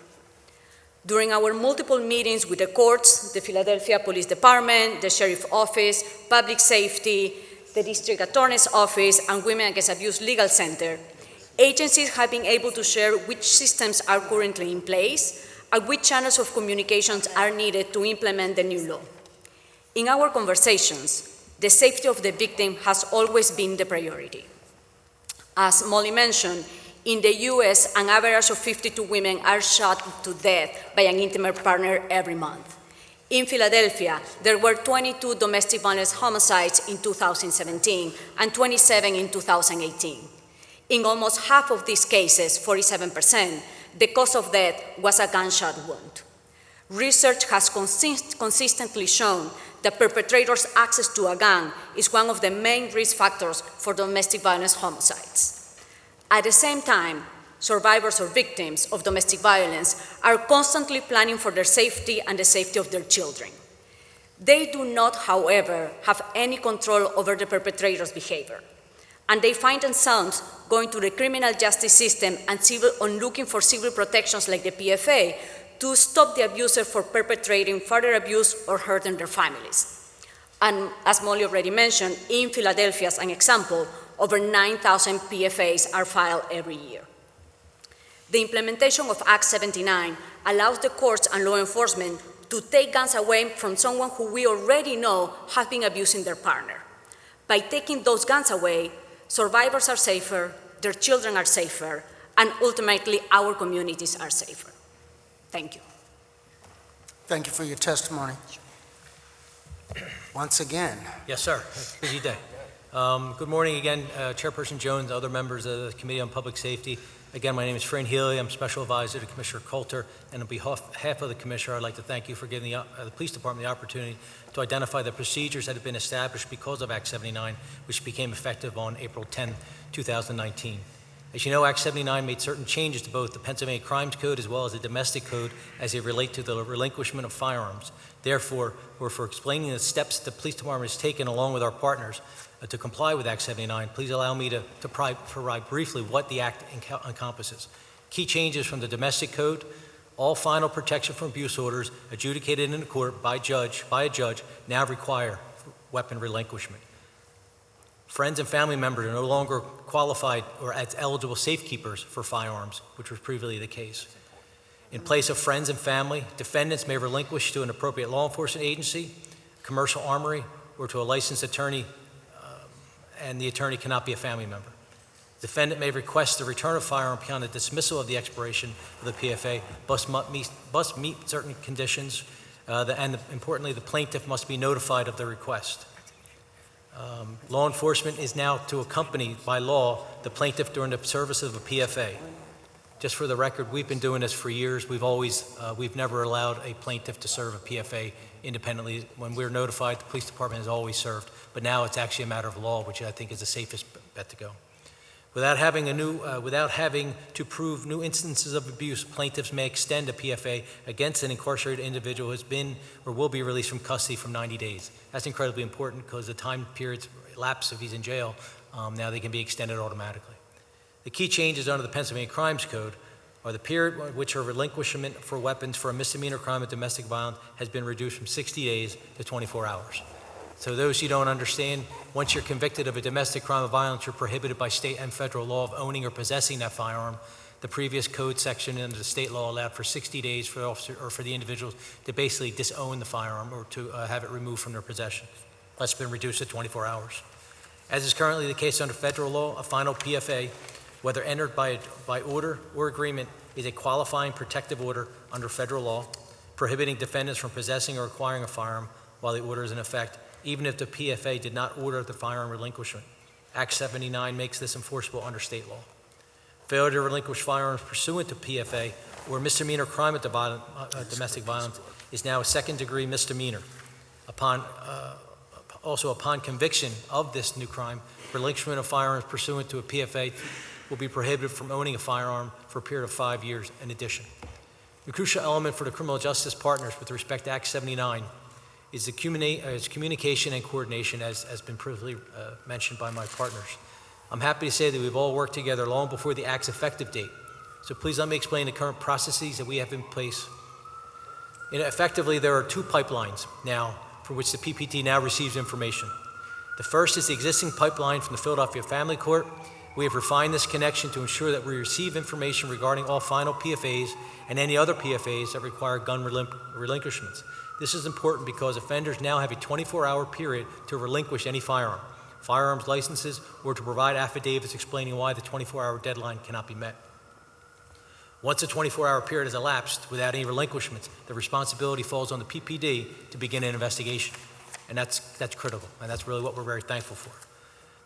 Speaker 19: During our multiple meetings with the courts, the Philadelphia Police Department, the Sheriff's Office, Public Safety, the District Attorney's Office, and Women Against Abuse Legal Center, agencies have been able to share which systems are currently in place and which channels of communications are needed to implement the new law. In our conversations, the safety of the victim has always been the priority. As Molly mentioned, in the US, an average of 52 women are shot to death by an intimate partner every month. In Philadelphia, there were 22 domestic violence homicides in 2017 and 27 in 2018. In almost half of these cases, 47%, the cause of death was a gunshot wound. Research has consistently shown that perpetrators' access to a gun is one of the main risk factors for domestic violence homicides. At the same time, survivors or victims of domestic violence are constantly planning for their safety and the safety of their children. They do not, however, have any control over the perpetrator's behavior, and they find themselves going to the criminal justice system and looking for civil protections like the PFA to stop the abuser from perpetrating further abuse or hurting their families. And as Molly already mentioned, in Philadelphia, as an example, over 9,000 PFAs are filed every year. The implementation of Act 79 allows the courts and law enforcement to take guns away from someone who we already know has been abusing their partner. By taking those guns away, survivors are safer, their children are safer, and ultimately our communities are safer. Thank you.
Speaker 1: Thank you for your testimony. Once again.
Speaker 4: Yes, sir. Busy day. Good morning again, Chairperson Jones, other members of the Committee on Public Safety. Again, my name is Fran Healy. I'm Special Advisor to Commissioner Coulter, and on behalf of the Commissioner, I'd like to thank you for giving the Police Department the opportunity to identify the procedures that have been established because of Act 79, which became effective on April 10, 2019. As you know, Act 79 made certain changes to both the Pennsylvania Crimes Code as well as the Domestic Code as they relate to the relinquishment of firearms. Therefore, we're for explaining the steps the Police Department has taken along with our partners to comply with Act 79, please allow me to provide briefly what the Act encompasses. Key changes from the Domestic Code: all final protection from abuse orders adjudicated in a court by a judge now require weapon relinquishment. Friends and family members are no longer qualified or as eligible safekeepers for firearms, which was previously the case. In place of friends and family, defendants may relinquish to an appropriate law enforcement agency, commercial armory, or to a licensed attorney, and the attorney cannot be a family member. Defendant may request the return of firearm upon the dismissal of the expiration of the PFA, must meet certain conditions, and importantly, the plaintiff must be notified of the request. Law enforcement is now to accompany, by law, the plaintiff during the service of a PFA. Just for the record, we've been doing this for years. We've never allowed a plaintiff to serve a PFA independently. When we're notified, the police department has always served, but now it's actually a matter of law, which I think is the safest bet to go. Without having to prove new instances of abuse, plaintiffs may extend a PFA against an incarcerated individual who has been or will be released from custody from 90 days. That's incredibly important because the time periods elapse if he's in jail. Now they can be extended automatically. The key changes under the Pennsylvania Crimes Code are the period at which a relinquishment for weapons for a misdemeanor crime of domestic violence has been reduced from 60 days to 24 hours. So those who don't understand, once you're convicted of a domestic crime of violence, you're prohibited by state and federal law of owning or possessing that firearm. The previous code section under the state law allowed for 60 days for the officer or for the individuals to basically disown the firearm or to have it removed from their possession. That's been reduced to 24 hours. As is currently the case under federal law, a final PFA, whether entered by order or agreement, is a qualifying protective order under federal law, prohibiting defendants from possessing or acquiring a firearm while the order is in effect, even if the PFA did not order the firearm relinquishment. Act 79 makes this enforceable under state law. Failure to relinquish firearms pursuant to PFA or misdemeanor crime of domestic violence is now a second-degree misdemeanor. Also, upon conviction of this new crime, relinquishment of firearms pursuant to a PFA will be prohibited from owning a firearm for a period of 5 years in addition. The crucial element for the criminal justice partners with respect to Act 79 is communication and coordination, as has been previously mentioned by my partners. I'm happy to say that we've all worked together long before the Act's effective date. So please let me explain the current processes that we have in place. Effectively, there are two pipelines now for which the PPT now receives information. The first is the existing pipeline from the Philadelphia Family Court. We have refined this connection to ensure that we receive information regarding all final PFAs and any other PFAs that require gun relinquishments. This is important because offenders now have a 24-hour period to relinquish any firearm, firearms licenses, or to provide affidavits explaining why the 24-hour deadline cannot be met. Once the 24-hour period has elapsed without any relinquishments, the responsibility falls on the PPD to begin an investigation. And that's critical, and that's really what we're very thankful for.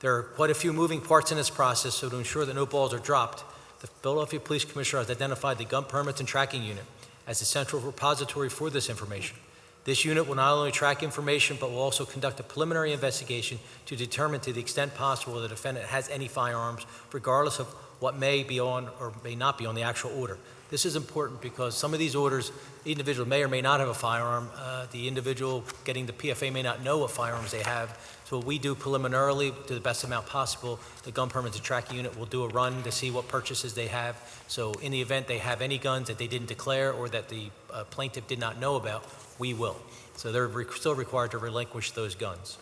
Speaker 4: There are quite a few moving parts in this process, so to ensure that no balls are dropped, the Philadelphia Police Commissioner has identified the Gun Permits and Tracking Unit as the central repository for this information. This unit will not only track information, but will also conduct a preliminary investigation to determine to the extent possible whether the defendant has any firearms, regardless of what may be on or may not be on the actual order. This is important because some of these orders, the individual may or may not have a firearm. The individual getting the PFA may not know what firearms they have. So what we do preliminarily, to the best amount possible, the Gun Permits and Tracking Unit will do a run to see what purchases they have. So in the event they have any guns that they didn't declare or that the plaintiff did not know about, we will. So they're still required to relinquish those guns.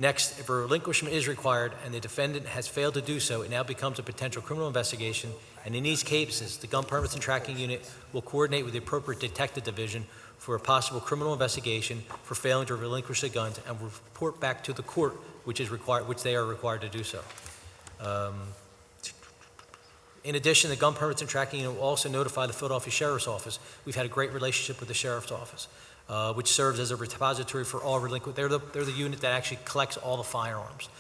Speaker 4: Next, if a relinquishment is required and the defendant has failed to do so, it now becomes a potential criminal investigation, and in these cases, the Gun Permits and Tracking Unit will coordinate with the appropriate detective division for a possible criminal investigation for failing to relinquish the guns and report back to the court, which they are required to do so. In addition, the gun permits and tracking unit will also notify the Philadelphia Sheriff's Office. We've had a great relationship with the Sheriff's Office, which serves as a repository for all relinquished. They're the unit that actually collects all the firearms.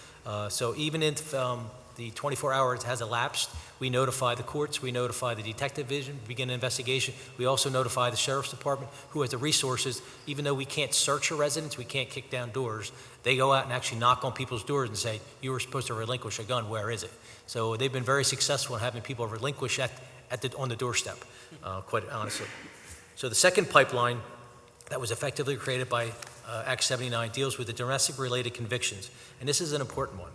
Speaker 4: So even if the 24 hours has elapsed, we notify the courts, we notify the detective division, begin an investigation. We also notify the Sheriff's Department, who has the resources. Even though we can't search a residence, we can't kick down doors, they go out and actually knock on people's doors and say, you were supposed to relinquish a gun, where is it? So they've been very successful in having people relinquish on the doorstep, quite honestly. So the second pipeline that was effectively created by Act 79 deals with the domestic-related convictions, and this is an important one.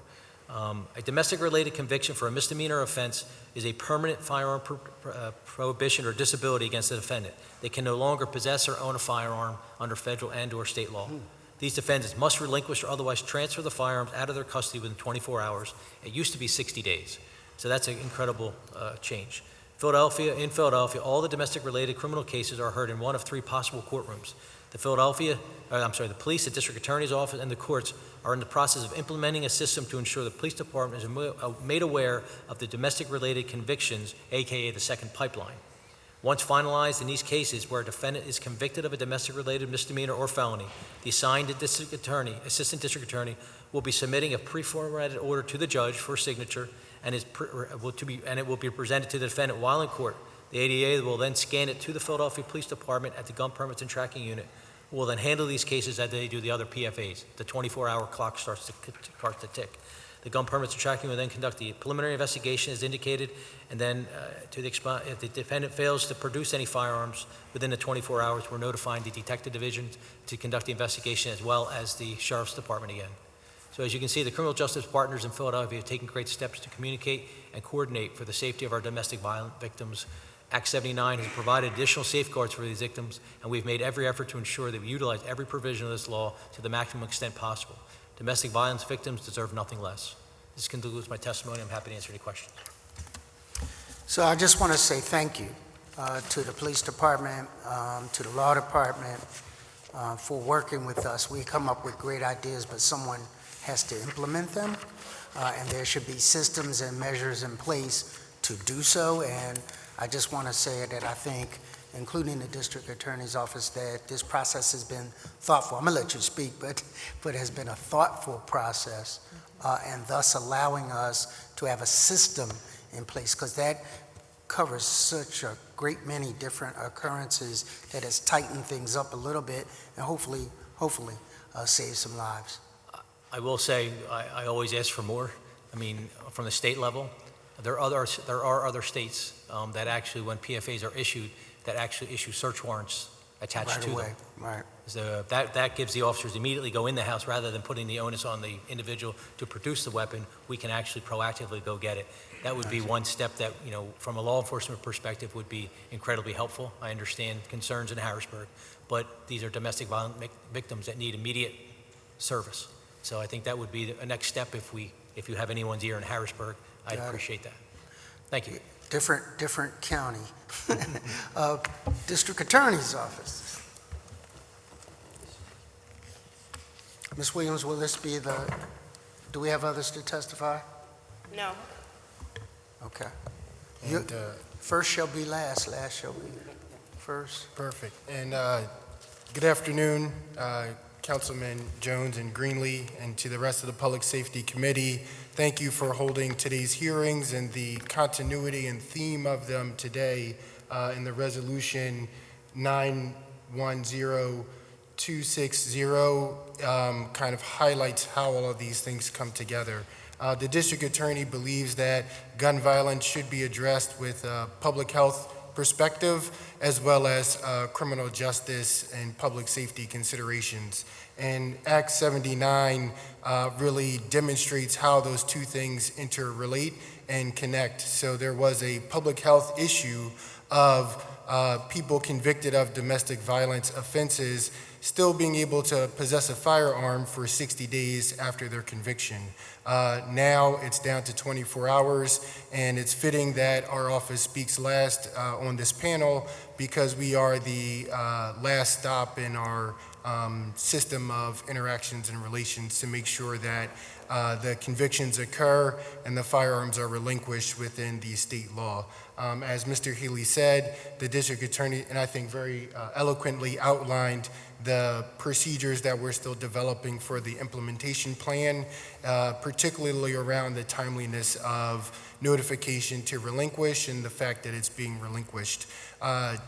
Speaker 4: A domestic-related conviction for a misdemeanor offense is a permanent firearm prohibition or disability against the defendant. They can no longer possess or own a firearm under federal and/or state law. These defendants must relinquish or otherwise transfer the firearms out of their custody within 24 hours. It used to be 60 days. So that's an incredible change. In Philadelphia, all the domestic-related criminal cases are heard in one of three possible courtrooms. The police, the district attorney's office, and the courts are in the process of implementing a system to ensure the police department is made aware of the domestic-related convictions, aka the second pipeline. Once finalized in these cases where a defendant is convicted of a domestic-related misdemeanor or felony, the assigned assistant district attorney, will be submitting a pre-formatted order to the judge for signature, and it will be presented to the defendant while in court. The ADA will then scan it to the Philadelphia Police Department at the Gun Permits and Tracking Unit, who will then handle these cases as they do the other PFAs. The 24-hour clock starts to tick. The Gun Permits and Tracking will then conduct the preliminary investigation as indicated, and then if the defendant fails to produce any firearms within the 24 hours, we're notifying the detective division to conduct the investigation as well as the Sheriff's Department again. So as you can see, the criminal justice partners in Philadelphia have taken great steps to communicate and coordinate for the safety of our domestic violence victims. Act 79 has provided additional safeguards for these victims, and we've made every effort to ensure that we utilize every provision of this law to the maximum extent possible. Domestic violence victims deserve nothing less. This concludes my testimony. I'm happy to answer any questions.
Speaker 1: So I just want to say thank you to the police department, to the law department for working with us. We come up with great ideas, but someone has to implement them, and there should be systems and measures in place to do so. And I just want to say that I think, including the district attorney's office, that this process has been thoughtful. I'm going to let you speak, but it has been a thoughtful process, and thus allowing us to have a system in place, because that covers such a great many different occurrences that has tightened things up a little bit and hopefully save some lives.
Speaker 4: I will say I always ask for more. I mean, from the state level, there are other states that actually, when PFAs are issued, that actually issue search warrants attached to them.
Speaker 1: Right.
Speaker 4: So that gives the officers immediately go in the house rather than putting the onus on the individual to produce the weapon. We can actually proactively go get it. That would be one step that, from a law enforcement perspective, would be incredibly helpful. I understand concerns in Harrisburg, but these are domestic violence victims that need immediate service. So I think that would be a next step if you have anyone's ear in Harrisburg. I'd appreciate that. Thank you.
Speaker 1: Different county. District Attorney's Office. Ms. Williams, will this be do we have others to testify?
Speaker 2: No.
Speaker 1: Okay. And, first shall be last shall be first.
Speaker 20: Perfect. And good afternoon, Councilman Jones and Greenlee, and to the rest of the Public Safety Committee. Thank you for holding today's hearings and the continuity and theme of them today in the resolution 910260 kind of highlights how all of these things come together. The district attorney believes that gun violence should be addressed with a public health perspective as well as criminal justice and public safety considerations. And Act 79 really demonstrates how those two things interrelate and connect. So there was a public health issue of people convicted of domestic violence offenses still being able to possess a firearm for 60 days after their conviction. Now it's down to 24 hours, and it's fitting that our office speaks last on this panel because we are the last stop in our system of interactions and relations to make sure that the convictions occur and the firearms are relinquished within the state law. As Mr. Healy said, the district attorney, and I think very eloquently outlined the procedures that we're still developing for the implementation plan, particularly around the timeliness of notification to relinquish and the fact that it's being relinquished.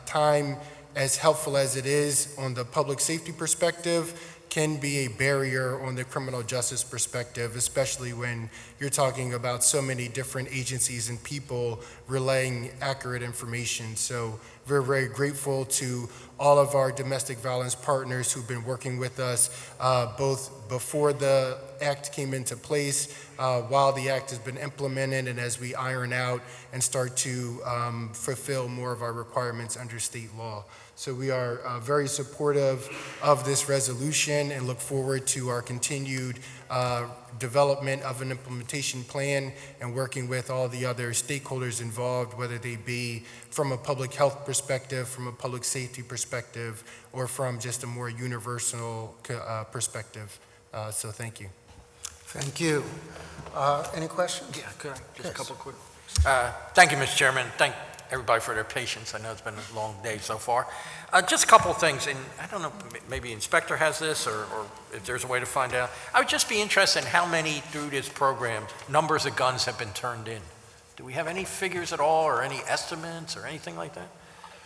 Speaker 20: Time, as helpful as it is on the public safety perspective, can be a barrier on the criminal justice perspective, especially when you're talking about so many different agencies and people relaying accurate information. So we're very grateful to all of our domestic violence partners who've been working with us both before the act came into place, while the act has been implemented, and as we iron out and start to fulfill more of our requirements under state law. So we are very supportive of this resolution and look forward to our continued development of an implementation plan and working with all the other stakeholders involved, whether they be from a public health perspective, from a public safety perspective, or from just a more universal perspective. So thank you.
Speaker 1: Thank you. Any questions?
Speaker 8: Yeah, could I? Just
Speaker 1: Yes.
Speaker 8: a couple quick. Thank you, Mr. Chairman. Thank everybody for their patience. I know it's been a long day so far. Just a couple of things, and I don't know, maybe Inspector has this, or if there's a way to find out. I would just be interested in how many through this program, numbers of guns have been turned in. Do we have any figures at all, or any estimates, or anything like that?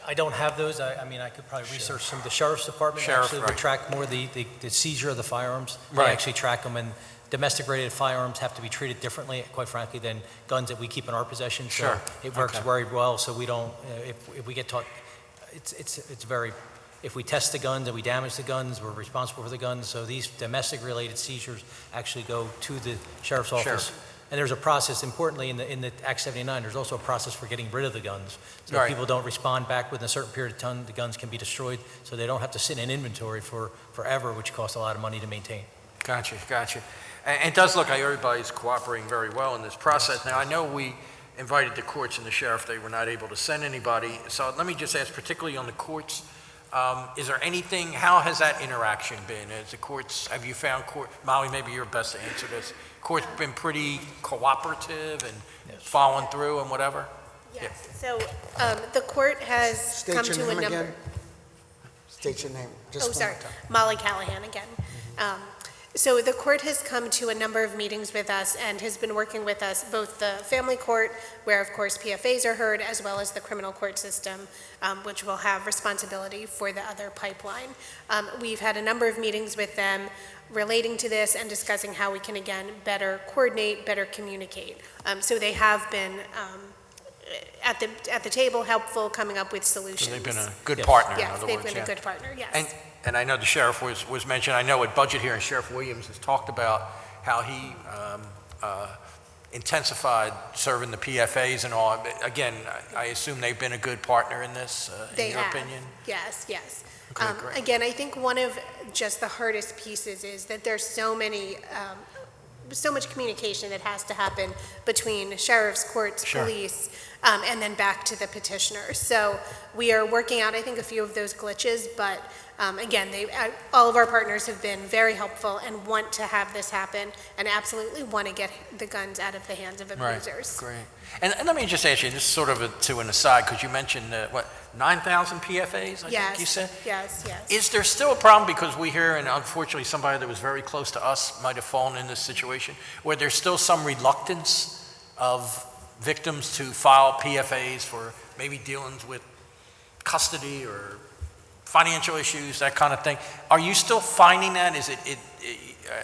Speaker 4: I don't have those. I mean, I could probably research some. The Sheriff's Department actually would track more the seizure of the firearms. They actually track them, and domestic-rated firearms have to be treated differently, quite frankly, than guns that we keep in our possession. So it works very well. So we don't, if we get taught, it's very, if we test the guns and we damage the guns, we're responsible for the guns. So these domestic-related seizures actually go to the Sheriff's Office. And there's a process, importantly, in the Act 79, there's also a process for getting rid of the guns. So if people don't respond back within a certain period of time, the guns can be destroyed, so they don't have to sit in inventory for forever, which costs a lot of money to maintain.
Speaker 8: Gotcha, gotcha. And it does look like everybody's cooperating very well in this process. Now, I know we invited the courts and the sheriff. They were not able to send anybody. So let me just ask, particularly on the courts, is there anything, how has that interaction been? Has the courts, have you found Molly, maybe you're best to answer this. Courts been pretty cooperative and following through and whatever?
Speaker 18: Yes. So the court has come to a number.
Speaker 1: State your name.
Speaker 18: Oh, sorry. Molly Callahan again. So the court has come to a number of meetings with us and has been working with us, both the family court, where of course PFAs are heard, as well as the criminal court system, which will have responsibility for the other pipeline. We've had a number of meetings with them relating to this and discussing how we can, again, better coordinate, better communicate. So they have been at the table, helpful, coming up with solutions.
Speaker 8: So they've been a good partner,
Speaker 18: yes,
Speaker 8: in other
Speaker 18: they've
Speaker 8: words.
Speaker 18: been a good partner, yes.
Speaker 8: And I know the sheriff was mentioned. I know at budget hearing, Sheriff Williams has talked about how he intensified serving the PFAs and all. Again, I assume they've been a good partner in this, in your opinion?
Speaker 18: Yes, yes.
Speaker 8: Okay, great.
Speaker 18: Again, I think one of just the hardest pieces is that there's so much communication that has to happen between sheriffs, courts, police, and then back to the petitioner. So we are working out, I think, a few of those glitches, but again, all of our partners have been very helpful and want to have this happen and absolutely want to get the guns out of the hands of abusers.
Speaker 8: Right, great. And let me just ask you, this is sort of to an aside, because you mentioned, 9,000 PFAs, I think you said?
Speaker 18: Yes, yes.
Speaker 8: Is there still a problem, because we hear, and unfortunately somebody that was very close to us might have fallen in this situation, where there's still some reluctance of victims to file PFAs for maybe dealings with custody or financial issues, that kind of thing. Are you still finding that? Is it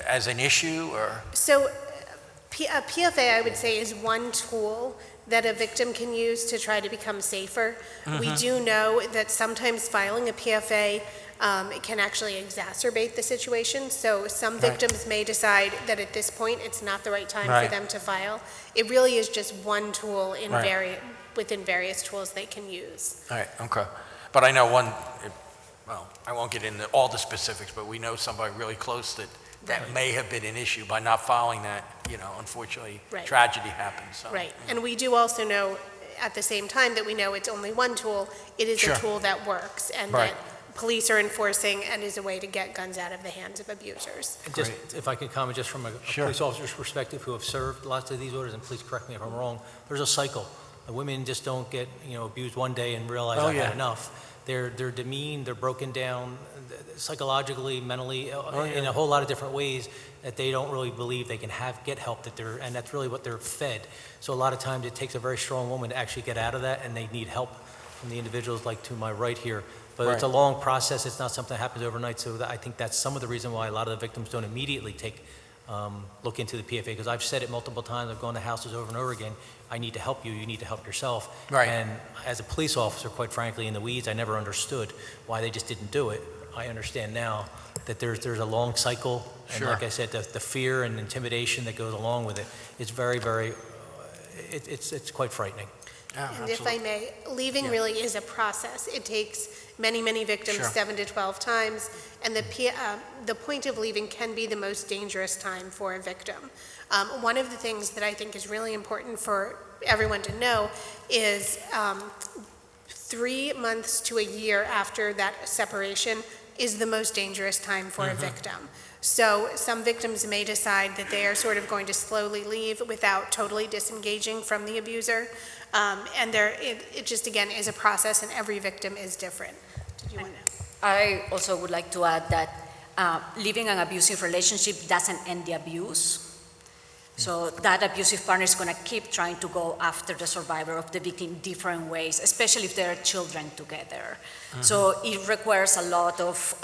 Speaker 8: as an issue, or?
Speaker 18: So a PFA, I would say, is one tool that a victim can use to try to become safer. We do know that sometimes filing a PFA it can actually exacerbate the situation. So some victims may decide that at this point it's not the right time for them to file. It really is just one tool in within various tools they can use.
Speaker 8: All right, okay. But I know well, I won't get into all the specifics, but we know somebody really close that may have been an issue by not following that, unfortunately,
Speaker 18: Right.
Speaker 8: tragedy happened, so.
Speaker 18: Right, and we do also know, at the same time that we know it's only one tool, it is
Speaker 8: Sure.
Speaker 18: a tool that works, and
Speaker 8: Right.
Speaker 18: that police are enforcing and is a way to get guns out of the hands of abusers.
Speaker 4: And just, if I could comment just from a
Speaker 8: Sure.
Speaker 4: police officer's perspective who have served lots of these orders, and please correct me if I'm wrong, there's a cycle. The women just don't get, abused one day and realize
Speaker 8: Oh,
Speaker 4: I've
Speaker 8: yeah.
Speaker 4: had enough. They're demeaned, they're broken down psychologically, mentally, in a whole lot of different ways that they don't really believe they can get help, and that's really what they're fed. So a lot of times it takes a very strong woman to actually get out of that, and they need help from the individuals like to my right here. But it's a
Speaker 8: Right.
Speaker 4: long process. It's not something that happens overnight. So I think that's some of the reason why a lot of the victims don't immediately look into the PFA. Because I've said it multiple times. I've gone to houses over and over again. I need to help you. You need to help yourself.
Speaker 8: Right.
Speaker 4: And as a police officer, quite frankly, in the weeds, I never understood why they just didn't do it. I understand now that there's a long cycle. And
Speaker 8: Sure.
Speaker 4: like I said, the fear and intimidation that goes along with it, it's very, very, it's quite frightening.
Speaker 8: Yeah,
Speaker 18: And if I may, leaving really is a process. It takes many, many victims,
Speaker 8: Sure.
Speaker 18: 7 to 12 times, and the point of leaving can be the most dangerous time for a victim. One of the things that I think is really important for everyone to know is 3 months to a year after that separation is the most dangerous time for a victim. So some victims may decide that they are sort of going to slowly leave without totally disengaging from the abuser. And it just, again, is a process, and every victim is different. Did you want to?
Speaker 19: I also would like to add that leaving an abusive relationship doesn't end the abuse. So that abusive partner is going to keep trying to go after the survivor of the victim different ways, especially if there are children together. So it requires a lot of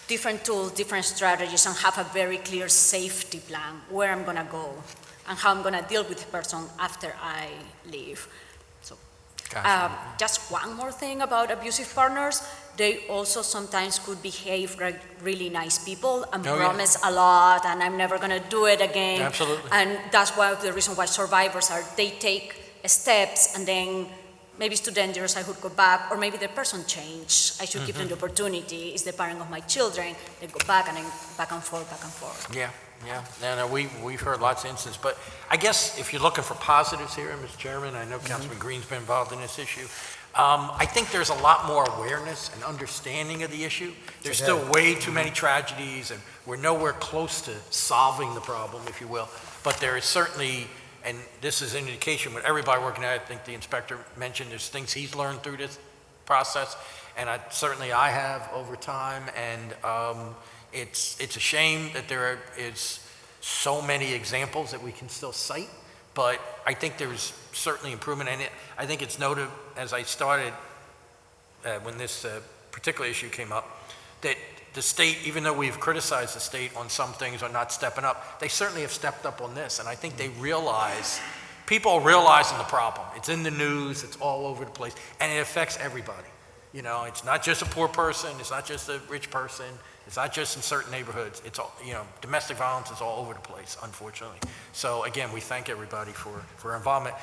Speaker 19: different tools, different strategies, and have a very clear safety plan, where I'm going to go and how I'm going to deal with the person after I leave. So, just one more thing about abusive partners. They also sometimes could behave like really nice people and promise a lot, and I'm never going to do it again.
Speaker 8: Absolutely.
Speaker 19: And that's one of the reasons why survivors they take steps, and then maybe it's too dangerous, I would go back, or maybe the person changed. I should give them the opportunity. It's the parent of my children. They go back, and then back and forth, back and forth.
Speaker 8: Yeah. No, we've heard lots of instances, but I guess if you're looking for positives here, Mr. Chairman, I know Councilman Green's been involved in this issue. I think there's a lot more awareness and understanding of the issue. There's still way too many tragedies, and we're nowhere close to solving the problem, if you will. But there is certainly, and this is an indication with everybody working at it, I think the inspector mentioned there's things he's learned through this process, and certainly I have over time, and it's a shame that there is so many examples that we can still cite, but I think there's certainly improvement in it. I think it's noted as I started, when this particular issue came up, that the state, even though we've criticized the state on some things or not stepping up, they certainly have stepped up on this, and I think they realize, people are realizing the problem. It's in the news, it's all over the place, and it affects everybody. It's not just a poor person, it's not just a rich person, it's not just in certain neighborhoods. It's all, domestic violence is all over the place, unfortunately. So again, we thank everybody for involvement.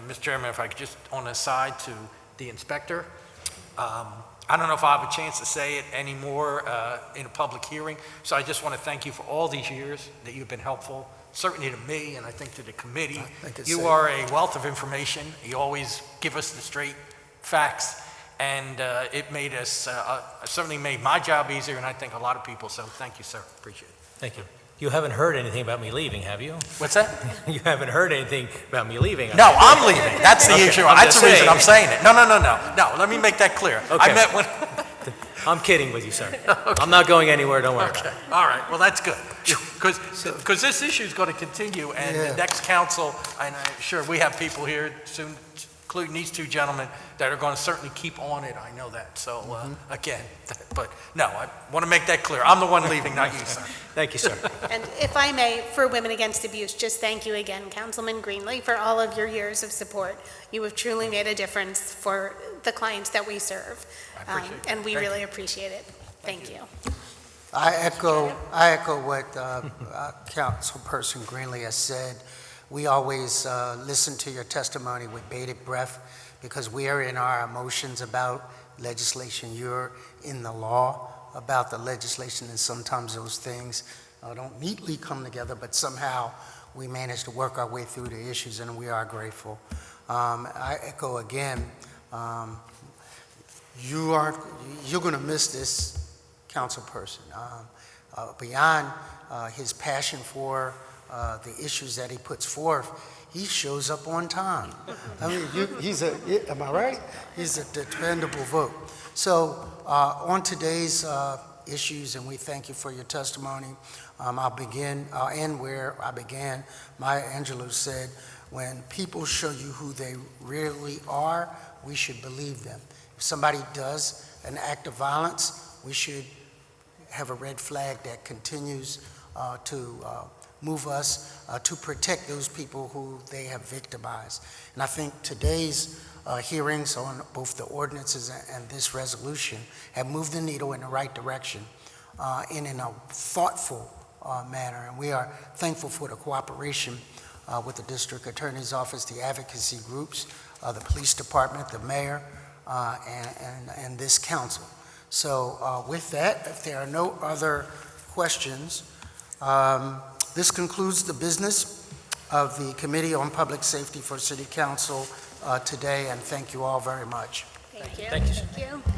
Speaker 8: Mr. Chairman, if I could just on the side to the inspector, I don't know if I have a chance to say it anymore in a public hearing, so I just want to thank you for all these years that you've been helpful, certainly to me and I think to the committee. You are a wealth of information. You always give us the straight facts. And it made us, certainly made my job easier, and I think a lot of people, so thank you, sir. Appreciate it.
Speaker 4: Thank you. You haven't heard anything about me leaving, have you?
Speaker 8: What's that?
Speaker 4: You haven't heard anything about me leaving?
Speaker 8: No, I'm leaving. That's the issue. That's the reason I'm saying it. No, let me make that clear.
Speaker 4: Okay.
Speaker 8: I met when...
Speaker 4: I'm kidding with you, sir. Okay. I'm not going anywhere, don't worry about it.
Speaker 8: All right, well, that's good. Because this issue is going to continue, and the next council, and I'm sure we have people here soon, including these two gentlemen, that are going to certainly keep on it. I know that. So, again, but no, I want to make that clear. I'm the one leaving, not you, sir.
Speaker 4: Thank you, sir.
Speaker 18: And if I may, for Women Against Abuse, just thank you again, Councilman Greenlee, for all of your years of support. You have truly made a difference for the clients that we serve. And we really appreciate it. Thank you.
Speaker 1: I echo what Councilperson Greenlee has said. We always listen to your testimony with bated breath because we are in our emotions about legislation. You're in the law about the legislation, and sometimes those things don't neatly come together, but somehow we manage to work our way through the issues, and we are grateful. I echo again, you're going to miss this council person. Beyond his passion for the issues that he puts forth, he shows up on time. I mean, am I right? He's a dependable vote. So on today's issues, and we thank you for your testimony. I'll end where I began. Maya Angelou said, when people show you who they really are, we should believe them. If somebody does an act of violence, we should have a red flag that continues to move us to protect those people who they have victimized. And I think today's hearings on both the ordinances and this resolution have moved the needle in the right direction in a thoughtful manner. And we are thankful for the cooperation with the District Attorney's Office, the advocacy groups, the police department, the mayor, and this council. So with that, if there are no other questions, this concludes the business of the Committee on Public Safety for City Council today, and thank you all very much.
Speaker 18: Thank you.
Speaker 4: Thank you.
Speaker 18: Thank you.